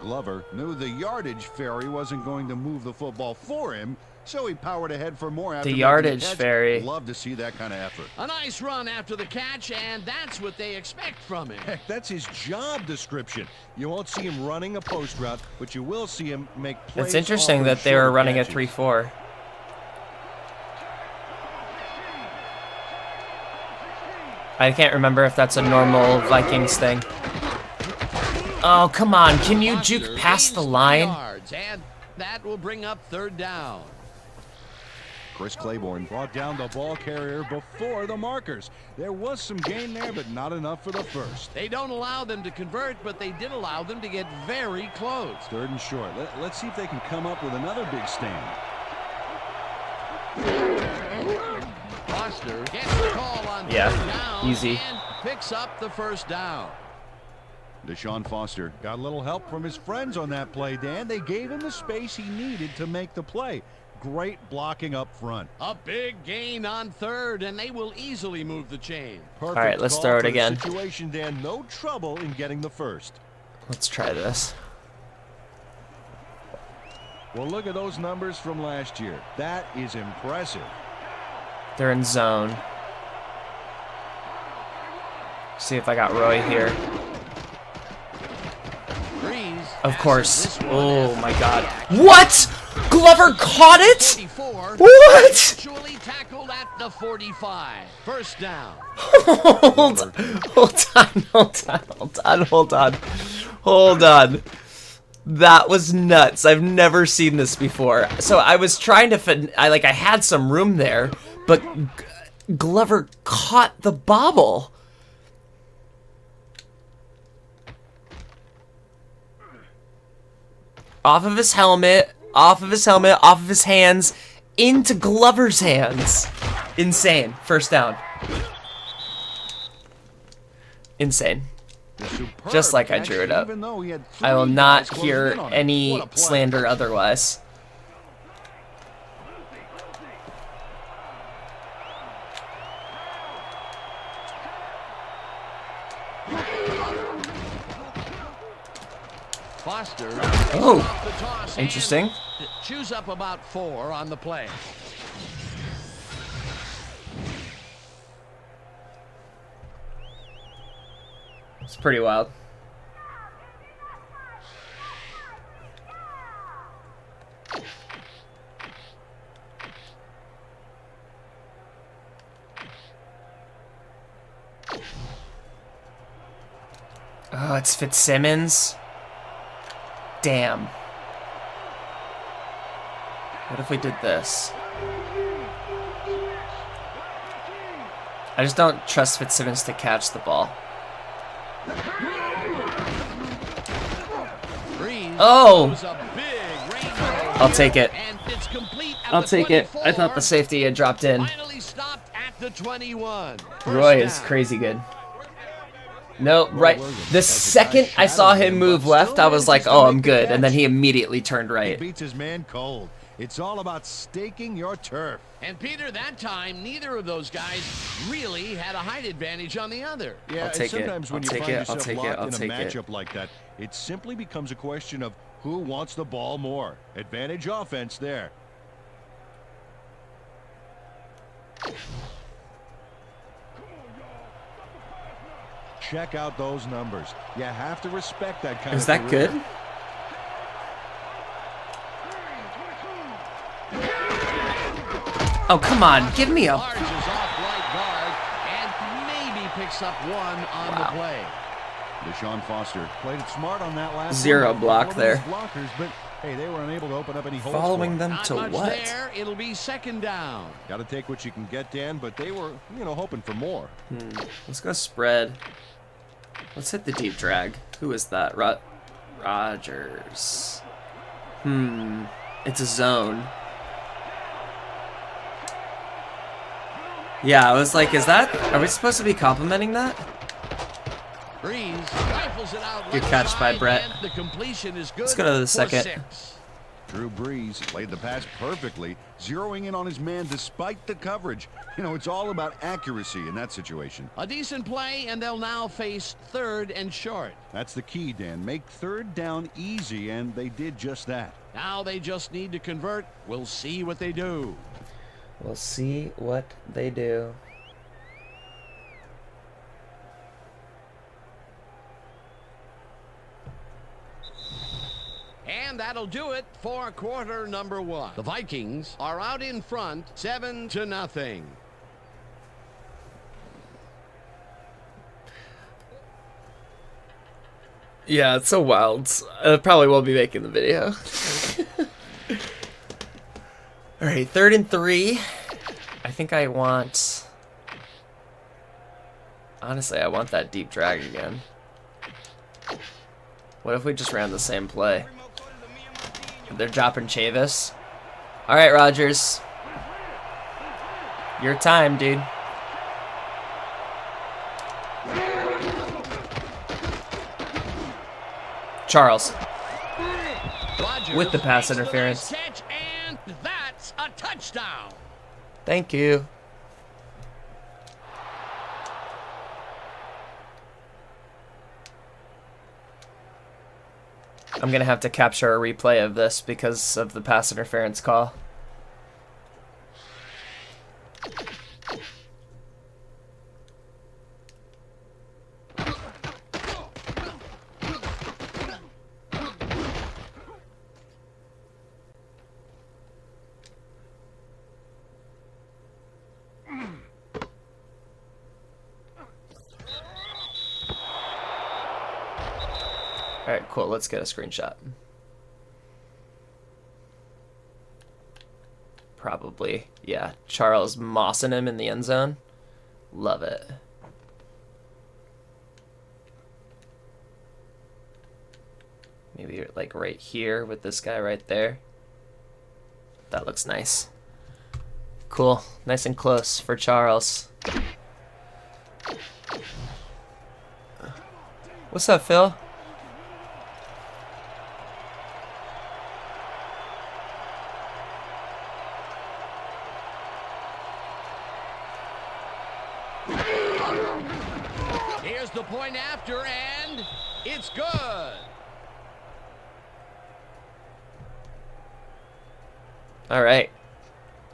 Speaker 4: Glover knew the yardage fairy wasn't going to move the football for him, so he powered ahead for more after
Speaker 1: The
Speaker 4: making
Speaker 1: yardage
Speaker 4: catch.
Speaker 1: fairy.
Speaker 4: Love to see that kind of effort.
Speaker 3: A nice run after the catch, and that's what they expect from him.
Speaker 4: Heck, that's his job description. You won't see him running a post route, but you will see him make plays.
Speaker 1: It's interesting
Speaker 4: off
Speaker 1: that
Speaker 4: of
Speaker 1: they were
Speaker 4: short
Speaker 1: running a
Speaker 4: catches.
Speaker 1: 3-4. I can't remember if that's a normal Vikings thing. Oh, come on. Can you juke past the line?
Speaker 3: Yards, and that will bring up third down.
Speaker 4: Chris Claiborne brought down the ball carrier before the markers. There was some gain there, but not enough for the first.
Speaker 3: They don't allow them to convert, but they did allow them to get very close.
Speaker 4: 3rd and short. Let's see if they can come up with another big stand.
Speaker 3: Foster gets the call on third down
Speaker 1: easy.
Speaker 3: and picks up the first down.
Speaker 4: Deshaun Foster got a little help from his friends on that play, Dan. They gave him the space he needed to make the play. Great blocking up front.
Speaker 3: A big gain on third, and they will easily move the chain.
Speaker 4: Perfect.
Speaker 1: All right, let's
Speaker 4: call
Speaker 1: throw it
Speaker 4: for the
Speaker 1: again.
Speaker 4: Situation, Dan. No trouble in getting the first.
Speaker 1: Let's try this.
Speaker 4: Well, look at those numbers from last year. That is impressive.
Speaker 1: They're in zone. See if I got Roy here.
Speaker 3: Brees
Speaker 1: Of course.
Speaker 3: passes this one
Speaker 1: Oh
Speaker 3: after
Speaker 1: my
Speaker 3: the
Speaker 1: God.
Speaker 3: action.
Speaker 1: What? Glover caught it?
Speaker 3: 44,
Speaker 1: What?
Speaker 3: actually tackled at the 45. First down.
Speaker 1: Hold on. That was nuts. I've never seen this before. So I was trying to I had some room there, but Glover caught the bobble. Off of his helmet, off of his hands, into Glover's hands. Insane. First down. Insane.
Speaker 4: Superb
Speaker 1: Just like I
Speaker 4: catch,
Speaker 1: drew it up.
Speaker 4: even though he had
Speaker 1: I will
Speaker 4: three
Speaker 1: not
Speaker 4: guys closing
Speaker 1: hear
Speaker 4: in on him.
Speaker 1: any
Speaker 4: What a play.
Speaker 1: slander otherwise.
Speaker 3: Foster.
Speaker 1: Oh,
Speaker 3: off the toss and
Speaker 1: interesting.
Speaker 3: Chews up about 4 on the play.
Speaker 1: It's pretty wild. Oh, it's Fitzsimmons. Damn. What if we did this? I just don't trust Fitzsimmons to catch the ball.
Speaker 3: Brees
Speaker 1: Oh!
Speaker 3: throws a big rainbow
Speaker 1: I'll take it.
Speaker 3: and it's complete at
Speaker 1: I'll
Speaker 3: the
Speaker 1: take it.
Speaker 3: 24.
Speaker 1: I thought the safety had dropped in.
Speaker 3: Finally stopped at the 21. First
Speaker 1: Roy is
Speaker 3: down.
Speaker 1: crazy good. No, right. The second I saw him move left, I was like, oh, I'm good. And then he immediately turned
Speaker 4: He
Speaker 1: right.
Speaker 4: beats his man cold. It's all about staking your turf.
Speaker 3: And Peter, that time, neither of those guys really had a height advantage on the other.
Speaker 4: Yeah,
Speaker 1: I'll take
Speaker 4: and
Speaker 1: it.
Speaker 4: sometimes when
Speaker 1: I'll
Speaker 4: you
Speaker 1: take
Speaker 4: find
Speaker 1: it. I'll
Speaker 4: yourself
Speaker 1: take it.
Speaker 4: locked
Speaker 1: I'll
Speaker 4: in a
Speaker 1: take it.
Speaker 4: matchup like that, it simply becomes a question of who wants the ball more. Advantage offense there. Check out those numbers. You have to respect that kind
Speaker 1: Is
Speaker 4: of
Speaker 1: that
Speaker 4: career.
Speaker 1: good? Oh, come on. Give me a...
Speaker 3: Large is off right guard and maybe picks up 1 on the play.
Speaker 4: Deshaun Foster played it smart on that last
Speaker 1: Zero
Speaker 4: one.
Speaker 1: block
Speaker 4: Followed his
Speaker 1: there.
Speaker 4: Blockers, but hey, they were unable to open up any holes.
Speaker 1: Following
Speaker 4: for
Speaker 1: them
Speaker 3: Not
Speaker 1: to
Speaker 3: much
Speaker 1: what?
Speaker 3: there. It'll be second down.
Speaker 4: Got to take what you can get, Dan, but they were, hoping for more.
Speaker 1: Let's go spread. Let's hit the deep drag. Who is that? Rodgers. It's a zone. Yeah, I was like, are we supposed to be complimenting that?
Speaker 3: Brees rifles it out.
Speaker 1: Good
Speaker 3: left
Speaker 1: catch by
Speaker 3: side,
Speaker 1: Brett.
Speaker 3: and the completion is good.
Speaker 1: Let's go to the
Speaker 3: for
Speaker 1: second.
Speaker 3: 6.
Speaker 4: Drew Brees played the pass perfectly, zeroing in on his man despite the coverage. It's all about accuracy in that situation.
Speaker 3: A decent play, and they'll now face 3rd and short.
Speaker 4: That's the key, Dan. Make third down easy, and they did just that.
Speaker 3: Now they just need to convert. We'll see what they do.
Speaker 1: We'll see what they do.
Speaker 3: And that'll do it for quarter number 1. The Vikings are out in front, 7-0.
Speaker 1: Yeah, it's so wild. I probably won't be making the video. All right, 3rd and 3. I think I want... Honestly, I want that deep drag again. What if we just ran the same play? They're dropping Chavis. All right, Rodgers. Your time, dude. Charles.
Speaker 3: Rodgers
Speaker 1: With the pass
Speaker 3: makes
Speaker 1: interference.
Speaker 3: nice catch, and that's First down.
Speaker 1: Thank you. I'm gonna have to capture a replay of this because of the pass interference call. Alright, cool. Let's get a screenshot. Probably. Yeah. Charles mossing him in the end zone. Love it. Maybe like right here with this guy right there. That looks nice. Cool. Nice and close for Charles. What's up, Phil?
Speaker 3: Here's the point after, and it's good.
Speaker 1: All right.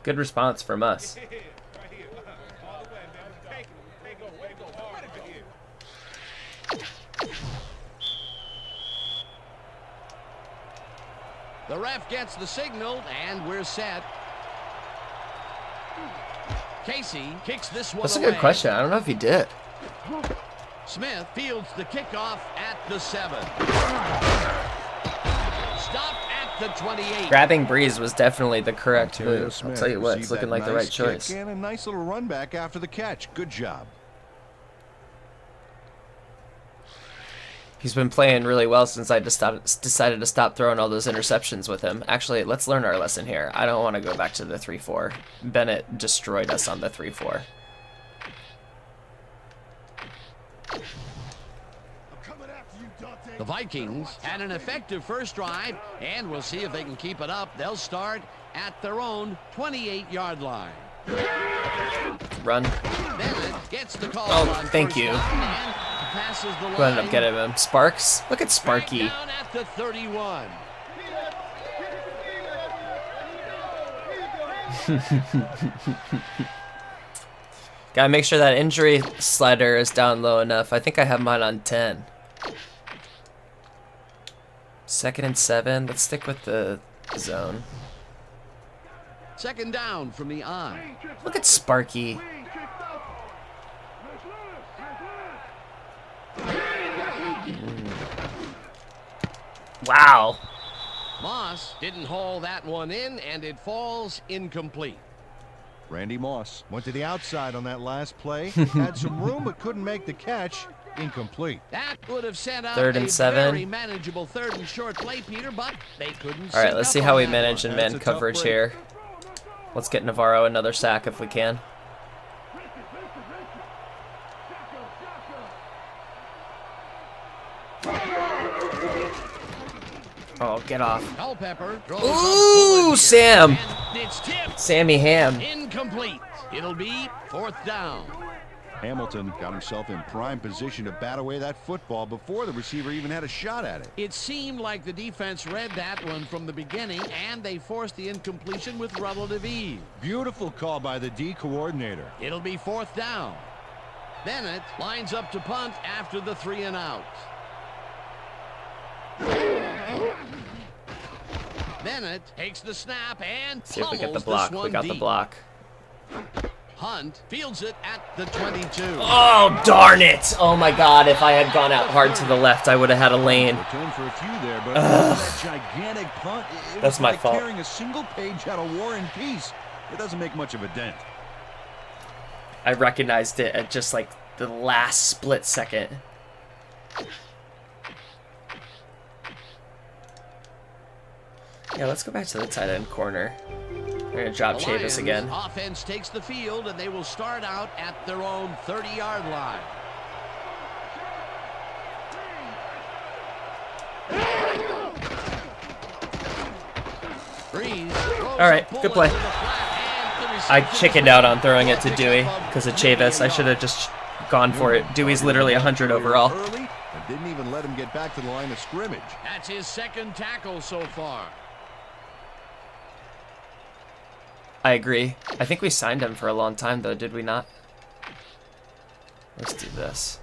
Speaker 1: Good response from us.
Speaker 3: The ref gets the signal, and we're set. Casey kicks this one
Speaker 1: That's a
Speaker 3: away.
Speaker 1: good question. I don't know if he did.
Speaker 3: Smith fields the kickoff at the 7. Stopped at the 28.
Speaker 1: Grabbing Brees was definitely the correct
Speaker 4: Antonio
Speaker 1: move. I'll
Speaker 4: Smith
Speaker 1: tell you what, it's
Speaker 4: received
Speaker 1: looking
Speaker 4: that
Speaker 1: like the
Speaker 4: nice
Speaker 1: right choice.
Speaker 4: kick and a nice little run back after the catch. Good job.
Speaker 1: He's been playing really well since I decided to stop throwing all those interceptions with him. Actually, let's learn our lesson here. I don't want to go back to the 3-4. Bennett destroyed us on the 3-4.
Speaker 3: The Vikings had an effective first drive, and we'll see if they can keep it up. They'll start at their own 28-yard line.
Speaker 1: Run.
Speaker 3: Bennett gets the call.
Speaker 1: Oh,
Speaker 3: on
Speaker 1: thank
Speaker 3: first
Speaker 1: you.
Speaker 3: down and passes the
Speaker 1: Who ended
Speaker 3: line.
Speaker 1: up getting him? Sparks? Look at Sparky.
Speaker 3: Down at the 31.
Speaker 1: Gotta make sure that injury slider is down low enough. I think I have mine on 10. 2nd and 7. Let's stick with the zone.
Speaker 3: Second down from the I.
Speaker 1: Look at Sparky. Wow.
Speaker 3: Moss didn't haul that one in, and it falls incomplete.
Speaker 4: Randy Moss went to the outside on that last play. Had some room but couldn't make the catch. Incomplete.
Speaker 3: That would have set up
Speaker 1: 3rd and
Speaker 3: a
Speaker 1: 7.
Speaker 3: very manageable 3rd and short play, Peter, but they couldn't.
Speaker 1: All right,
Speaker 3: sync
Speaker 1: let's
Speaker 3: up
Speaker 1: see
Speaker 3: on
Speaker 1: how we
Speaker 3: that
Speaker 1: manage
Speaker 3: one.
Speaker 1: in
Speaker 4: That's
Speaker 1: man
Speaker 4: a tough
Speaker 1: coverage
Speaker 4: break.
Speaker 1: here. Let's get Navarro another sack if we can. Oh, get off.
Speaker 3: Culpepper throws
Speaker 1: Ooh,
Speaker 3: a bullet here,
Speaker 1: Sam.
Speaker 3: and it's tipped.
Speaker 1: Sammy Ham.
Speaker 3: Incomplete. It'll be 4th down.
Speaker 4: Hamilton got himself in prime position to bat away that football before the receiver even had a shot at it.
Speaker 3: It seemed like the defense read that one from the beginning, and they forced the incompletion with relative ease.
Speaker 4: Beautiful call by the D coordinator.
Speaker 3: It'll be 4th down. Bennett lines up to punt after the 3 and out. Bennett takes the snap and
Speaker 1: See if we get the
Speaker 3: pummels
Speaker 1: block.
Speaker 3: this
Speaker 1: We
Speaker 3: one
Speaker 1: got the
Speaker 3: deep.
Speaker 1: block.
Speaker 3: Hunt fields it at the 22.
Speaker 1: Oh, darn it. Oh, my God. If I had gone out hard to the left, I would have had a lane.
Speaker 4: Returned for a few there, but that gigantic punt, it
Speaker 1: That's
Speaker 4: was
Speaker 1: my
Speaker 4: like
Speaker 1: fault.
Speaker 4: carrying a single page out of War and Peace. It doesn't make much of a dent.
Speaker 1: I recognized it at just like the last split second. Yeah, let's go back to the tight end corner. We're going to drop
Speaker 3: The
Speaker 1: Chavis
Speaker 3: Lions
Speaker 1: again.
Speaker 3: Offense takes the field, and they will start out at their own 30-yard line. Brees throws
Speaker 1: All right,
Speaker 3: a bullet
Speaker 1: good play.
Speaker 3: to the flat,
Speaker 1: I chickened out on throwing it to Dewey because of Chavis. I should have just gone for it. Dewey's literally 100 overall.
Speaker 4: Early and didn't even let him get back to the line of scrimmage.
Speaker 3: That's his second tackle so far.
Speaker 1: I agree. I think we signed him for a long time, though, did we not? Let's do this.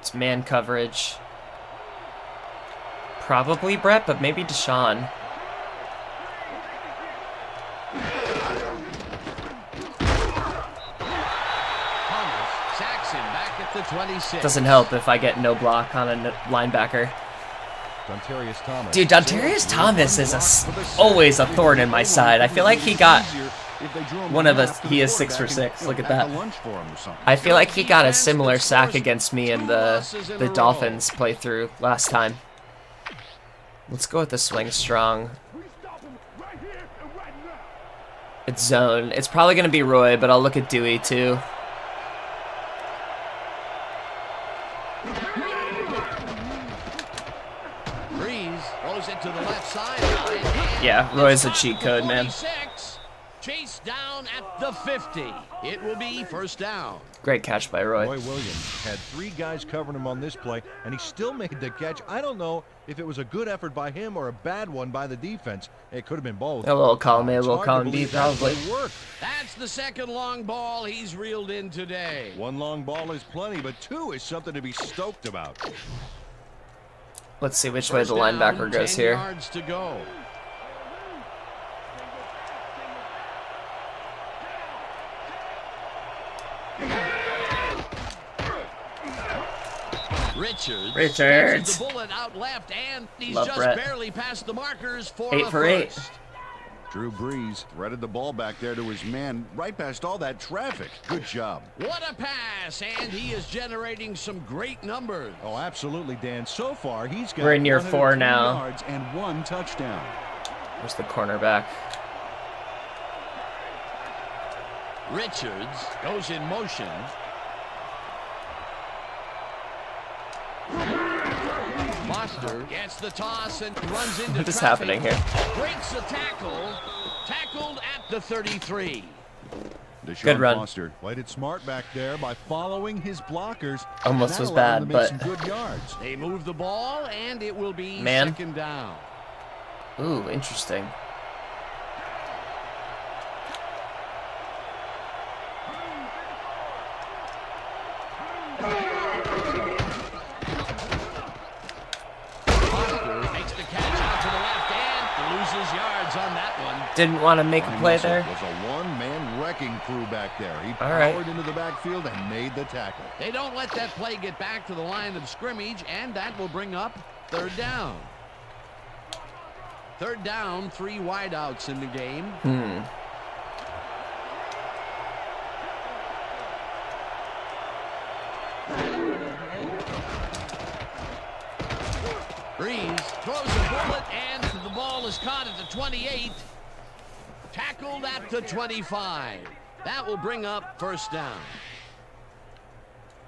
Speaker 1: It's man coverage. Probably Brett, but maybe Deshaun.
Speaker 3: Back at the 26.
Speaker 1: Doesn't help if I get no block on a linebacker.
Speaker 4: Dontarius Thomas.
Speaker 1: Dude, Dontarius Thomas is always a thorn in my side. I feel like he got one of us. He is 6 for 6. Look at that. I feel like he got a similar sack against me in the Dolphins playthrough last time. Let's go with the swing strong. It's zone. It's probably going to be Roy, but I'll look at Dewey too.
Speaker 3: Brees throws it to the left side.
Speaker 1: Yeah, Roy's a cheat code, man.
Speaker 3: Chase down at the 50. It will be first down.
Speaker 1: Great catch by Roy.
Speaker 4: Roy Williams had 3 guys covering him on this play, and he still made the catch. I don't know if it was a good effort by him or a bad one by the defense. It could have been both.
Speaker 1: A little column A, a little column B, probably.
Speaker 3: That's the second long ball he's reeled in today.
Speaker 4: 1 long ball is plenty, but 2 is something to be stoked about.
Speaker 1: Let's see which way the linebacker goes here.
Speaker 3: 10 yards to go. Richards. The bullet out left, and he's
Speaker 1: Love
Speaker 3: just
Speaker 1: Brett.
Speaker 3: barely past the markers for
Speaker 1: 8 for 8.
Speaker 4: Drew Brees threaded the ball back there to his man, right past all that traffic. Good job.
Speaker 3: What a pass, and he is generating some great numbers.
Speaker 4: Oh, absolutely, Dan. So far, he's got
Speaker 1: We're in year 4
Speaker 4: 103
Speaker 1: now.
Speaker 4: yards and 1 touchdown.
Speaker 1: Where's the cornerback?
Speaker 3: Richards goes in motion. Foster gets the toss and runs into
Speaker 1: What is
Speaker 3: traffic.
Speaker 1: happening here?
Speaker 3: Breaks the tackle. Tackled at the 33.
Speaker 1: Good run.
Speaker 4: Foster played it smart back there by following his blockers.
Speaker 1: Almost
Speaker 4: That
Speaker 1: was
Speaker 4: allowed him
Speaker 1: bad,
Speaker 4: to make
Speaker 1: but-
Speaker 4: some good yards.
Speaker 3: They move the ball, and it will be
Speaker 1: Man.
Speaker 3: second down.
Speaker 1: Ooh, interesting. Didn't want to make a play there.
Speaker 4: Was a one-man wrecking crew back there. He
Speaker 1: All right.
Speaker 4: powered into the backfield and made the tackle.
Speaker 3: They don't let that play get back to the line of scrimmage, and that will bring up third down. Third down, 3 wideouts in the game. Brees throws a bullet, and the ball is caught at the 28. Tackled at the 25. That will bring up first down.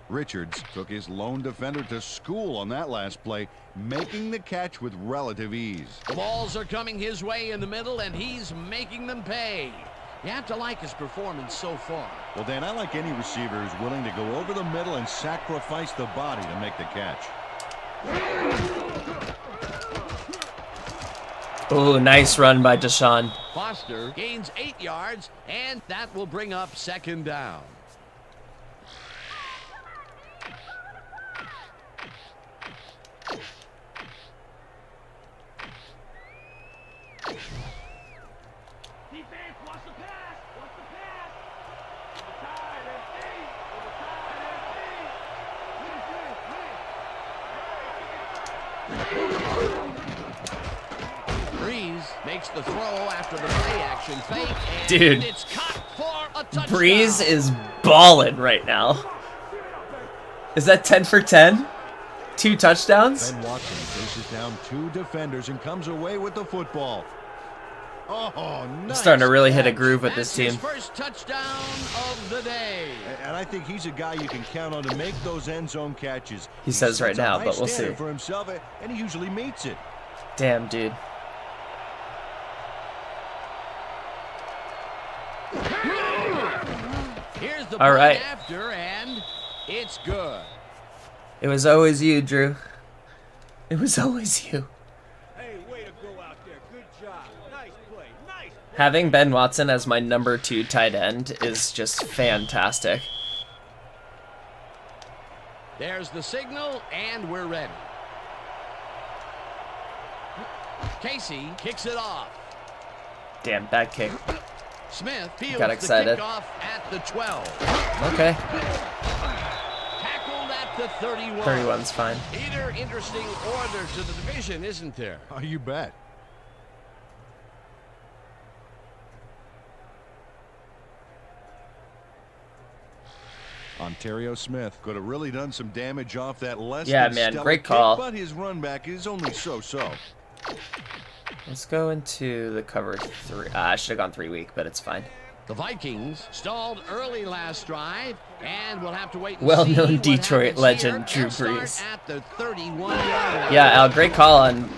Speaker 4: Richards took his lone defender to school on that last play, making the catch with relative ease.
Speaker 3: The balls are coming his way in the middle, and he's making them pay. You have to like his performance so far.
Speaker 4: Well, Dan, I like any receiver who's willing to go over the middle and sacrifice the body to make the catch.
Speaker 1: Ooh, nice run by Deshaun.
Speaker 3: Foster gains 8 yards, and that will bring up second down. Brees makes the throw after the play action fake, and
Speaker 1: Dude.
Speaker 3: it's caught for a touchdown.
Speaker 1: Brees is balling right now. Is that 10 for 10? 2 touchdowns?
Speaker 4: Ben Watson faces down 2 defenders and comes away with the football. Oh, nice.
Speaker 1: I'm starting to really hit a
Speaker 4: catch.
Speaker 1: groove with this
Speaker 3: That's
Speaker 1: team.
Speaker 3: his first touchdown of the day.
Speaker 4: And I think he's a guy you can count on to make those end zone catches.
Speaker 1: He says right
Speaker 4: sets a
Speaker 1: now,
Speaker 4: high
Speaker 1: but we'll
Speaker 4: standard
Speaker 1: see.
Speaker 4: for himself, and he usually meets it.
Speaker 1: Damn, dude.
Speaker 3: Here's the
Speaker 1: All
Speaker 3: point
Speaker 1: right.
Speaker 3: after, and it's good.
Speaker 1: It was always you, Drew. It was always you.
Speaker 7: Hey, way to go out there. Good job. Nice play. Nice.
Speaker 1: Having Ben Watson as my number 2 tight end is just fantastic.
Speaker 3: There's the signal, and we're ready. Casey kicks it off.
Speaker 1: Damn, bad kick.
Speaker 3: Smith fields
Speaker 1: Got excited.
Speaker 3: the kickoff at the 12.
Speaker 1: Okay.
Speaker 3: Tackled at the 31.
Speaker 1: 31's fine.
Speaker 3: Peter, interesting order to the division, isn't there?
Speaker 4: Oh, you bet. Ontario Smith could have really done some damage off that less
Speaker 1: Yeah,
Speaker 4: than
Speaker 1: man,
Speaker 4: stellar
Speaker 1: great
Speaker 4: kick,
Speaker 1: call.
Speaker 4: but his run back is only so-so.
Speaker 1: Let's go into the cover 3. I should have gone 3 week, but it's fine.
Speaker 3: The Vikings stalled early last drive, and we'll have to wait and
Speaker 1: Well-known
Speaker 3: see what
Speaker 1: Detroit
Speaker 3: happens
Speaker 1: legend,
Speaker 3: here.
Speaker 1: Drew
Speaker 3: They'll
Speaker 1: Brees.
Speaker 3: start at the 31-yard line.
Speaker 1: Yeah, Al, great call on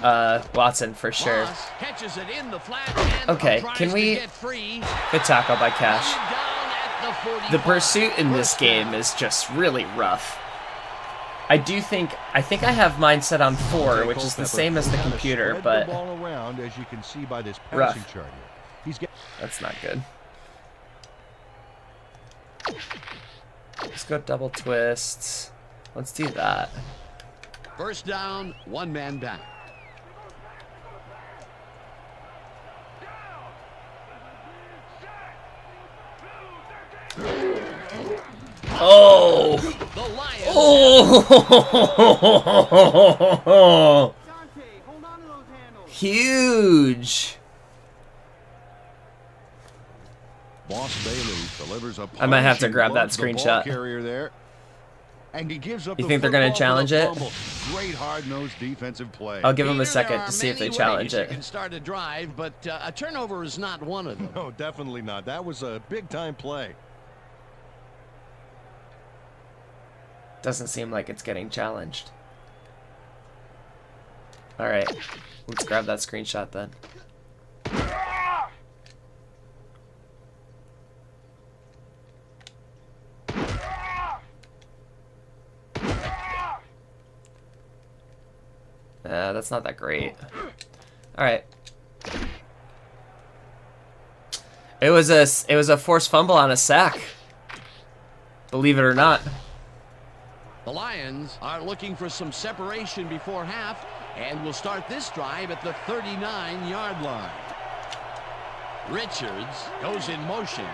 Speaker 1: Watson for sure.
Speaker 3: Moss catches it in the flat and
Speaker 1: Okay,
Speaker 3: tries
Speaker 1: can
Speaker 3: to
Speaker 1: we-
Speaker 3: get free.
Speaker 1: Good tackle by Cash.
Speaker 3: Down at the 45.
Speaker 1: The pursuit in this
Speaker 3: First
Speaker 1: game
Speaker 3: down.
Speaker 1: is just really rough. I think I have mine set on 4, which is the same as the
Speaker 4: Kinda
Speaker 1: computer,
Speaker 4: spread
Speaker 1: but
Speaker 4: the ball around, as you can see by this
Speaker 1: Rough.
Speaker 4: passing chart here. He's getting
Speaker 1: that's not good. Let's go double twists. Let's do that.
Speaker 3: First down, one man back.
Speaker 1: Oh!
Speaker 3: The Lions.
Speaker 1: Oh! Huge.
Speaker 4: Boss Bailey delivers a
Speaker 1: I might have to
Speaker 4: punishing
Speaker 1: grab that
Speaker 4: glove to the ball
Speaker 1: screenshot.
Speaker 4: carrier there. And he gives up
Speaker 1: You
Speaker 4: the
Speaker 1: think they're gonna
Speaker 4: football for
Speaker 1: challenge
Speaker 4: the
Speaker 1: it?
Speaker 4: fumble. Great hard-nosed defensive play.
Speaker 1: I'll give them a
Speaker 3: Peter, there
Speaker 1: second
Speaker 3: are
Speaker 1: to see if they
Speaker 3: many
Speaker 1: challenge
Speaker 3: ways
Speaker 1: it.
Speaker 3: You can start a drive, but a turnover is not one of them.
Speaker 4: No, definitely not. That was a big-time play.
Speaker 1: Doesn't seem like it's getting challenged. Alright, let's grab that screenshot then. That's not that great. Alright. It was a forced fumble on a sack. Believe it or not.
Speaker 3: The Lions are looking for some separation before half, and will start this drive at the 39-yard line. Richards goes in motion.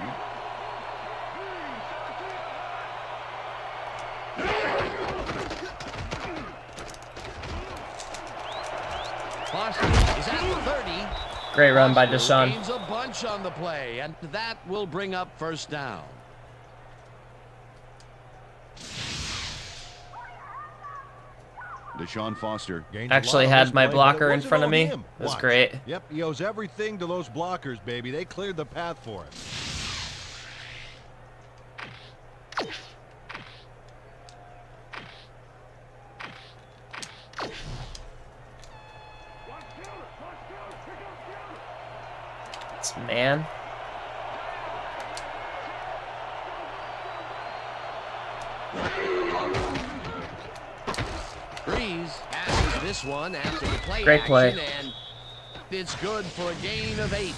Speaker 3: Foster is at the 30.
Speaker 1: Great run by
Speaker 3: Foster
Speaker 1: Deshaun.
Speaker 3: gains a bunch on the play, and that will bring up first down.
Speaker 4: Deshaun Foster gained
Speaker 1: Actually
Speaker 4: a lot on
Speaker 1: had
Speaker 4: this
Speaker 1: my
Speaker 4: play,
Speaker 1: blocker
Speaker 4: but it
Speaker 1: in
Speaker 4: wasn't
Speaker 1: front of
Speaker 4: on
Speaker 1: me.
Speaker 4: him.
Speaker 1: It was
Speaker 4: Watch.
Speaker 1: great.
Speaker 4: Yep, he owes everything to those blockers, baby. They cleared the path for him.
Speaker 1: It's man.
Speaker 3: Brees passes this one after the play
Speaker 1: Great play.
Speaker 3: action, and it's good for a gain of 8.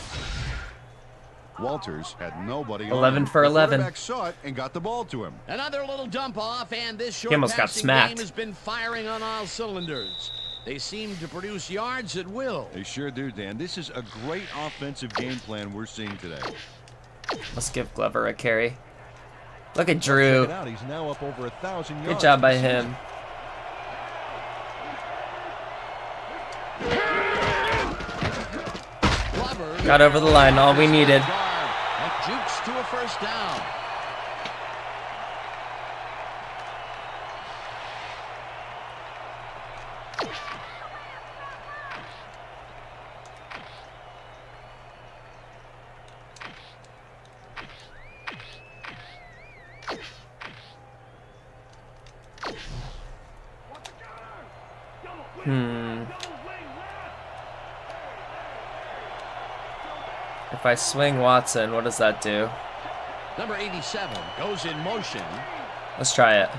Speaker 4: Walters had nobody on
Speaker 1: 11
Speaker 4: him.
Speaker 1: for
Speaker 4: The
Speaker 1: 11.
Speaker 4: quarterback saw it and got the ball to him.
Speaker 3: Another little dump off, and this short
Speaker 1: He almost got
Speaker 3: passing
Speaker 1: smacked.
Speaker 3: game has been firing on all cylinders. They seem to produce yards at will.
Speaker 4: They sure do, Dan. This is a great offensive game plan we're seeing today.
Speaker 1: Let's give Glover a carry. Look at
Speaker 4: Check
Speaker 1: Drew.
Speaker 4: it out. He's now up over 1,000 yards.
Speaker 1: Good job by him.
Speaker 3: Glover
Speaker 1: Got over the line, all we needed.
Speaker 3: and jukes to a first down.
Speaker 1: If I swing Watson, what does that do?
Speaker 3: Number 87 goes in motion.
Speaker 1: Let's try it.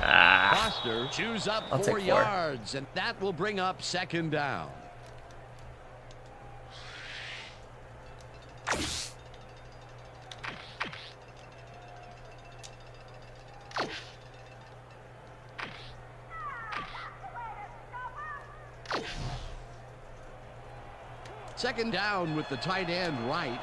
Speaker 3: Foster chews up
Speaker 1: I'll
Speaker 3: 4
Speaker 1: take 4.
Speaker 3: yards, and that will bring up 2nd down. Second down with the tight end right.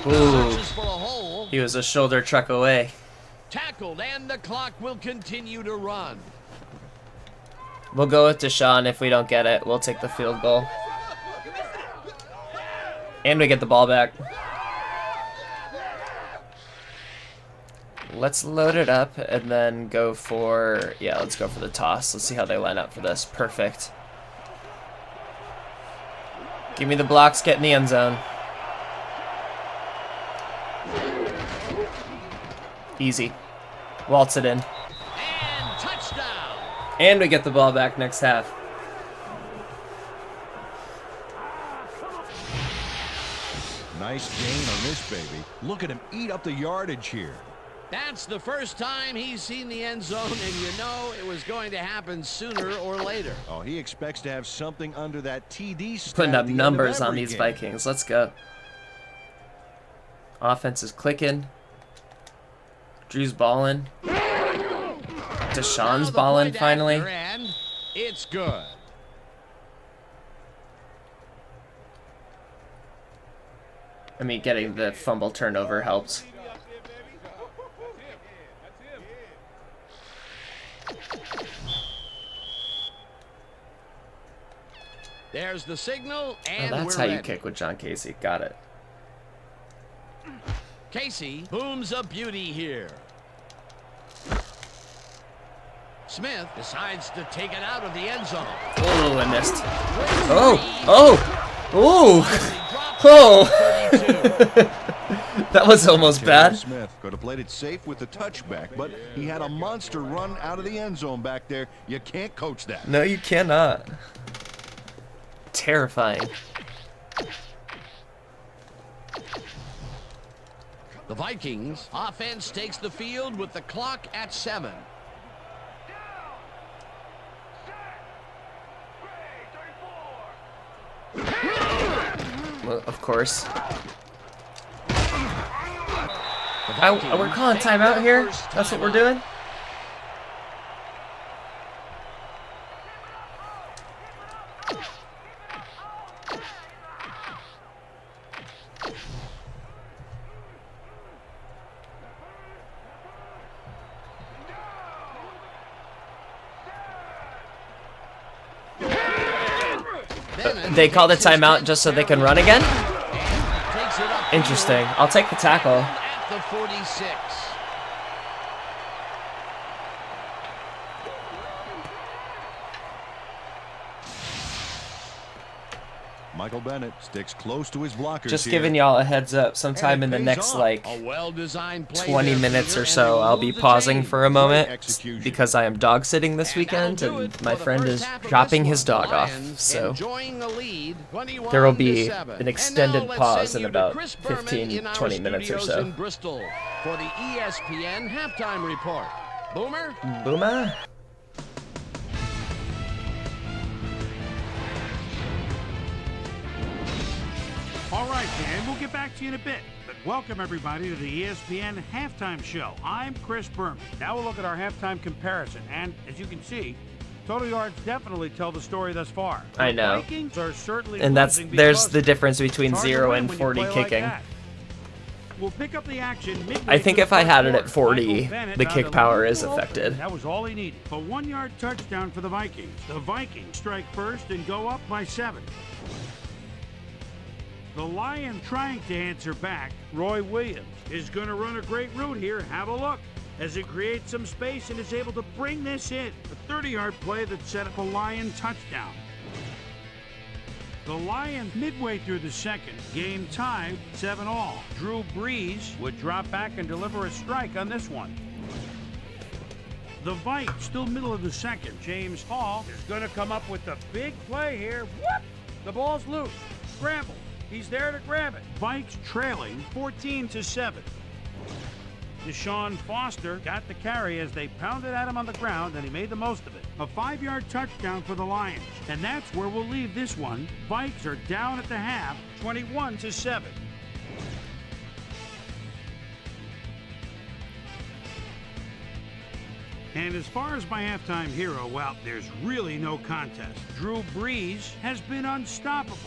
Speaker 1: Ooh, he was a shoulder truck away.
Speaker 3: Tackled, and the clock will continue to run.
Speaker 1: We'll go with Deshaun. If we don't get it, we'll take the field goal. And we get the ball back. Let's load it up and then go for, yeah, let's go for the toss. Let's see how they line up for this. Perfect. Give me the blocks, get in the end zone. Easy. Waltz it in.
Speaker 3: And touchdown.
Speaker 1: And we get the ball back next half.
Speaker 4: Nice gain on this baby. Look at him eat up the yardage here.
Speaker 3: That's the first time he's seen the end zone, and you know it was going to happen sooner or later.
Speaker 4: Oh, he expects to have something under that TD stat.
Speaker 1: Putting
Speaker 4: at
Speaker 1: up
Speaker 4: the end of
Speaker 1: numbers on
Speaker 4: every
Speaker 1: these
Speaker 4: game.
Speaker 1: Vikings. Let's go. Offense is clicking. Drew's balling. Deshaun's balling finally.
Speaker 3: And it's good.
Speaker 1: I mean, getting the fumble turnover helps.
Speaker 3: There's the signal,
Speaker 1: Oh,
Speaker 3: and
Speaker 1: that's
Speaker 3: we're
Speaker 1: how you
Speaker 3: ready.
Speaker 1: kick with John Casey. Got it.
Speaker 3: Casey booms a beauty here. Smith decides to take it out of the end zone.
Speaker 1: Oh, I missed. Oh, oh, oh, oh. That was almost
Speaker 4: Taylor
Speaker 1: bad.
Speaker 4: Smith could have played it safe with the touchback, but he had a monster run out of the end zone back there. You can't coach that.
Speaker 1: No, you cannot. Terrifying.
Speaker 3: The Vikings offense takes the field with the clock at 7.
Speaker 1: Well, of course. We're calling timeout here? That's what we're doing? They called a timeout just so they can run again? Interesting. I'll take the tackle.
Speaker 3: At the 46.
Speaker 4: Michael Bennett sticks close to his blockers.
Speaker 1: Just
Speaker 4: here.
Speaker 1: giving y'all a heads up. Sometime in the next, like,
Speaker 3: A well-designed play
Speaker 1: 20
Speaker 3: there,
Speaker 1: minutes
Speaker 3: Peter,
Speaker 1: or
Speaker 3: and
Speaker 1: so,
Speaker 3: they
Speaker 1: I'll be
Speaker 3: move the
Speaker 1: pausing
Speaker 3: chains.
Speaker 1: for a moment
Speaker 4: execution.
Speaker 1: because I am dog sitting this weekend
Speaker 3: That'll do
Speaker 1: and
Speaker 3: it
Speaker 1: my
Speaker 3: for the
Speaker 1: friend
Speaker 3: first
Speaker 1: is
Speaker 3: half of
Speaker 1: dropping
Speaker 3: this
Speaker 1: his
Speaker 3: one.
Speaker 1: dog off.
Speaker 3: Lions
Speaker 1: So
Speaker 3: enjoying the lead,
Speaker 1: there will be
Speaker 3: 21-7.
Speaker 1: an extended
Speaker 3: And now let's
Speaker 1: pause
Speaker 3: send
Speaker 1: in
Speaker 3: you to
Speaker 1: about
Speaker 3: Chris Berman
Speaker 1: 15,
Speaker 3: in our
Speaker 1: 20 minutes or
Speaker 3: studios
Speaker 1: so.
Speaker 3: in Bristol for the ESPN halftime report. Boomer?
Speaker 1: Boomer?
Speaker 2: All right, Dan, we'll get back to you in a bit. But welcome, everybody, to the ESPN Halftime Show. I'm Chris Berman. Now we'll look at our halftime comparison. And as you can see, total yards definitely tell the story thus far.
Speaker 1: I
Speaker 2: The
Speaker 1: know.
Speaker 2: Vikings are certainly
Speaker 1: And there's
Speaker 2: because
Speaker 1: the difference between
Speaker 2: it's hard to
Speaker 1: 0
Speaker 2: win
Speaker 1: and
Speaker 2: when you
Speaker 1: 40
Speaker 2: play like
Speaker 1: kicking.
Speaker 2: that. We'll pick up the action midway
Speaker 1: I think
Speaker 2: through
Speaker 1: if
Speaker 2: the
Speaker 1: I
Speaker 2: first
Speaker 1: had it at
Speaker 2: quarter.
Speaker 1: 40,
Speaker 2: Michael Bennett
Speaker 1: the
Speaker 2: found
Speaker 1: kick
Speaker 2: a
Speaker 1: power
Speaker 2: little
Speaker 1: is
Speaker 2: open.
Speaker 1: affected.
Speaker 2: That was all he needed. A 1-yard touchdown for the Vikings. The Vikings strike first and go up by 7. The Lion trying to answer back. Roy Williams is going to run a great route here. Have a look as it creates some space and is able to bring this in. A 30-yard play that set up a Lion touchdown. The Lions, midway through the second, game tied 7-all. Drew Brees would drop back and deliver a strike on this one. The Vikes, still middle of the second. James Hall is going to come up with the big play here. Whoop! The ball's loose. Scramble. He's there to grab it. Vikes trailing 14-7. Deshaun Foster got the carry as they pounded at him on the ground, and he made the most of it. A 5-yard touchdown for the Lions. And that's where we'll leave this one. Vikes are down at the half, 21-7. And as far as my halftime hero, well, there's really no contest. Drew Brees has been unstoppable.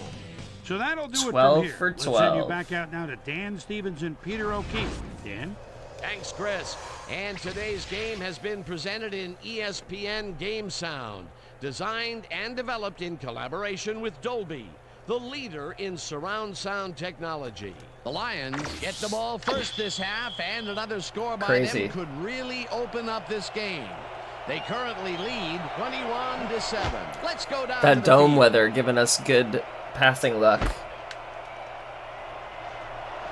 Speaker 2: So that'll do it
Speaker 1: 12
Speaker 2: from here.
Speaker 1: for
Speaker 2: Let's send you
Speaker 1: 12.
Speaker 2: back out now to Dan Stevens and Peter O'Keefe. Dan?
Speaker 3: Thanks, Chris. And today's game has been presented in ESPN Game Sound, designed and developed in collaboration with Dolby, the leader in surround sound technology. The Lions get the ball first this half, and another score by them could really open up this game. They currently lead 21-7. Let's go down
Speaker 1: That
Speaker 3: to the
Speaker 1: dome
Speaker 3: field.
Speaker 1: weather giving us good passing luck.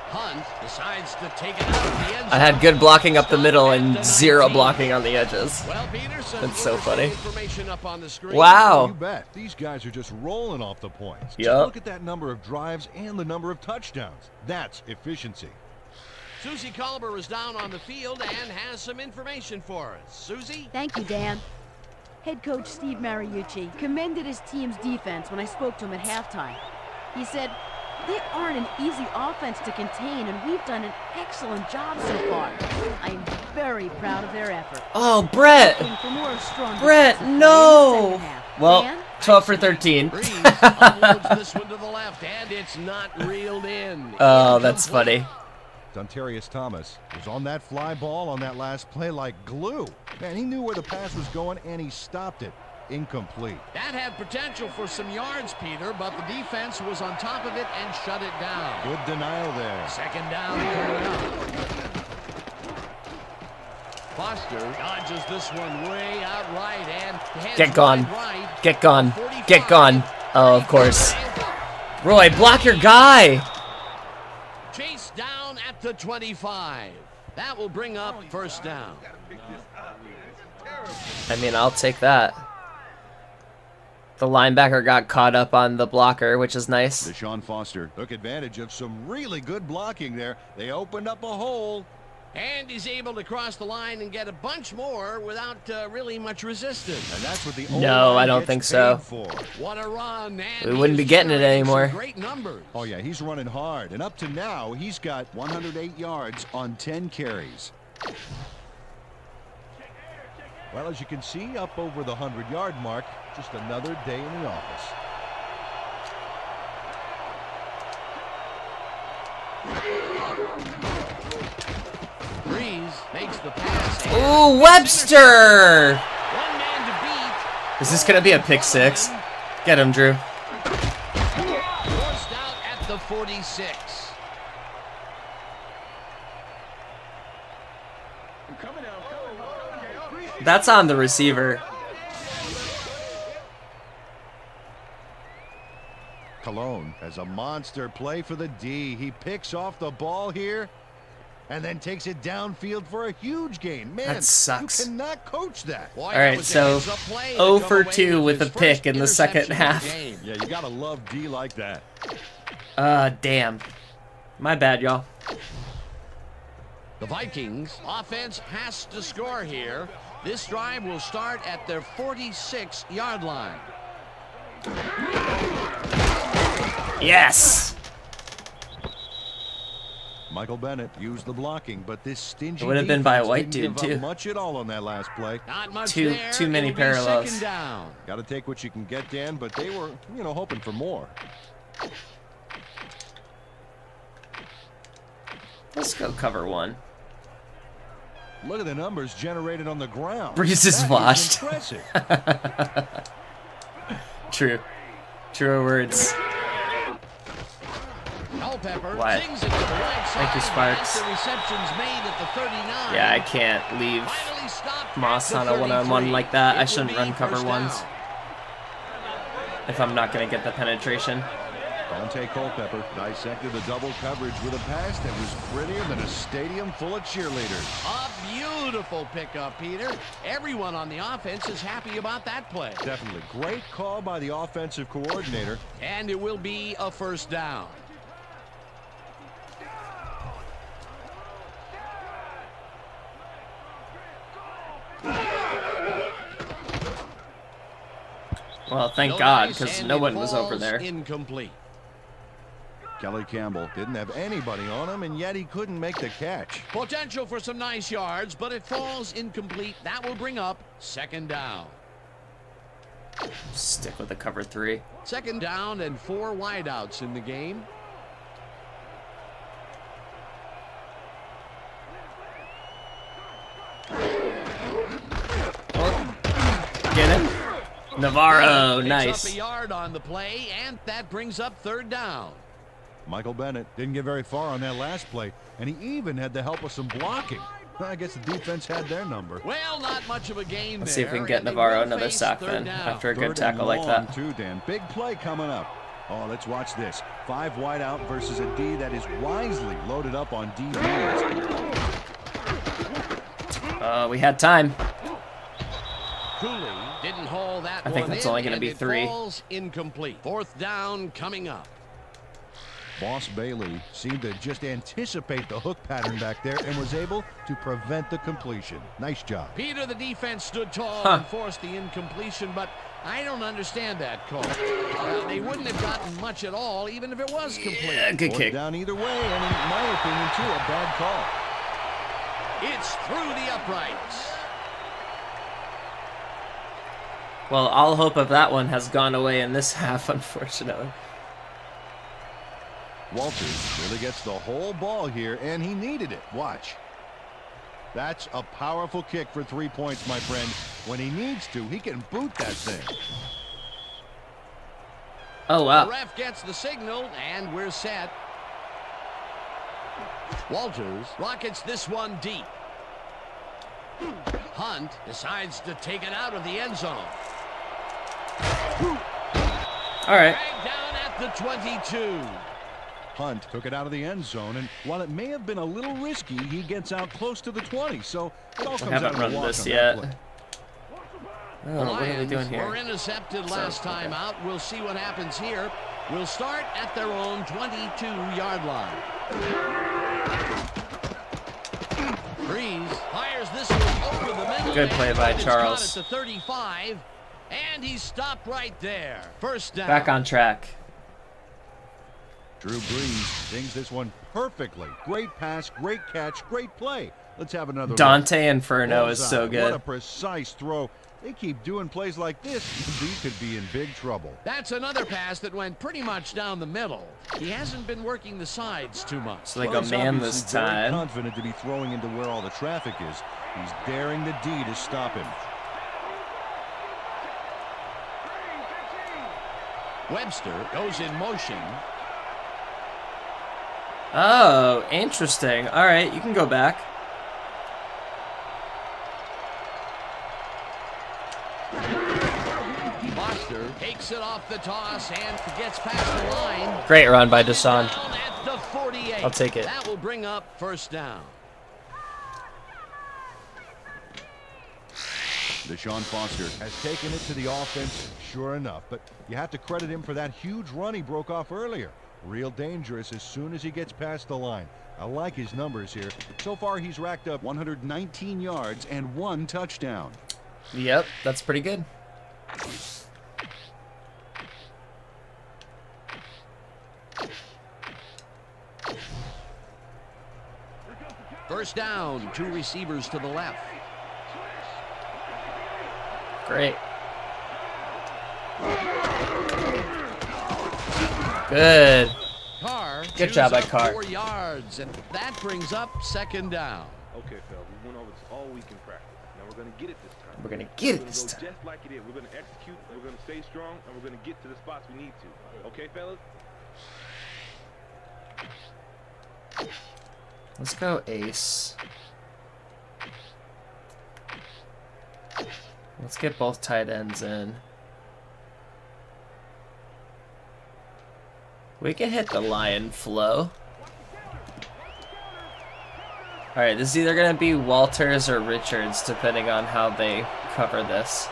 Speaker 3: Hunt decides to take it out of the end
Speaker 1: I had
Speaker 3: zone.
Speaker 1: good blocking up the middle
Speaker 3: Stop at
Speaker 1: and
Speaker 3: the
Speaker 1: 0
Speaker 3: 19.
Speaker 1: blocking on the edges.
Speaker 3: Well, Peterson,
Speaker 1: That's so
Speaker 3: we'll show
Speaker 1: funny.
Speaker 3: information up on the screen.
Speaker 1: Wow.
Speaker 4: You bet. These guys are just rolling off the points. Just
Speaker 1: Yup.
Speaker 4: look at that number of drives and the number of touchdowns. That's efficiency.
Speaker 3: Susie Colber is down on the field and has some information for us. Susie?
Speaker 5: Thank you, Dan. Head coach Steve Mariucci commended his team's defense when I spoke to him at halftime. He said, "They aren't an easy offense to contain, and we've done an excellent job so far. I am very proud of their effort."
Speaker 1: Oh, Brett!
Speaker 5: Looking for more strong
Speaker 1: Brett,
Speaker 5: defensive play in the
Speaker 1: no!
Speaker 5: second half.
Speaker 1: Well,
Speaker 5: Dan?
Speaker 1: 12 for 13.
Speaker 3: Brees unloads this one to the left, and it's not reeled in.
Speaker 1: Oh, that's
Speaker 3: Incomplete.
Speaker 1: funny.
Speaker 4: Dontarius Thomas was on that fly ball on that last play like glue. Man, he knew where the pass was going, and he stopped it. Incomplete.
Speaker 3: That had potential for some yards, Peter, but the defense was on top of it and shut it down.
Speaker 4: Good denial there.
Speaker 3: Second down coming up. Foster dodges this one way out right and heads
Speaker 1: Get gone.
Speaker 3: right.
Speaker 1: Get gone. Get gone. Oh, of course. Roy, block your guy!
Speaker 3: Chase down at the 25. That will bring up first down.
Speaker 1: I mean, I'll take that. The linebacker got caught up on the blocker, which is nice.
Speaker 4: Deshaun Foster took advantage of some really good blocking there. They opened up a hole.
Speaker 3: And he's able to cross the line and get a bunch more without really much resistance.
Speaker 4: And that's what the
Speaker 1: No,
Speaker 4: O-line
Speaker 1: I don't
Speaker 4: gets
Speaker 1: think so.
Speaker 4: paid for.
Speaker 3: What a run. And
Speaker 1: We wouldn't
Speaker 3: he
Speaker 1: be
Speaker 3: is
Speaker 1: getting it
Speaker 3: generating some
Speaker 1: anymore.
Speaker 3: Great numbers.
Speaker 4: Oh, yeah, he's running hard. And up to now, he's got 108 yards on 10 carries. Well, as you can see, up over the 100-yard mark, just another day in the office.
Speaker 3: Brees makes the pass.
Speaker 1: Ooh, Webster!
Speaker 3: One man to beat.
Speaker 1: Is this gonna be a pick six? Get him, Drew.
Speaker 3: Forced out at the 46.
Speaker 1: That's on the receiver.
Speaker 4: Cologne has a monster play for the D. He picks off the ball here and then takes it downfield for a huge gain. Man,
Speaker 1: That sucks.
Speaker 4: you cannot coach that.
Speaker 3: Boy,
Speaker 1: All
Speaker 3: that
Speaker 1: right,
Speaker 3: was a
Speaker 1: so
Speaker 3: heads-up play to
Speaker 1: 0
Speaker 3: come
Speaker 1: for
Speaker 3: away
Speaker 1: 2 with
Speaker 3: his
Speaker 1: a pick
Speaker 3: first
Speaker 1: in the second
Speaker 3: interception of
Speaker 1: half.
Speaker 3: the game.
Speaker 4: Yeah, you gotta love D like that.
Speaker 1: Damn. My bad, y'all.
Speaker 3: The Vikings offense has to score here. This drive will start at their 46-yard line.
Speaker 1: Yes!
Speaker 4: Michael Bennett used the blocking, but this stingy
Speaker 1: It would have been by a
Speaker 4: defense
Speaker 1: white
Speaker 4: didn't
Speaker 1: dude,
Speaker 4: give up
Speaker 1: too.
Speaker 4: much at all on that last play.
Speaker 3: Not much
Speaker 1: Too
Speaker 3: there.
Speaker 1: many
Speaker 3: It'll be
Speaker 1: parallels.
Speaker 3: second down.
Speaker 4: Got to take what you can get, Dan, but they were, hoping for more.
Speaker 1: Let's go cover one.
Speaker 4: Look at the numbers generated on the ground.
Speaker 1: Brees is
Speaker 4: That
Speaker 1: washed.
Speaker 4: impressive.
Speaker 1: True. Truer words.
Speaker 3: Culpepper
Speaker 1: What?
Speaker 3: sings it to the right side.
Speaker 1: Thank you, Sparks.
Speaker 3: The reception's made at the 39.
Speaker 1: Yeah, I can't leave
Speaker 3: Finally stopped
Speaker 1: Moss
Speaker 3: at
Speaker 1: on
Speaker 3: the
Speaker 1: a one-on-one
Speaker 3: 33.
Speaker 1: like that.
Speaker 3: It
Speaker 1: I
Speaker 3: will
Speaker 1: shouldn't
Speaker 3: be
Speaker 1: run cover
Speaker 3: first
Speaker 1: ones.
Speaker 3: down.
Speaker 1: if I'm not going to get the penetration.
Speaker 4: Dante Culpepper dissected the double coverage with a pass that was prettier than a stadium full of cheerleaders.
Speaker 3: A beautiful pickup, Peter. Everyone on the offense is happy about that play.
Speaker 4: Definitely great call by the offensive coordinator.
Speaker 3: And it will be a first down.
Speaker 1: Well, thank God, because no one was over there.
Speaker 3: Incomplete.
Speaker 4: Kelly Campbell didn't have anybody on him, and yet he couldn't make the catch.
Speaker 3: Potential for some nice yards, but it falls incomplete. That will bring up second down.
Speaker 1: Stick with the cover 3.
Speaker 3: Second down and 4 wideouts in the game.
Speaker 1: Get him. Navarro,
Speaker 3: Picks
Speaker 1: nice.
Speaker 3: up a yard on the play, and that brings up third down.
Speaker 4: Michael Bennett didn't get very far on that last play, and he even had the help of some blocking. I guess the defense had their number.
Speaker 3: Well, not much of a gain
Speaker 1: Let's
Speaker 3: there.
Speaker 1: see if we can get
Speaker 3: and they
Speaker 1: Navarro
Speaker 3: will
Speaker 1: another
Speaker 3: face
Speaker 1: sack
Speaker 3: third
Speaker 1: then,
Speaker 3: down.
Speaker 1: after a good
Speaker 4: Third
Speaker 1: tackle
Speaker 4: and
Speaker 1: like
Speaker 4: long,
Speaker 1: that.
Speaker 4: too, Dan. Big play coming up. Oh, let's watch this. 5 wide out versus a D that is wisely loaded up on DBs.
Speaker 1: We had time.
Speaker 3: Cooley didn't haul that
Speaker 1: I think
Speaker 3: one
Speaker 1: that's
Speaker 3: in,
Speaker 1: only gonna
Speaker 3: and
Speaker 1: be
Speaker 3: it
Speaker 1: 3.
Speaker 3: falls incomplete. Fourth down coming up.
Speaker 4: Boss Bailey seemed to just anticipate the hook pattern back there and was able to prevent the completion. Nice job.
Speaker 3: Peter, the defense stood tall and forced the incompletion, but I don't understand that call. They wouldn't have gotten much at all, even if it was complete.
Speaker 1: Yeah, good
Speaker 4: Fourth
Speaker 1: kick.
Speaker 4: down either way, and in my opinion, too, a bad call.
Speaker 3: It's through the uprights.
Speaker 1: Well, all hope of that one has gone away in this half, unfortunately.
Speaker 4: Walters really gets the whole ball here, and he needed it. Watch. That's a powerful kick for 3 points, my friend. When he needs to, he can boot that thing.
Speaker 1: Oh,
Speaker 3: The
Speaker 1: wow.
Speaker 3: ref gets the signal, and we're set. Walters rockets this one deep. Hunt decides to take it out of the end zone.
Speaker 1: All right.
Speaker 3: Dragged down at the 22.
Speaker 4: Hunt took it out of the end zone, and while it may have been a little risky, he gets out close to the 20, so it all comes
Speaker 1: haven't
Speaker 4: out of
Speaker 1: run
Speaker 4: the wash
Speaker 1: this
Speaker 4: on that
Speaker 1: yet.
Speaker 4: play.
Speaker 1: Oh, what are they doing here?
Speaker 3: Were intercepted last time out. We'll see what happens here. We'll start at their own 22-yard line. Brees fires this one over the middle.
Speaker 1: Good play by
Speaker 3: and it's
Speaker 1: Charles.
Speaker 3: caught at the 35, and he stopped right there. First down.
Speaker 1: Back on track.
Speaker 4: Drew Brees sings this one perfectly. Great pass, great catch, great play. Let's have another look.
Speaker 1: Dante Inferno is
Speaker 4: Bullseye.
Speaker 1: so
Speaker 4: What a
Speaker 1: good.
Speaker 4: precise throw. They keep doing plays like this. B could be in big trouble.
Speaker 3: That's another pass that went pretty much down the middle. He hasn't been working the sides too much.
Speaker 1: So they
Speaker 4: Well,
Speaker 1: go
Speaker 4: he's
Speaker 1: man
Speaker 4: obviously
Speaker 1: this
Speaker 4: very
Speaker 1: time.
Speaker 4: confident to be throwing into where all the traffic is. He's daring the D to stop him.
Speaker 3: Webster goes in motion.
Speaker 1: Oh, interesting. All right, you can go back.
Speaker 3: Foster takes it off the toss and gets past the line.
Speaker 1: Great run by Deshaun.
Speaker 3: Down at the 48.
Speaker 1: I'll take it.
Speaker 3: That will bring up first down.
Speaker 4: Deshaun Foster has taken it to the offense, sure enough, but you have to credit him for that huge run he broke off earlier. Real dangerous as soon as he gets past the line. I like his numbers here. So far, he's racked up 119 yards and 1 touchdown.
Speaker 1: Yep, that's pretty good.
Speaker 3: First down, 2 receivers to the left.
Speaker 1: Great. Good.
Speaker 3: Carr.
Speaker 1: Good job by
Speaker 3: chews up
Speaker 1: Carr.
Speaker 3: 4 yards, and that brings up second down.
Speaker 8: Okay, fellas, we went over this all week in practice. Now we're going to get it this time.
Speaker 1: We're gonna get it
Speaker 8: We're
Speaker 1: this
Speaker 8: going to go
Speaker 1: time.
Speaker 8: just like it is. We're going to execute, and we're going to stay strong, and we're going to get to the spots we need to. Okay, fellas?
Speaker 1: Let's go ace. Let's get both tight ends in. We can hit the lion flow. Alright, this is either going to be Walters or Richards, depending on how they cover this.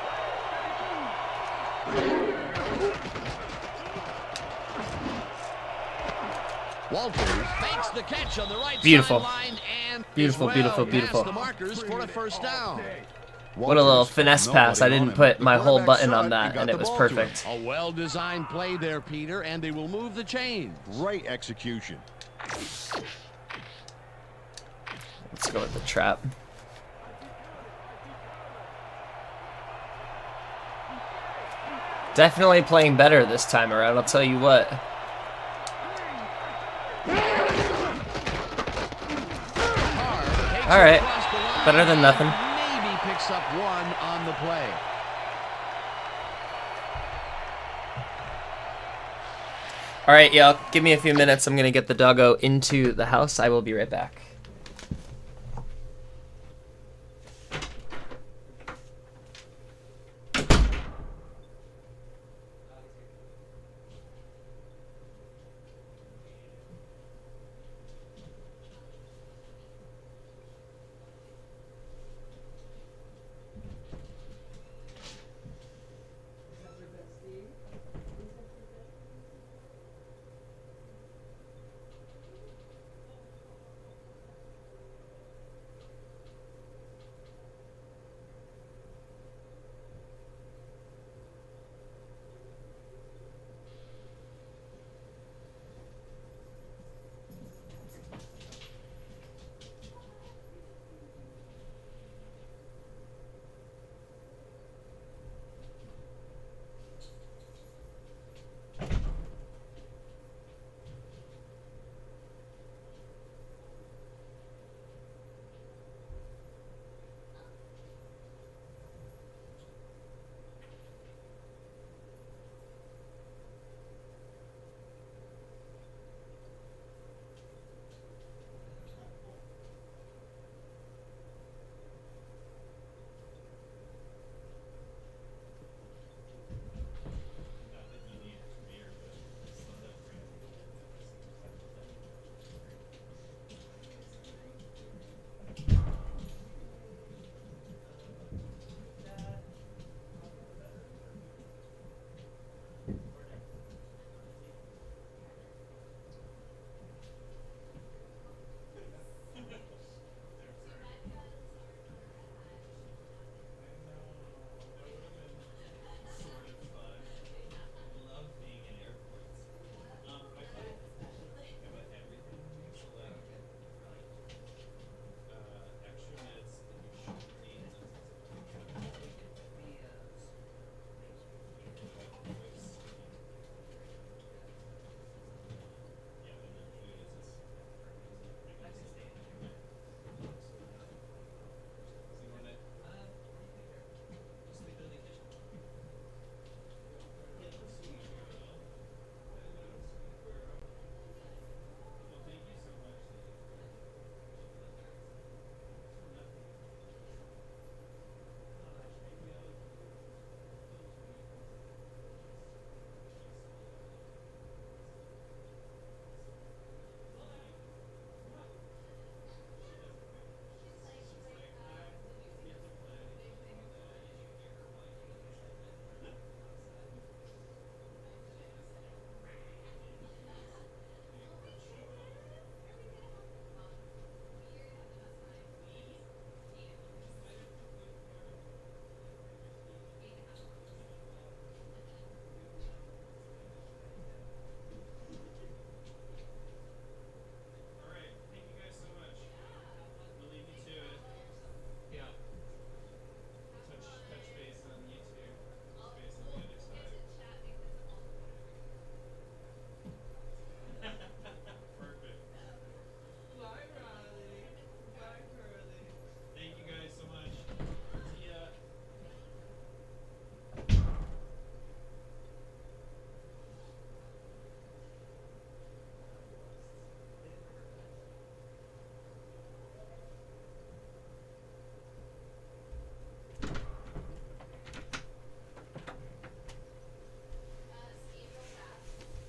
Speaker 3: Walters makes the catch on the right
Speaker 1: Beautiful.
Speaker 3: sideline and
Speaker 1: Beautiful,
Speaker 3: is
Speaker 1: beautiful,
Speaker 3: well
Speaker 1: beautiful.
Speaker 3: past the markers for a first down.
Speaker 1: What a little finesse pass. I didn't put my whole button on that, and it was perfect.
Speaker 3: A well-designed play there, Peter, and they will move the chains.
Speaker 4: Great execution.
Speaker 1: Let's go with the trap. Definitely playing better this time around, I'll tell you what. Alright, better than nothing.
Speaker 3: Maybe picks up one on the play.
Speaker 1: Alright, y'all, give me a few minutes. I'm going to get the doggo into the house. I will be right back.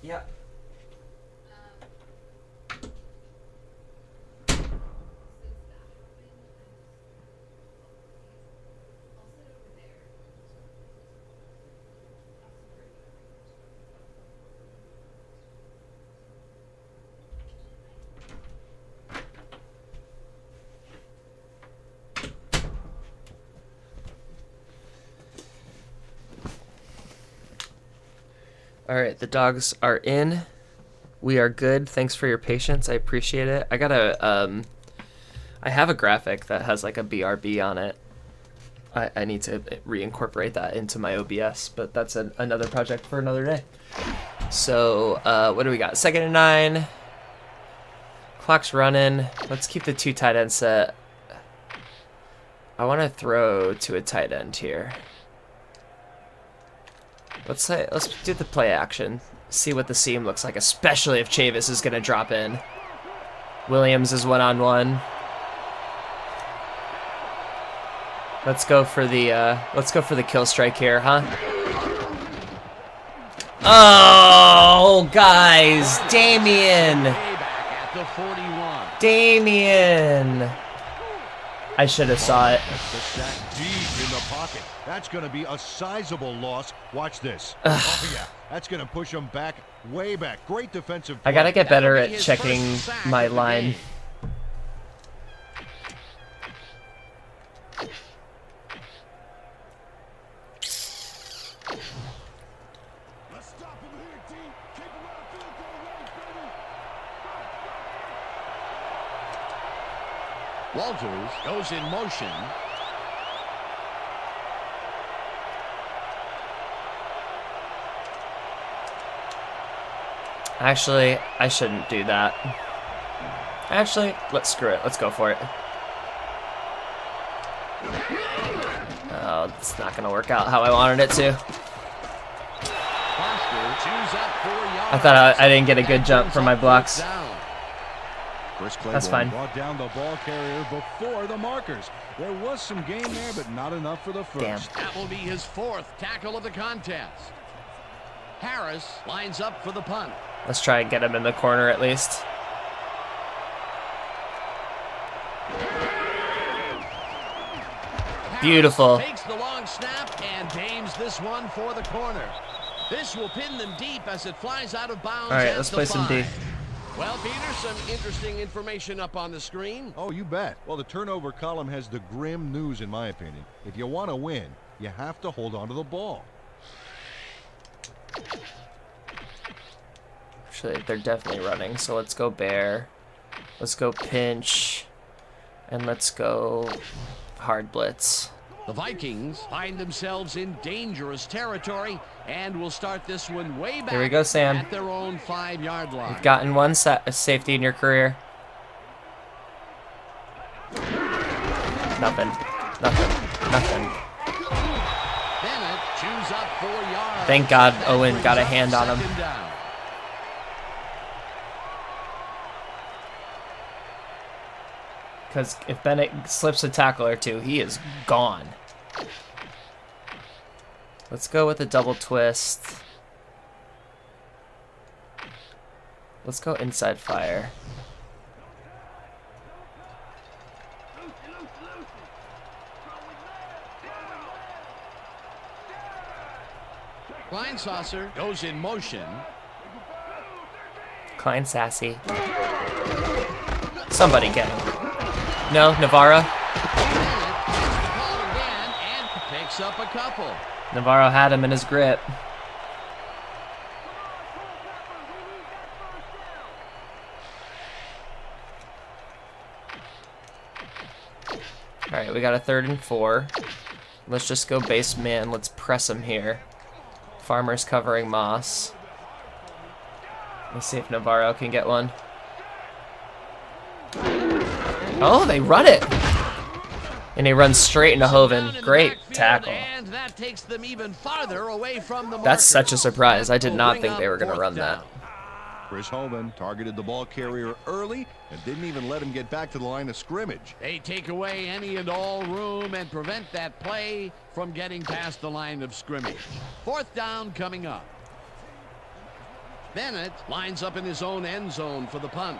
Speaker 1: Yeah. All right, the dogs are in. We are good. Thanks for your patience. I appreciate it. I have a graphic that has like a BRB on it. I need to reincorporate that into my OBS, but that's another project for another day. So, what do we got? 2nd and 9. Clock's running. Let's keep the 2 tight end set. I want to throw to a tight end here. Let's do the play action. See what the seam looks like, especially if Chavis is gonna drop in. Williams is 1-on-1. Let's go for the kill strike here, huh? Oh, guys, Damien.
Speaker 3: Back at the 41.
Speaker 1: Damien. I should have saw it.
Speaker 4: The sack deep in the pocket. That's going to be a sizable loss. Watch this. Oh, yeah. That's going to push him back, way back. Great defensive play.
Speaker 1: I got to get better at checking my line.
Speaker 3: Walters goes in motion.
Speaker 1: Actually, I shouldn't do that. Actually, let's screw it. Let's go for it. Oh, it's not going to work out how I wanted it to. I thought I didn't get a good jump for my blocks. That's fine.
Speaker 4: Brought down the ball carrier before the markers. There was some gain there, but not enough for the first.
Speaker 1: Damn.
Speaker 3: That will be his 4th tackle of the contest. Harris lines up for the punt.
Speaker 1: Let's try and get him in the corner at least. Beautiful.
Speaker 3: Takes the long snap and aims this one for the corner. This will pin them deep as it flies out of bounds.
Speaker 1: All right, let's play some D.
Speaker 3: Well, Peter, some interesting information up on the screen.
Speaker 4: Oh, you bet. Well, the turnover column has the grim news, in my opinion. If you want to win, you have to hold on to the ball.
Speaker 1: Actually, they're definitely running, so let's go bear. Let's go pinch. And let's go hard blitz.
Speaker 3: The Vikings find themselves in dangerous territory and will start this one way back.
Speaker 1: Here we go, Sam.
Speaker 3: At their own 5-yard line.
Speaker 1: You've gotten one safety in your career. Nothing.
Speaker 3: Bennett chews up 4 yards.
Speaker 1: Thank God Owen got a hand on him.
Speaker 3: Second down.
Speaker 1: Because if Bennett slips a tackle or two, he is gone. Let's go with a double twist. Let's go inside fire.
Speaker 3: Klein Saucer goes in motion.
Speaker 1: Klein Sassy. Somebody get him. No, Navarro.
Speaker 3: Bennett gets the call again and picks up a couple.
Speaker 1: Navarro had him in his grip. All right, we got a 3rd and 4. Let's just go base man. Let's press him here. Farmer's covering Moss. Let's see if Navarro can get one. Oh, they run it. And he runs straight into Hoven. Great tackle.
Speaker 3: And that takes them even farther away from the
Speaker 1: That's
Speaker 3: marker.
Speaker 1: such a surprise. I did not think they were going to run that.
Speaker 4: Chris Hoven targeted the ball carrier early and didn't even let him get back to the line of scrimmage.
Speaker 3: They take away any and all room and prevent that play from getting past the line of scrimmage. 4th down coming up. Bennett lines up in his own end zone for the punt.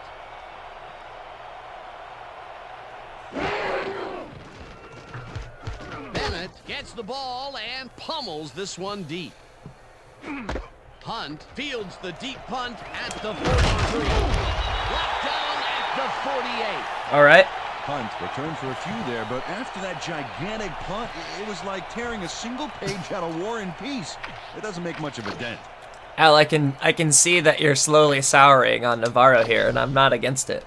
Speaker 3: Bennett gets the ball and pummels this one deep. Hunt fields the deep punt at the 43. Brought down at the 48.
Speaker 1: All right.
Speaker 4: Hunt returned for a few there, but after that gigantic punt, it was like tearing a single page out of War and Peace. It doesn't make much of a dent.
Speaker 1: Al, I can see that you're slowly souring on Navarro here, and I'm not against it.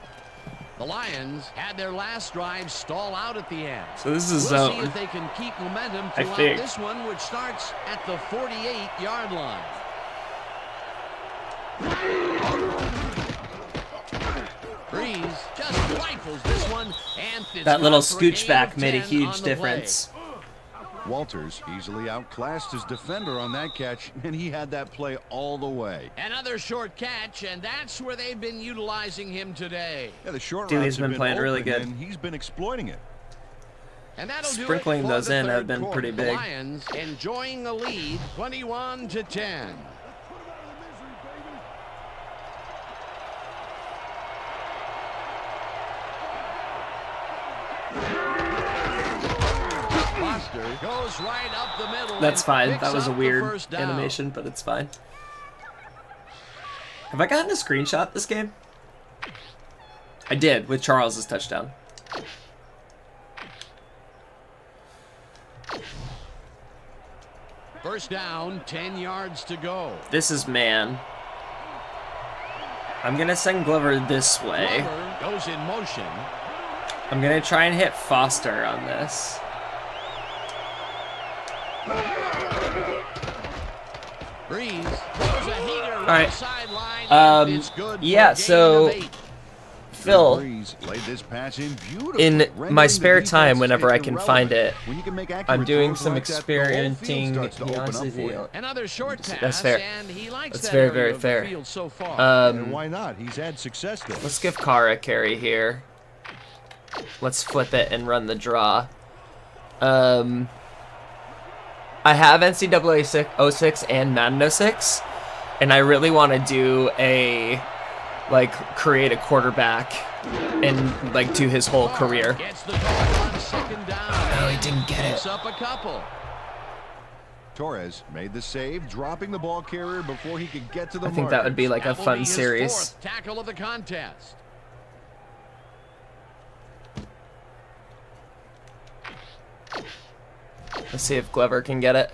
Speaker 3: The Lions had their last drive stall out at the end.
Speaker 1: So this is
Speaker 3: We'll
Speaker 1: zone.
Speaker 3: see if they can keep momentum
Speaker 1: I
Speaker 3: throughout
Speaker 1: think.
Speaker 3: this one, which starts at the 48-yard line. Brees just rifles this one, and it's
Speaker 1: That little
Speaker 3: good for a
Speaker 1: scooch
Speaker 3: gain
Speaker 1: back
Speaker 3: of
Speaker 1: made a
Speaker 3: 10
Speaker 1: huge
Speaker 3: on the
Speaker 1: difference.
Speaker 4: Walters easily outclassed his defender on that catch, and he had that play all the way.
Speaker 3: Play. Another short catch, and that's where they've been utilizing him today.
Speaker 4: Yeah, the short
Speaker 1: Dude,
Speaker 4: routes
Speaker 1: he's
Speaker 4: have
Speaker 1: been playing really
Speaker 4: open,
Speaker 1: good.
Speaker 4: and he's been exploiting it.
Speaker 3: And that'll do it
Speaker 1: Sprinkling
Speaker 3: for
Speaker 1: those
Speaker 3: the
Speaker 1: in
Speaker 3: third
Speaker 1: have been
Speaker 3: quarter.
Speaker 1: pretty
Speaker 3: The
Speaker 1: big.
Speaker 3: Lions enjoying the lead, 21-10. Foster goes right up the middle.
Speaker 1: That's
Speaker 3: and
Speaker 1: fine.
Speaker 3: picks
Speaker 1: That was a
Speaker 3: up the
Speaker 1: weird
Speaker 3: first down.
Speaker 1: animation, but it's fine. Have I gotten a screenshot this game? I did, with Charles's touchdown.
Speaker 3: First down, 10 yards to go.
Speaker 1: This is man. I'm gonna send Glover this way.
Speaker 3: Glover goes in motion.
Speaker 1: I'm gonna try and hit Foster on this.
Speaker 3: Brees throws a heater
Speaker 1: All
Speaker 3: right
Speaker 1: right.
Speaker 3: sideline. And it's good for
Speaker 1: Yeah,
Speaker 3: a gain
Speaker 1: so
Speaker 3: of 8.
Speaker 1: Phil,
Speaker 4: Brees laid this pass in beautifully,
Speaker 1: in
Speaker 4: rendering
Speaker 1: my
Speaker 4: the
Speaker 1: spare
Speaker 4: defense
Speaker 1: time, whenever I can
Speaker 4: irrelevant.
Speaker 1: find it,
Speaker 4: When you can make accurate
Speaker 1: I'm doing
Speaker 4: throws
Speaker 1: some
Speaker 4: like that, the whole field
Speaker 1: experimenting.
Speaker 4: starts to open up for you.
Speaker 3: Another short pass.
Speaker 1: That's fair.
Speaker 3: And he likes
Speaker 1: That's
Speaker 3: that
Speaker 1: very,
Speaker 3: area
Speaker 1: very
Speaker 3: of the
Speaker 1: fair.
Speaker 3: field so far.
Speaker 4: And why not? He's had success there.
Speaker 1: Let's give Carr a carry here. Let's flip it and run the draw. I have NCAA 06 and Madden 06, and I really want to do a, like, create a quarterback and, like, do his whole career.
Speaker 3: Gets the ball on second down.
Speaker 1: No, he didn't get it.
Speaker 3: Picks up a couple.
Speaker 4: Torres made the save, dropping the ball carrier before he could get to the
Speaker 1: I think that would be, like, a
Speaker 3: That will be
Speaker 1: fun
Speaker 3: his
Speaker 1: series.
Speaker 3: fourth tackle of the contest.
Speaker 1: Let's see if Glover can get it.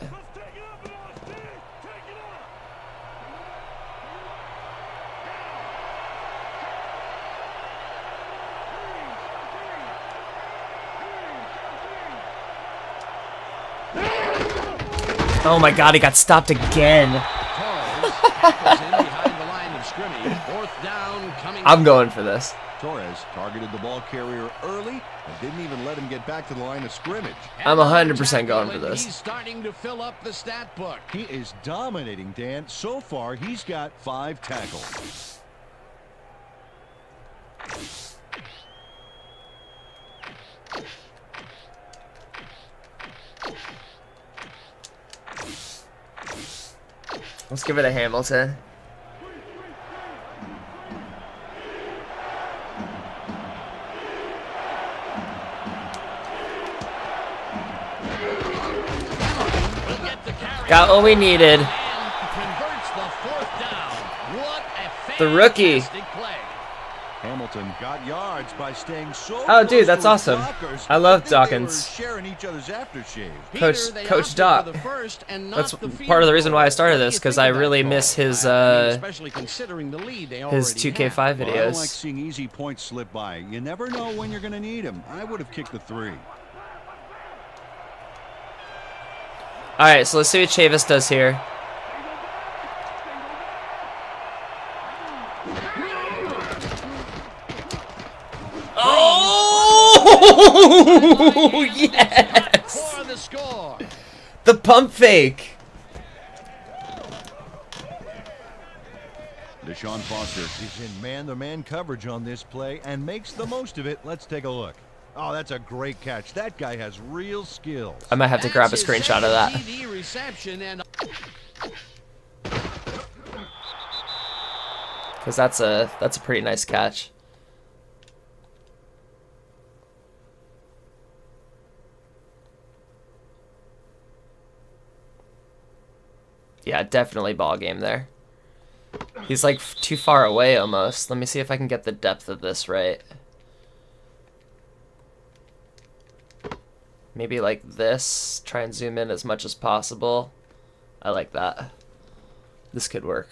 Speaker 1: Oh my god, he got stopped again.
Speaker 3: Torres tackles him behind the line of scrimmage. Fourth down coming.
Speaker 1: I'm going for this.
Speaker 4: Torres targeted the ball carrier early and didn't even let him get back to the line of scrimmage.
Speaker 1: I'm 100% going for
Speaker 3: And
Speaker 1: this.
Speaker 3: He's starting to fill up the stat book.
Speaker 4: He is dominating, Dan. So far, he's got 5 tackles.
Speaker 1: Let's give it a Hamilton.
Speaker 3: Will get the carry.
Speaker 1: Got what we needed.
Speaker 3: And converts the fourth down. What a
Speaker 1: The rookie.
Speaker 3: fantastic play.
Speaker 4: Hamilton got yards by staying so
Speaker 1: Oh,
Speaker 4: close
Speaker 1: dude, that's
Speaker 4: to his
Speaker 1: awesome.
Speaker 4: blockers.
Speaker 1: I love
Speaker 4: think
Speaker 1: Dawkins.
Speaker 4: They were sharing each other's aftershave.
Speaker 1: Coach-
Speaker 3: They
Speaker 1: Coach
Speaker 3: opted
Speaker 1: Doc.
Speaker 3: for the first and not
Speaker 1: That's
Speaker 3: the field
Speaker 1: part of the reason
Speaker 3: goal.
Speaker 1: why I started
Speaker 3: What do
Speaker 1: this,
Speaker 3: you
Speaker 1: 'cause
Speaker 3: think
Speaker 1: I
Speaker 3: of that
Speaker 1: really
Speaker 3: call?
Speaker 1: miss his,
Speaker 3: I mean, especially considering the lead they
Speaker 1: his
Speaker 3: already
Speaker 1: 2K5
Speaker 3: have.
Speaker 4: Well, I don't like
Speaker 1: videos.
Speaker 4: seeing easy points slip by. You never know when you're going to need them. I would have kicked the 3.
Speaker 1: Alright, so let's see what Chavis does here. Oh, yes!
Speaker 3: For the score.
Speaker 1: The pump fake.
Speaker 4: Deshaun Foster is in man-to-man coverage on this play and makes the most of it. Let's take a look. Oh, that's a great catch. That guy has real skills.
Speaker 1: I might have to grab a
Speaker 3: That's his
Speaker 1: screenshot of that.
Speaker 3: second TD reception and
Speaker 1: Because that's a pretty nice catch. Yeah, definitely ball game there. He's like too far away almost. Let me see if I can get the depth of this right. Maybe like this. Try and zoom in as much as possible. I like that. This could work.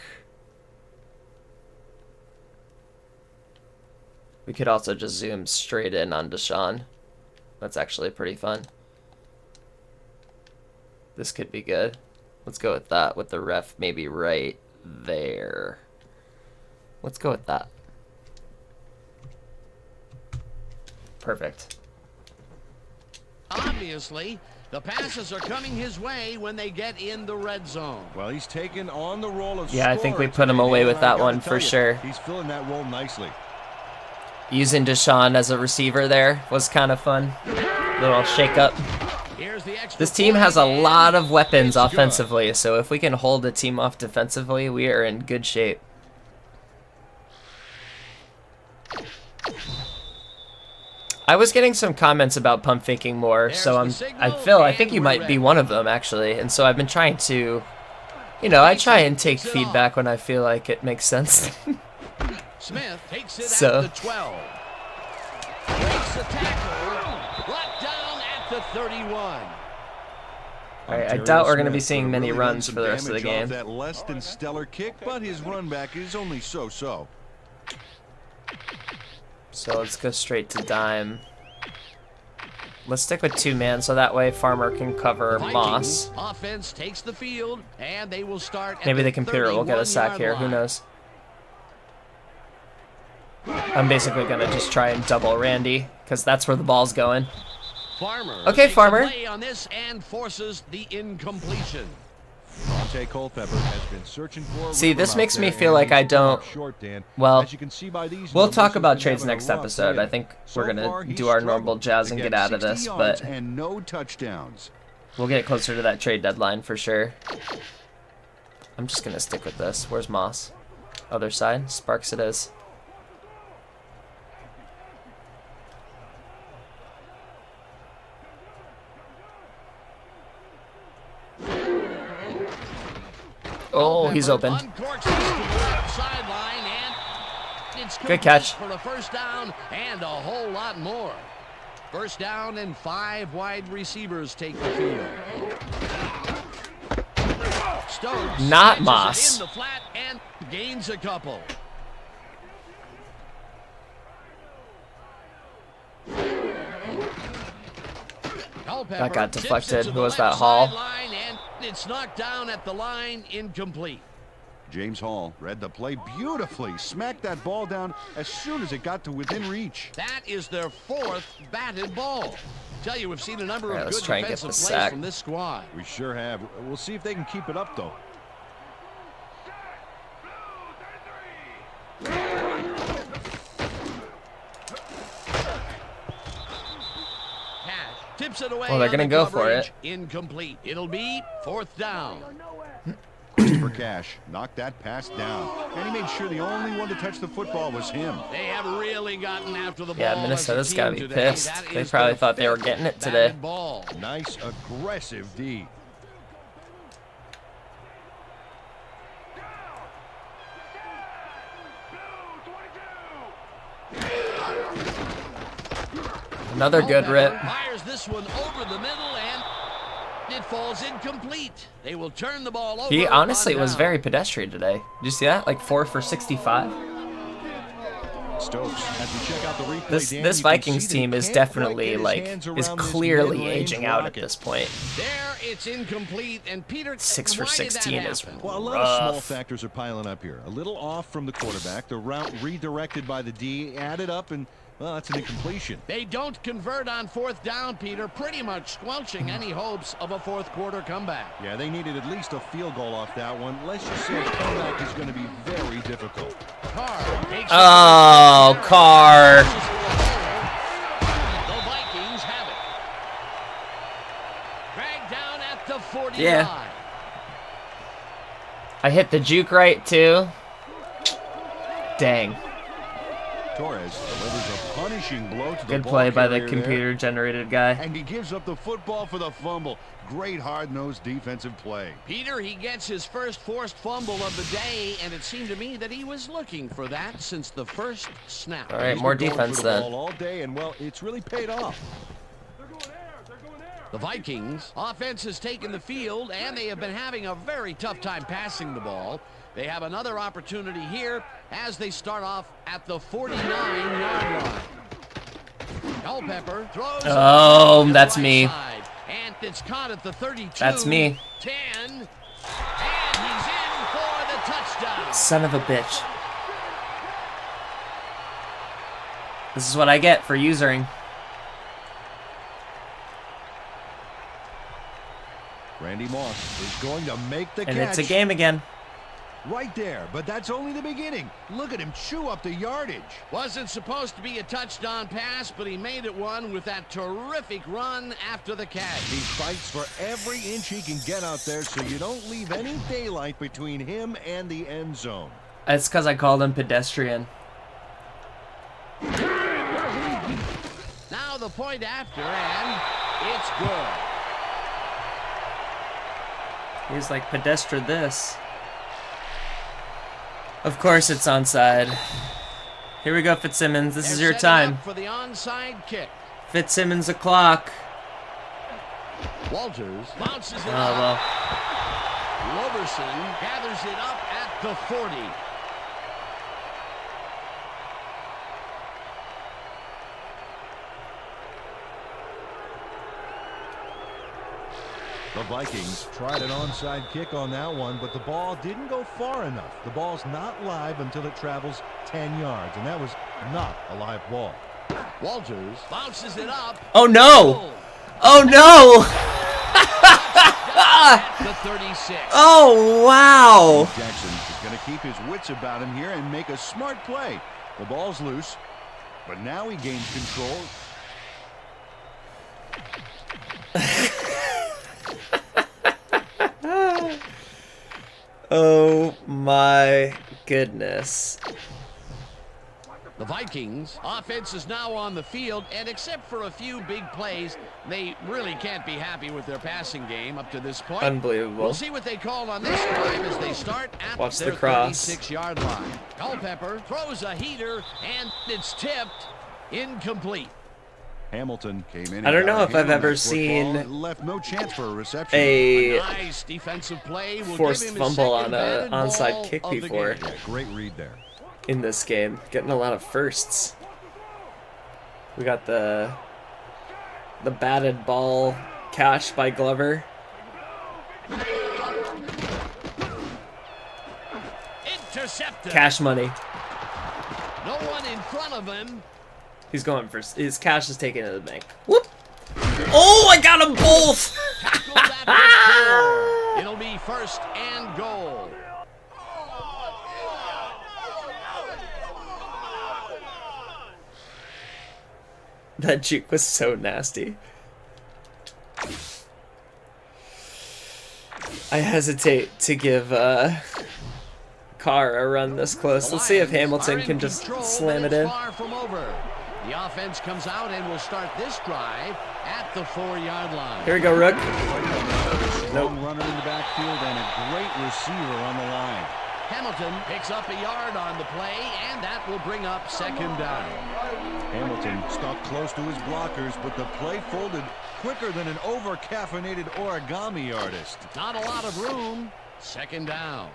Speaker 1: We could also just zoom straight in on Deshaun. That's actually pretty fun. This could be good. Let's go with that, with the ref maybe right there. Let's go with that. Perfect.
Speaker 3: Obviously, the passes are coming his way when they get in the red zone.
Speaker 4: Well, he's taken on the role of
Speaker 1: Yeah, I think we
Speaker 4: scorer
Speaker 1: put him
Speaker 4: today,
Speaker 1: away
Speaker 4: and
Speaker 1: with
Speaker 4: I
Speaker 1: that
Speaker 4: gotta
Speaker 1: one
Speaker 4: tell
Speaker 1: for
Speaker 4: you,
Speaker 1: sure.
Speaker 4: He's filling that role nicely.
Speaker 1: Using Deshaun as a receiver there was kind of fun. Little shake up.
Speaker 3: Here's the extra
Speaker 1: This team has a
Speaker 3: point, and
Speaker 1: lot of weapons
Speaker 3: it's good.
Speaker 1: offensively, so if we can hold the team off defensively, we are in good shape. I was getting some comments about pump faking more, so I think you might be one of them actually, and so I've been trying to, you know, I try and take feedback when I feel like it makes sense.
Speaker 3: Smith takes it
Speaker 1: So.
Speaker 3: at the 12. Breaks the tackle. Brought down at the 31.
Speaker 1: Alright, I doubt we're going to be seeing many runs for the rest of the game.
Speaker 4: That less than stellar kick, but his run back is only so-so.
Speaker 1: So let's go straight to dime. Let's stick with 2-man so that way Farmer can cover Moss.
Speaker 3: Vikings offense takes the field, and they will start at
Speaker 1: Maybe the computer will get a sack
Speaker 3: 31-yard
Speaker 1: here, who
Speaker 3: line.
Speaker 1: knows. I'm basically going to just try and double Randy, because that's where the ball's going.
Speaker 3: Farmer
Speaker 1: Okay,
Speaker 3: takes a
Speaker 1: Farmer.
Speaker 3: play on this and forces the incompletion.
Speaker 4: Dante Culpepper has been searching for a
Speaker 1: See,
Speaker 4: rhythm
Speaker 1: this
Speaker 4: out
Speaker 1: makes me
Speaker 4: there,
Speaker 1: feel
Speaker 4: and
Speaker 1: like
Speaker 4: he's
Speaker 1: I
Speaker 4: come
Speaker 1: don't-
Speaker 4: up short, Dan.
Speaker 1: well,
Speaker 4: As you can see by these
Speaker 1: We'll
Speaker 4: numbers,
Speaker 1: talk
Speaker 4: he's
Speaker 1: about
Speaker 4: been
Speaker 1: trades
Speaker 4: having a
Speaker 1: next
Speaker 4: rough
Speaker 1: episode.
Speaker 4: year.
Speaker 1: I think
Speaker 4: So
Speaker 1: we're going
Speaker 4: far,
Speaker 1: to
Speaker 4: he's
Speaker 1: do our
Speaker 4: struggled.
Speaker 1: normal jazz and
Speaker 4: Again,
Speaker 1: get out of
Speaker 4: 60
Speaker 1: this,
Speaker 4: yards
Speaker 1: but
Speaker 4: and no touchdowns.
Speaker 1: we'll get closer to that trade deadline for sure. I'm just going to stick with this. Where's Moss? Other side. Sparks it is. Oh, he's open.
Speaker 3: Uncorks this to the left sideline, and it's
Speaker 1: Good catch.
Speaker 3: for a first down and a whole lot more. First down and 5 wide receivers take the field. Stokes
Speaker 1: Not
Speaker 3: catches it
Speaker 1: Moss.
Speaker 3: in the flat and gains a couple. Culpepper
Speaker 1: That got
Speaker 3: tips it
Speaker 1: deflected.
Speaker 3: to
Speaker 1: Who
Speaker 3: the
Speaker 1: was
Speaker 3: left
Speaker 1: that, Hall?
Speaker 3: sideline, and it's knocked down at the line, incomplete.
Speaker 4: James Hall read the play beautifully, smacked that ball down as soon as it got to within reach.
Speaker 3: That is their 4th batted ball. Tell you, we've seen a number
Speaker 1: Alright,
Speaker 3: of
Speaker 1: let's
Speaker 3: good
Speaker 1: try and get
Speaker 3: defensive
Speaker 1: the
Speaker 3: plays
Speaker 1: sack.
Speaker 3: from this squad.
Speaker 4: We sure have. We'll see if they can keep it up, though.
Speaker 3: Cash tips it away.
Speaker 1: Oh, they're
Speaker 3: on
Speaker 1: gonna
Speaker 3: the
Speaker 1: go for
Speaker 3: coverage.
Speaker 1: it.
Speaker 3: Incomplete. It'll be 4th down.
Speaker 4: Christopher Cash knocked that pass down, and he made sure the only one to touch the football was him.
Speaker 3: They have really gotten after the ball.
Speaker 1: Yeah,
Speaker 3: as a
Speaker 1: Minnesota's
Speaker 3: team
Speaker 1: got to be
Speaker 3: today.
Speaker 1: pissed.
Speaker 3: That
Speaker 1: They
Speaker 3: is
Speaker 1: probably
Speaker 3: their
Speaker 1: thought they were
Speaker 3: 5th
Speaker 1: getting it
Speaker 3: batted
Speaker 1: today.
Speaker 3: Ball.
Speaker 4: Nice, aggressive D.
Speaker 1: Another good rip.
Speaker 3: Fires this one over the middle, and it falls incomplete. They will turn the ball over.
Speaker 1: He honestly
Speaker 3: on
Speaker 1: was
Speaker 3: down.
Speaker 1: very pedestrian today. Did you see that? Like 4 for 65.
Speaker 4: Stokes, as we check out the replay,
Speaker 1: This
Speaker 4: Dan,
Speaker 1: this
Speaker 4: you can
Speaker 1: Vikings
Speaker 4: see that he
Speaker 1: team is
Speaker 4: can't
Speaker 1: definitely
Speaker 4: quite get his
Speaker 1: like
Speaker 4: hands
Speaker 1: is
Speaker 4: around this
Speaker 1: clearly
Speaker 4: mid-range
Speaker 1: aging out at
Speaker 4: rocket.
Speaker 1: this point.
Speaker 3: There, it's incomplete, and Peter.
Speaker 1: 6 for
Speaker 3: why did that
Speaker 1: 16 is
Speaker 3: happen?
Speaker 4: Well, a lot of small
Speaker 1: rough.
Speaker 4: factors are piling up here. A little off from the quarterback, the route redirected by the D, added up, and, well, that's an incompletion.
Speaker 3: They don't convert on 4th down, Peter, pretty much squelching any hopes of a 4th quarter comeback.
Speaker 4: Yeah, they needed at least a field goal off that one. Let's just say comeback is going to be very difficult.
Speaker 3: Carr takes
Speaker 1: Oh, Carr.
Speaker 3: The Vikings have it. Dragged down at the 49.
Speaker 1: Yeah. I hit the juke right too. Dang.
Speaker 4: Torres delivers a punishing blow to the
Speaker 1: Good
Speaker 4: ball
Speaker 1: play by the
Speaker 4: carrier there,
Speaker 1: computer generated guy.
Speaker 4: and he gives up the football for the fumble. Great hard-nosed defensive play.
Speaker 3: Peter, he gets his first forced fumble of the day, and it seemed to me that he was looking for that since the first snap.
Speaker 1: All right,
Speaker 4: He's
Speaker 1: more
Speaker 4: been going
Speaker 1: defense
Speaker 4: for the
Speaker 1: then.
Speaker 4: ball all day, and, well, it's really paid off.
Speaker 6: They're going there. They're going there.
Speaker 3: The Vikings offense has taken the field, and they have been having a very tough time passing the ball. They have another opportunity here as they start off at the 49-yard line. Culpepper throws.
Speaker 1: Oh, that's me.
Speaker 3: And it's caught at the 32.
Speaker 1: That's me.
Speaker 3: 10. And he's in for the touchdown.
Speaker 1: Son of a bitch. This is what I get for usering.
Speaker 4: Randy Moss is going to make the catch.
Speaker 1: And it's a game again.
Speaker 4: Right there, but that's only the beginning. Look at him chew up the yardage.
Speaker 3: Wasn't supposed to be a touchdown pass, but he made it one with that terrific run after the catch.
Speaker 4: He fights for every inch he can get out there so you don't leave any daylight between him and the end zone.
Speaker 1: It's because I called him pedestrian.
Speaker 3: Now the point after, and it's good.
Speaker 1: He's like, pedestrian this. Of course it's onside. Here we go, Fitzsimmons. This is your time.
Speaker 3: For the onside kick.
Speaker 1: Fitzsimmons o'clock.
Speaker 3: Walters bounces it
Speaker 1: Oh,
Speaker 3: up.
Speaker 1: well.
Speaker 3: Loverson gathers it up at the 40.
Speaker 4: The Vikings tried an onside kick on that one, but the ball didn't go far enough. The ball's not live until it travels 10 yards, and that was not a live ball.
Speaker 3: Walters bounces it up.
Speaker 1: Oh, no! Oh, no!
Speaker 3: The 36.
Speaker 1: Oh, wow!
Speaker 4: Jackson is going to keep his wits about him here and make a smart play. The ball's loose, but now he gains control.
Speaker 1: Oh my goodness.
Speaker 3: The Vikings offense is now on the field, and except for a few big plays, they really can't be happy with their passing game up to this point.
Speaker 1: Unbelievable.
Speaker 3: We'll see what they call on this drive as they start at
Speaker 1: Watch
Speaker 3: their
Speaker 1: the cross.
Speaker 3: 36-yard line. Culpepper throws a heater, and it's tipped incomplete.
Speaker 4: Hamilton came in.
Speaker 1: I don't know if I've ever seen
Speaker 4: left no chance for a reception.
Speaker 1: a
Speaker 3: Nice defensive play will
Speaker 1: forced
Speaker 3: give him his
Speaker 1: fumble
Speaker 3: second
Speaker 1: on a
Speaker 3: batted ball
Speaker 1: onside kick
Speaker 3: of the
Speaker 1: before.
Speaker 3: game.
Speaker 4: Yeah, great read there.
Speaker 1: In this game. Getting a lot of firsts. We got the batted ball catch by Glover.
Speaker 3: Intercepted.
Speaker 1: Cash money.
Speaker 3: No one in front of him.
Speaker 1: He's going for his cash is taken to the bank. Whoop! Oh, I got them both!
Speaker 3: Tackle that before. It'll be first and goal.
Speaker 1: That juke was so nasty. I hesitate to give Carr a run this close. Let's see if Hamilton can just slam it in.
Speaker 3: Far from over. The offense comes out and will start this drive at the 4-yard line.
Speaker 1: Here we go, Rook.
Speaker 4: Strong runner in the backfield and a great receiver on the line.
Speaker 3: Hamilton picks up a yard on the play, and that will bring up second down.
Speaker 4: Hamilton stuck close to his blockers, but the play folded quicker than an over-caffeinated origami artist.
Speaker 3: Not a lot of room. Second down.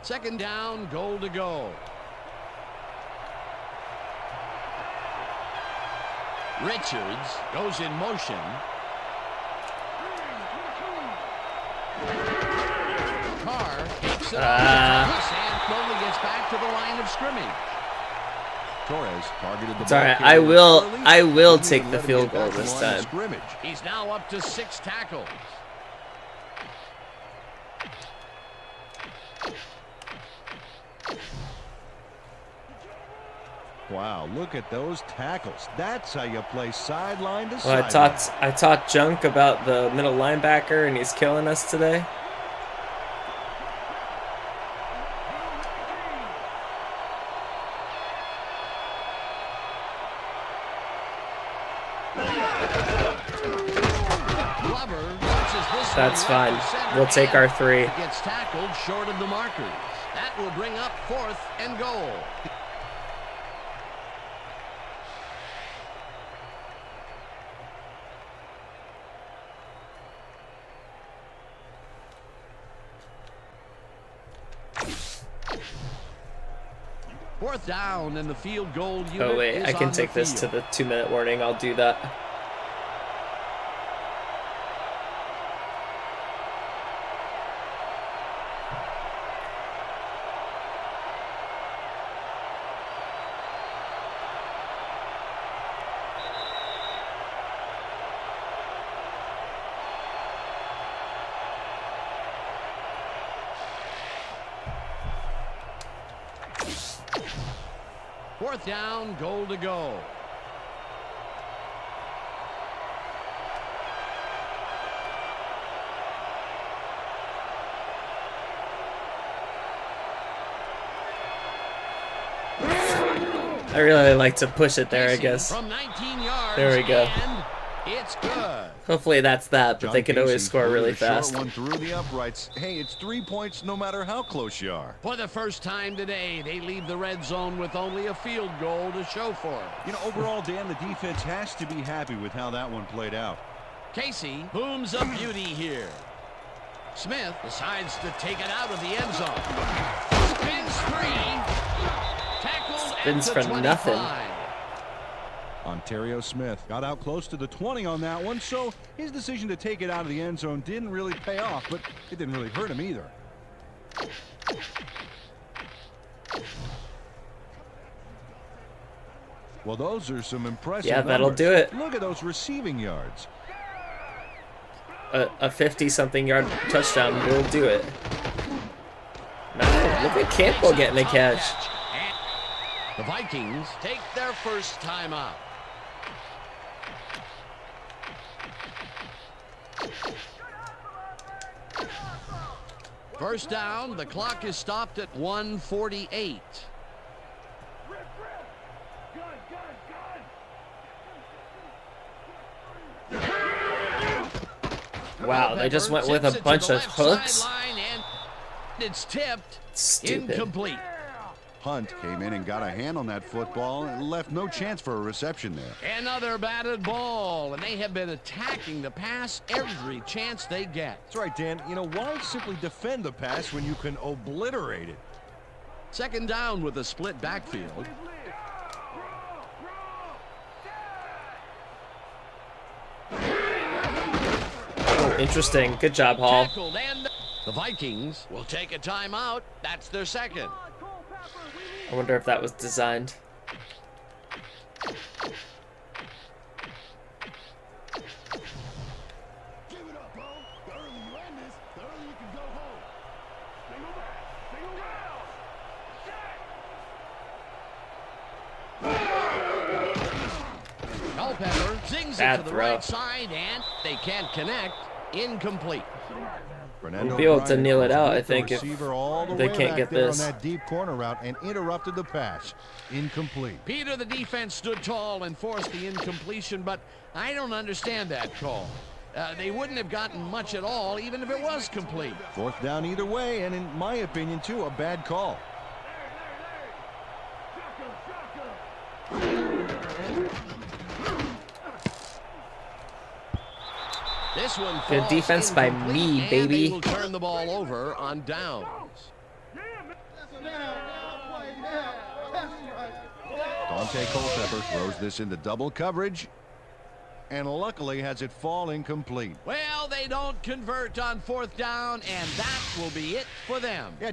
Speaker 3: Second down, goal to go. Richards goes in motion. Carr takes it on the toss and only gets back to the line of scrimmage.
Speaker 4: Torres targeted the
Speaker 1: It's all right.
Speaker 4: ball
Speaker 1: I will
Speaker 4: early.
Speaker 1: take
Speaker 4: Let
Speaker 1: the
Speaker 4: him
Speaker 1: field
Speaker 4: get back
Speaker 1: goal
Speaker 4: to the
Speaker 1: this
Speaker 4: line of
Speaker 1: time.
Speaker 4: scrimmage.
Speaker 3: He's now up to 6 tackles.
Speaker 4: Wow, look at those tackles. That's how you play sideline to
Speaker 1: Well,
Speaker 4: sideline.
Speaker 1: I taught Junk about the middle linebacker, and he's killing us today.
Speaker 3: Glover puts it this
Speaker 1: That's
Speaker 3: one right
Speaker 1: fine.
Speaker 3: to center,
Speaker 1: We'll take
Speaker 3: and
Speaker 1: our 3.
Speaker 3: it gets tackled short of the markers. That will bring up 4th and goal. Fourth down, and the field goal unit
Speaker 1: Oh wait,
Speaker 3: is
Speaker 1: I can
Speaker 3: on
Speaker 1: take
Speaker 3: the
Speaker 1: this to
Speaker 3: field.
Speaker 1: the 2-minute warning. I'll do that.
Speaker 3: Fourth down, goal to go.
Speaker 1: I really like to push it there, I
Speaker 3: Casey
Speaker 1: guess.
Speaker 3: From 19 yards.
Speaker 1: There we go.
Speaker 3: And it's good.
Speaker 1: Hopefully that's that, but
Speaker 4: John
Speaker 1: they can always
Speaker 4: Casey
Speaker 1: score
Speaker 4: threw
Speaker 1: really
Speaker 4: the short
Speaker 1: fast.
Speaker 4: one through the uprights. Hey, it's 3 points no matter how close you are.
Speaker 3: For the first time today, they leave the red zone with only a field goal to show for it.
Speaker 4: You know, overall, Dan, the defense has to be happy with how that one played out.
Speaker 3: Casey booms a beauty here. Smith decides to take it out of the end zone. Spins 3. Tackled
Speaker 1: Spins
Speaker 3: at the
Speaker 1: for
Speaker 3: 25.
Speaker 1: nothing.
Speaker 4: Ontario Smith got out close to the 20 on that one, so his decision to take it out of the end zone didn't really pay off, but it didn't really hurt him either. Well, those are some impressive
Speaker 1: Yeah, that'll
Speaker 4: numbers.
Speaker 1: do it.
Speaker 4: Look at those receiving yards.
Speaker 1: A 50-something yard touchdown will do it. Man, look at Campbell getting a catch.
Speaker 3: The Vikings take their first time out. First down, the clock is stopped at 1:48.
Speaker 1: Wow, they just went with a bunch of hooks.
Speaker 3: And it's tipped.
Speaker 1: Stupid.
Speaker 3: Incomplete.
Speaker 4: Hunt came in and got a hand on that football and left no chance for a reception there.
Speaker 3: Another batted ball, and they have been attacking the pass every chance they get.
Speaker 4: That's right, Dan. You know, why simply defend the pass when you can obliterate it?
Speaker 3: Second down with a split backfield.
Speaker 1: Oh, interesting. Good job, Hall.
Speaker 3: Tackled, and the Vikings will take a timeout. That's their second.
Speaker 1: I wonder if that was designed.
Speaker 3: Culpepper zings it
Speaker 1: Bad
Speaker 3: to the
Speaker 1: throw.
Speaker 3: right side, and they can't connect. Incomplete.
Speaker 4: Fernando
Speaker 1: We'll be able to
Speaker 4: Bryant
Speaker 1: kneel it out, I
Speaker 4: with the
Speaker 1: think, if
Speaker 4: receiver all the
Speaker 1: they
Speaker 4: way
Speaker 1: can't
Speaker 4: back
Speaker 1: get
Speaker 4: there
Speaker 1: this.
Speaker 4: on that deep corner route and interrupted the pass. Incomplete.
Speaker 3: Peter, the defense stood tall and forced the incompletion, but I don't understand that call. They wouldn't have gotten much at all, even if it was complete.
Speaker 4: Fourth down either way, and in my opinion, too, a bad call.
Speaker 3: This one
Speaker 1: Good
Speaker 3: falls
Speaker 1: defense by
Speaker 3: incomplete,
Speaker 1: me,
Speaker 3: and
Speaker 1: baby.
Speaker 3: They will turn the ball over on downs.
Speaker 4: Dante Culpepper throws this into double coverage and luckily has it fall incomplete.
Speaker 3: Well, they don't convert on fourth down, and that will be it for them.
Speaker 4: Yeah.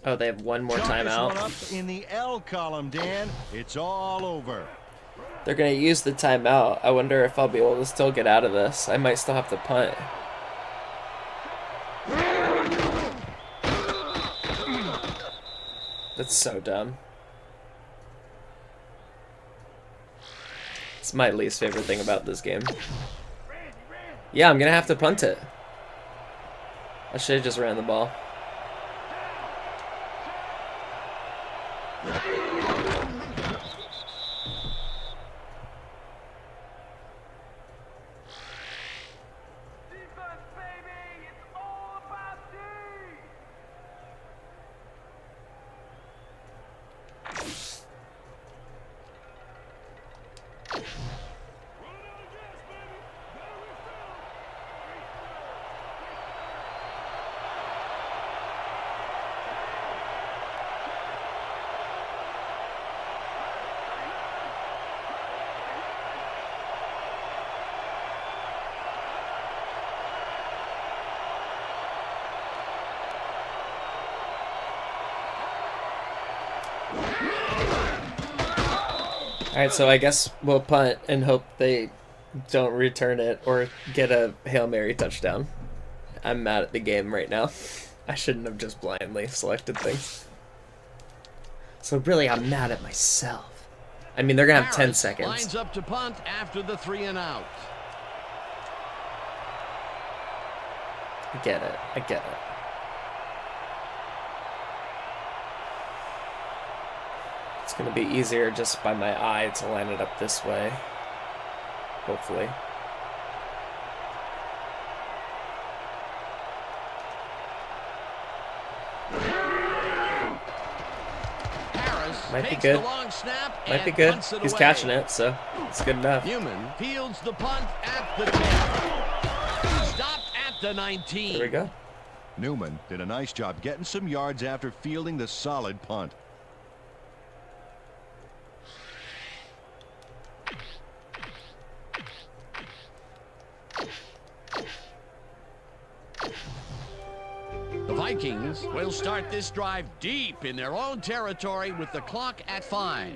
Speaker 1: Oh, they have one more
Speaker 4: Chalk this one
Speaker 1: timeout.
Speaker 4: up in the L column, Dan. It's all over.
Speaker 1: They're going to use the timeout. I wonder if I'll be able to still get out of this. I might still have to punt. That's so dumb. It's my least favorite thing about this game. Yeah, I'm going to have to punt it. I should have just ran the ball. Alright, so I guess we'll punt and hope they don't return it or get a Hail Mary touchdown. I'm mad at the game right now. I shouldn't have just blindly selected things. So really, I'm mad at myself. I mean, they're going to have 10 seconds.
Speaker 3: Lines up to punt after the 3 and out.
Speaker 1: I get it. I get it. It's going to be easier just by my eye to line it up this way. Hopefully. Might be good. Might be good. He's catching it, so it's good enough.
Speaker 3: Newman fields the punt at the 10. Stopped at the 19.
Speaker 1: There we go.
Speaker 4: Newman did a nice job getting some yards after fielding the solid punt.
Speaker 3: The Vikings will start this drive deep in their own territory with the clock at 5.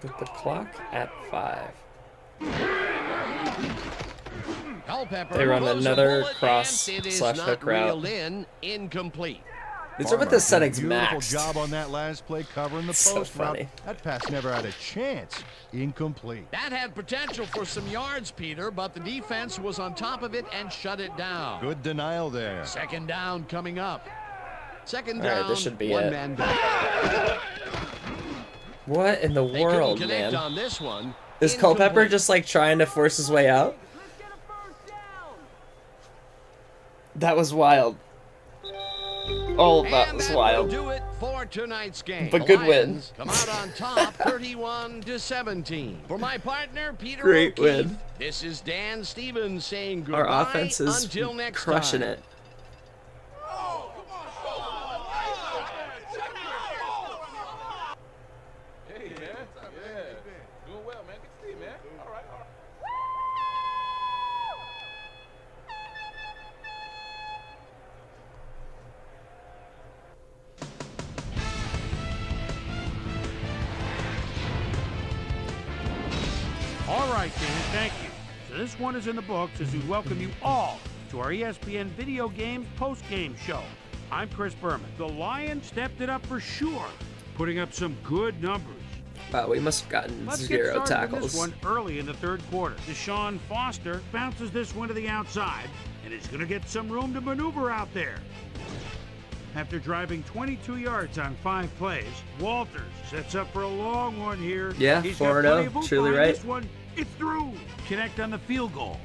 Speaker 1: With the clock at 5.
Speaker 3: Culpepper
Speaker 1: They run
Speaker 3: blows a
Speaker 1: another
Speaker 3: bullet,
Speaker 1: cross
Speaker 3: and it is
Speaker 1: slash
Speaker 3: not
Speaker 1: hook route.
Speaker 3: reeled in, incomplete.
Speaker 1: These are with the settings maxed.
Speaker 4: Beautiful job on that last play covering the
Speaker 1: So
Speaker 4: post route.
Speaker 1: funny.
Speaker 4: That pass never had a chance. Incomplete.
Speaker 3: That had potential for some yards, Peter, but the defense was on top of it and shut it down.
Speaker 4: Good denial there.
Speaker 3: Second down coming up. Second
Speaker 1: All right,
Speaker 3: down,
Speaker 1: this should be
Speaker 3: one
Speaker 1: it.
Speaker 3: man down.
Speaker 1: What in the
Speaker 3: They
Speaker 1: world,
Speaker 3: couldn't connect
Speaker 1: man?
Speaker 3: on this one.
Speaker 1: Is Culpepper
Speaker 3: Incomplete.
Speaker 1: just like trying to force his way out? That was wild. All of that
Speaker 3: And
Speaker 1: was
Speaker 3: that
Speaker 1: wild.
Speaker 3: will do it for tonight's game.
Speaker 1: But
Speaker 3: The
Speaker 1: good win.
Speaker 3: Lions come out on top, 31-17. For my partner, Peter
Speaker 1: Great
Speaker 3: O'Keefe,
Speaker 1: win.
Speaker 3: this is Dan Stevens saying goodbye
Speaker 1: Our offense is
Speaker 3: until next
Speaker 1: crushing
Speaker 3: time.
Speaker 1: it.
Speaker 6: Hey, man. Yeah. Doing well, man. Good to see you, man. All right, all right.
Speaker 2: All right, Dan, thank you. So this one is in the books as we welcome you all to our ESPN Video Games post-game show. I'm Chris Berman. The Lions stepped it up for sure, putting up some good numbers.
Speaker 1: Wow, we must have gotten
Speaker 2: Let's get
Speaker 1: 0
Speaker 2: started with
Speaker 1: tackles.
Speaker 2: this one early in the third quarter. Deshaun Foster bounces this one to the outside, and is going to get some room to maneuver out there. After driving 22 yards on 5 plays, Walters sets up for a long one here.
Speaker 1: Yeah,
Speaker 2: He's got
Speaker 1: 4-0,
Speaker 2: plenty of oomph
Speaker 1: truly
Speaker 2: behind
Speaker 1: right.
Speaker 2: This one, it's through. Connect on the field goal.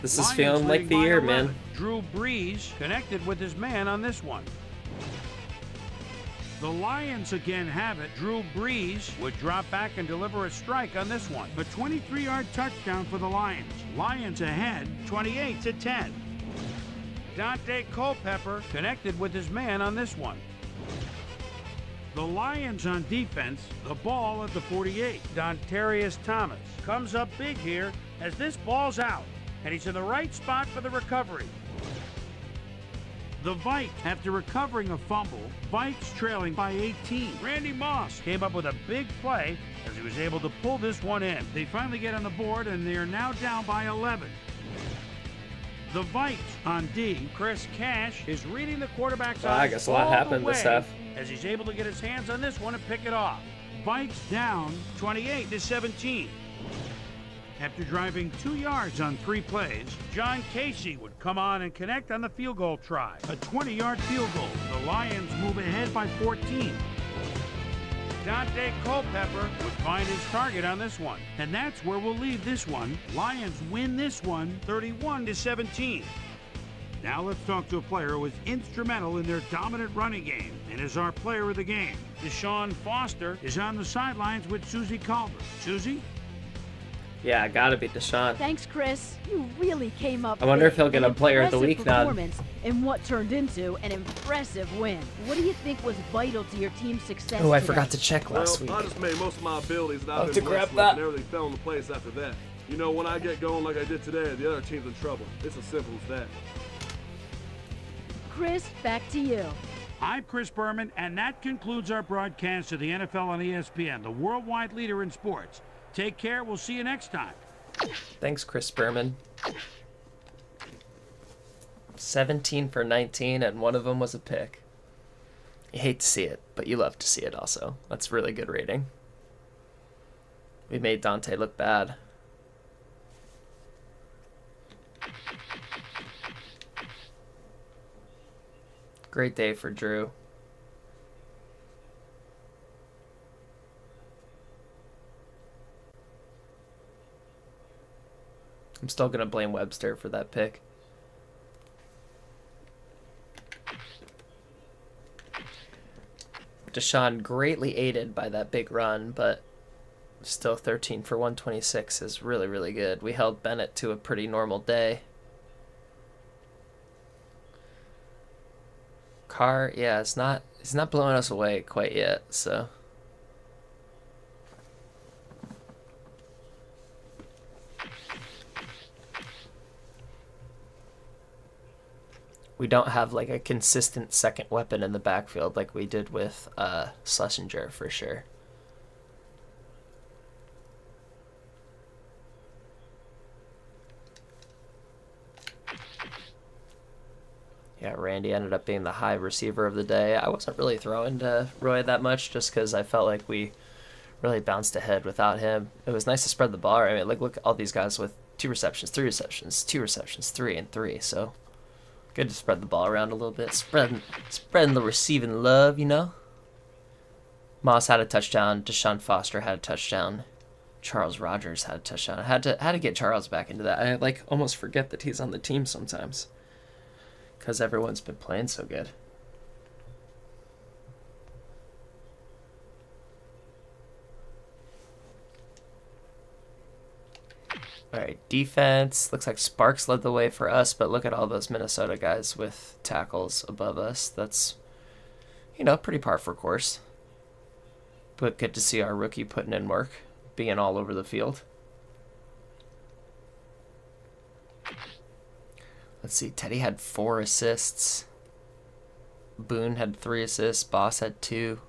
Speaker 1: This is
Speaker 2: Lions
Speaker 1: feeling like
Speaker 2: leading
Speaker 1: the
Speaker 2: by
Speaker 1: year,
Speaker 2: 11.
Speaker 1: man.
Speaker 2: Drew Brees connected with his man on this one. The Lions again have it. Drew Brees would drop back and deliver a strike on this one. A 23-yard touchdown for the Lions. Lions ahead, 28-10. Dante Culpepper connected with his man on this one. The Lions on defense, the ball at the 48. Dontarius Thomas comes up big here as this ball's out, and he's in the right spot for the recovery. The Vikes, after recovering a fumble, Vikes trailing by 18. Randy Moss came up with a big play as he was able to pull this one in. They finally get on the board, and they are now down by 11. The Vikes on D. Chris Cash is reading the quarterback's
Speaker 1: Wow, I
Speaker 2: eyes
Speaker 1: guess a lot
Speaker 2: all the
Speaker 1: happened this
Speaker 2: way
Speaker 1: half.
Speaker 2: as he's able to get his hands on this one and pick it off. Vikes down 28-17. After driving 2 yards on 3 plays, John Casey would come on and connect on the field goal try. A 20-yard field goal. The Lions move ahead by 14. Dante Culpepper would find his target on this one. And that's where we'll leave this one. Lions win this one 31-17. Now let's talk to a player who was instrumental in their dominant running game and is our player of the game. Deshaun Foster is on the sidelines with Susie Calder. Susie?
Speaker 1: Yeah, gotta be Deshaun.
Speaker 5: Thanks, Chris. You really came up
Speaker 1: I wonder
Speaker 5: big.
Speaker 1: if he'll get
Speaker 5: An
Speaker 1: a player of the
Speaker 5: impressive
Speaker 1: week nod.
Speaker 5: performance in what turned into an impressive win. What do you think was vital to your team's success
Speaker 1: Oh, I
Speaker 5: today?
Speaker 1: forgot to check last
Speaker 6: Well,
Speaker 1: week.
Speaker 6: I just made most of my abilities and
Speaker 1: I'll
Speaker 6: I've
Speaker 1: have
Speaker 6: been
Speaker 1: to grab
Speaker 6: blessed with,
Speaker 1: that.
Speaker 6: and everything fell into place after that. You know, when I get going like I did today, the other team's in trouble. It's as simple as that.
Speaker 5: Chris, back to you.
Speaker 2: I'm Chris Berman, and that concludes our broadcast of the NFL on ESPN, the worldwide leader in sports. Take care. We'll see you next time.
Speaker 1: Thanks, Chris Berman. 17 for 19, and one of them was a pick. You hate to see it, but you love to see it also. That's really good rating. We made Dante look bad. Great day for Drew. I'm still going to blame Webster for that pick. Deshaun greatly aided by that big run, but still 13 for 126 is really, really good. We held Bennett to a pretty normal day. Carr, yeah, it's not blowing us away quite yet, so. We don't have like a consistent second weapon in the backfield like we did with Schlesinger for sure. Yeah, Randy ended up being the high receiver of the day. I wasn't really throwing to Roy that much just because I felt like we really bounced ahead without him. It was nice to spread the ball. I mean, like, look at all these guys with 2 receptions, 3 receptions, 2 receptions, 3 and 3. So good to spread the ball around a little bit. Spreading the receiving love, you know? Moss had a touchdown. Deshaun Foster had a touchdown. Charles Rogers had a touchdown. I had to get Charles back into that. I like almost forget that he's on the team sometimes because everyone's been playing so good. All right, defense. Looks like Sparks led the way for us, but look at all those Minnesota guys with tackles above us. That's, you know, pretty par for course. But good to see our rookie putting in work, being all over the field. Let's see, Teddy had 4 assists. Boone had 3 assists. Boss had 2.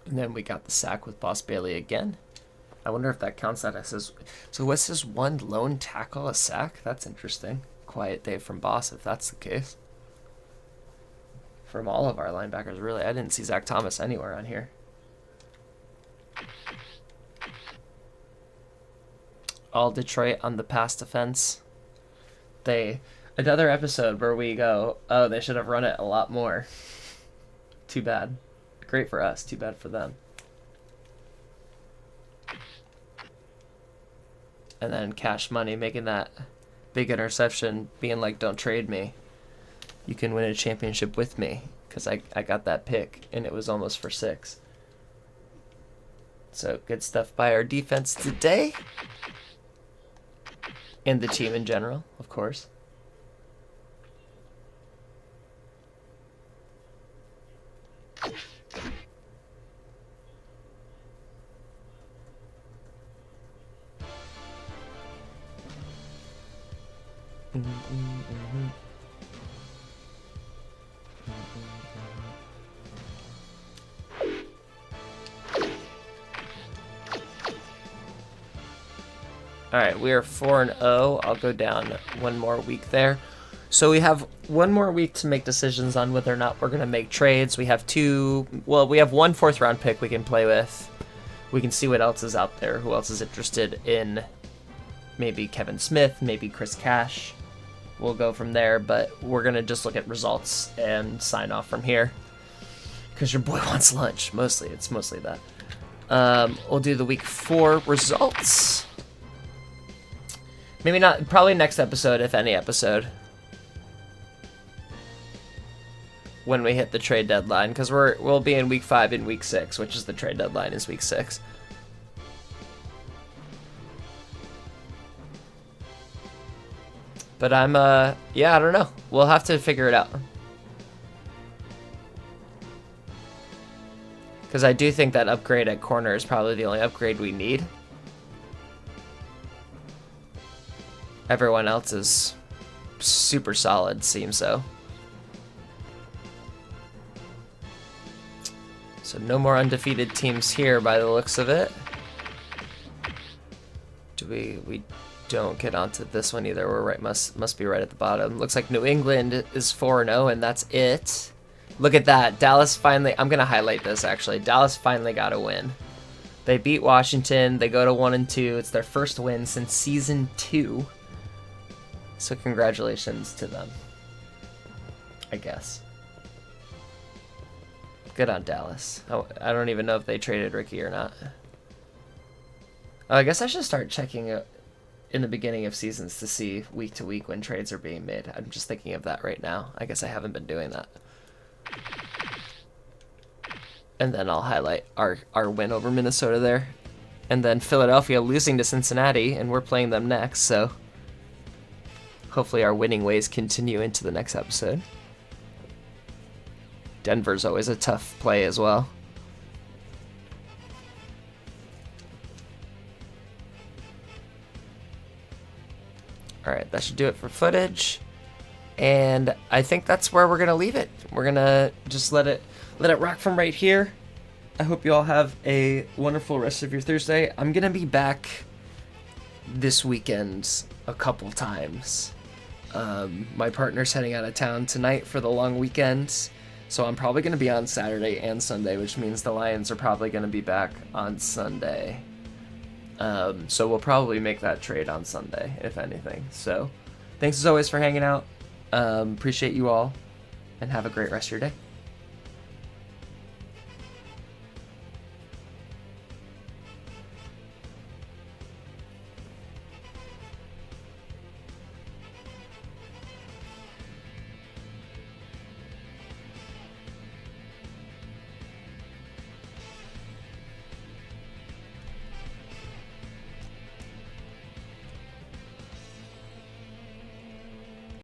Speaker 1: And then we got the sack with Boss Bailey again. I wonder if that counts that as... So what's this one lone tackle, a sack? That's interesting. Quiet day from Boss, if that's the case. From all of our linebackers, really. I didn't see Zach Thomas anywhere on here. All Detroit on the pass defense. Another episode where we go, oh, they should have run it a lot more. Too bad. Great for us, too bad for them. And then Cash Money making that big interception, being like, don't trade me. You can win a championship with me, because I got that pick, and it was almost for 6. So good stuff by our defense today. And the team in general, of course. All right, we are 4-0. I'll go down one more week there. So we have one more week to make decisions on whether or not we're going to make trades. We have we have 1 4th-round pick we can play with. We can see what else is out there, who else is interested in maybe Kevin Smith, maybe Chris Cash. We'll go from there, but we're going to just look at results and sign off from here. Because your boy wants lunch, It's mostly that. We'll do the week 4 results. Maybe not, probably next episode, if any episode. When we hit the trade deadline, because we'll be in week 5 and week 6, which is the trade deadline is week 6. But yeah, I don't know. We'll have to figure it out. Because I do think that upgrade at corner is probably the only upgrade we need. Everyone else is super solid, seems so. So no more undefeated teams here by the looks of it. We don't get onto this one either. We're right, must be right at the bottom. Looks like New England is 4-0 and that's it. Look at that. Dallas finally, I'm gonna highlight this actually. Dallas finally got a win. They beat Washington. They go to 1-2. It's their first win since season 2. So congratulations to them, I guess. Good on Dallas. Oh, I don't even know if they traded Ricky or not. Oh, I guess I should start checking it in the beginning of seasons to see week to week when trades are being made. I'm just thinking of that right now. I guess I haven't been doing that. And then I'll highlight our win over Minnesota there. And then Philadelphia losing to Cincinnati, and we're playing them next, so hopefully our winning ways continue into the next episode. Denver's always a tough play as well. Alright, that should do it for footage. And I think that's where we're going to leave it. We're going to just let it rock from right here. I hope you all have a wonderful rest of your Thursday. I'm going to be back this weekend a couple times. My partner's heading out of town tonight for the long weekend, so I'm probably going to be on Saturday and Sunday, which means the Lions are probably going to be back on Sunday. So we'll probably make that trade on Sunday, if anything. So thanks as always for hanging out. Appreciate you all, and have a great rest of your day.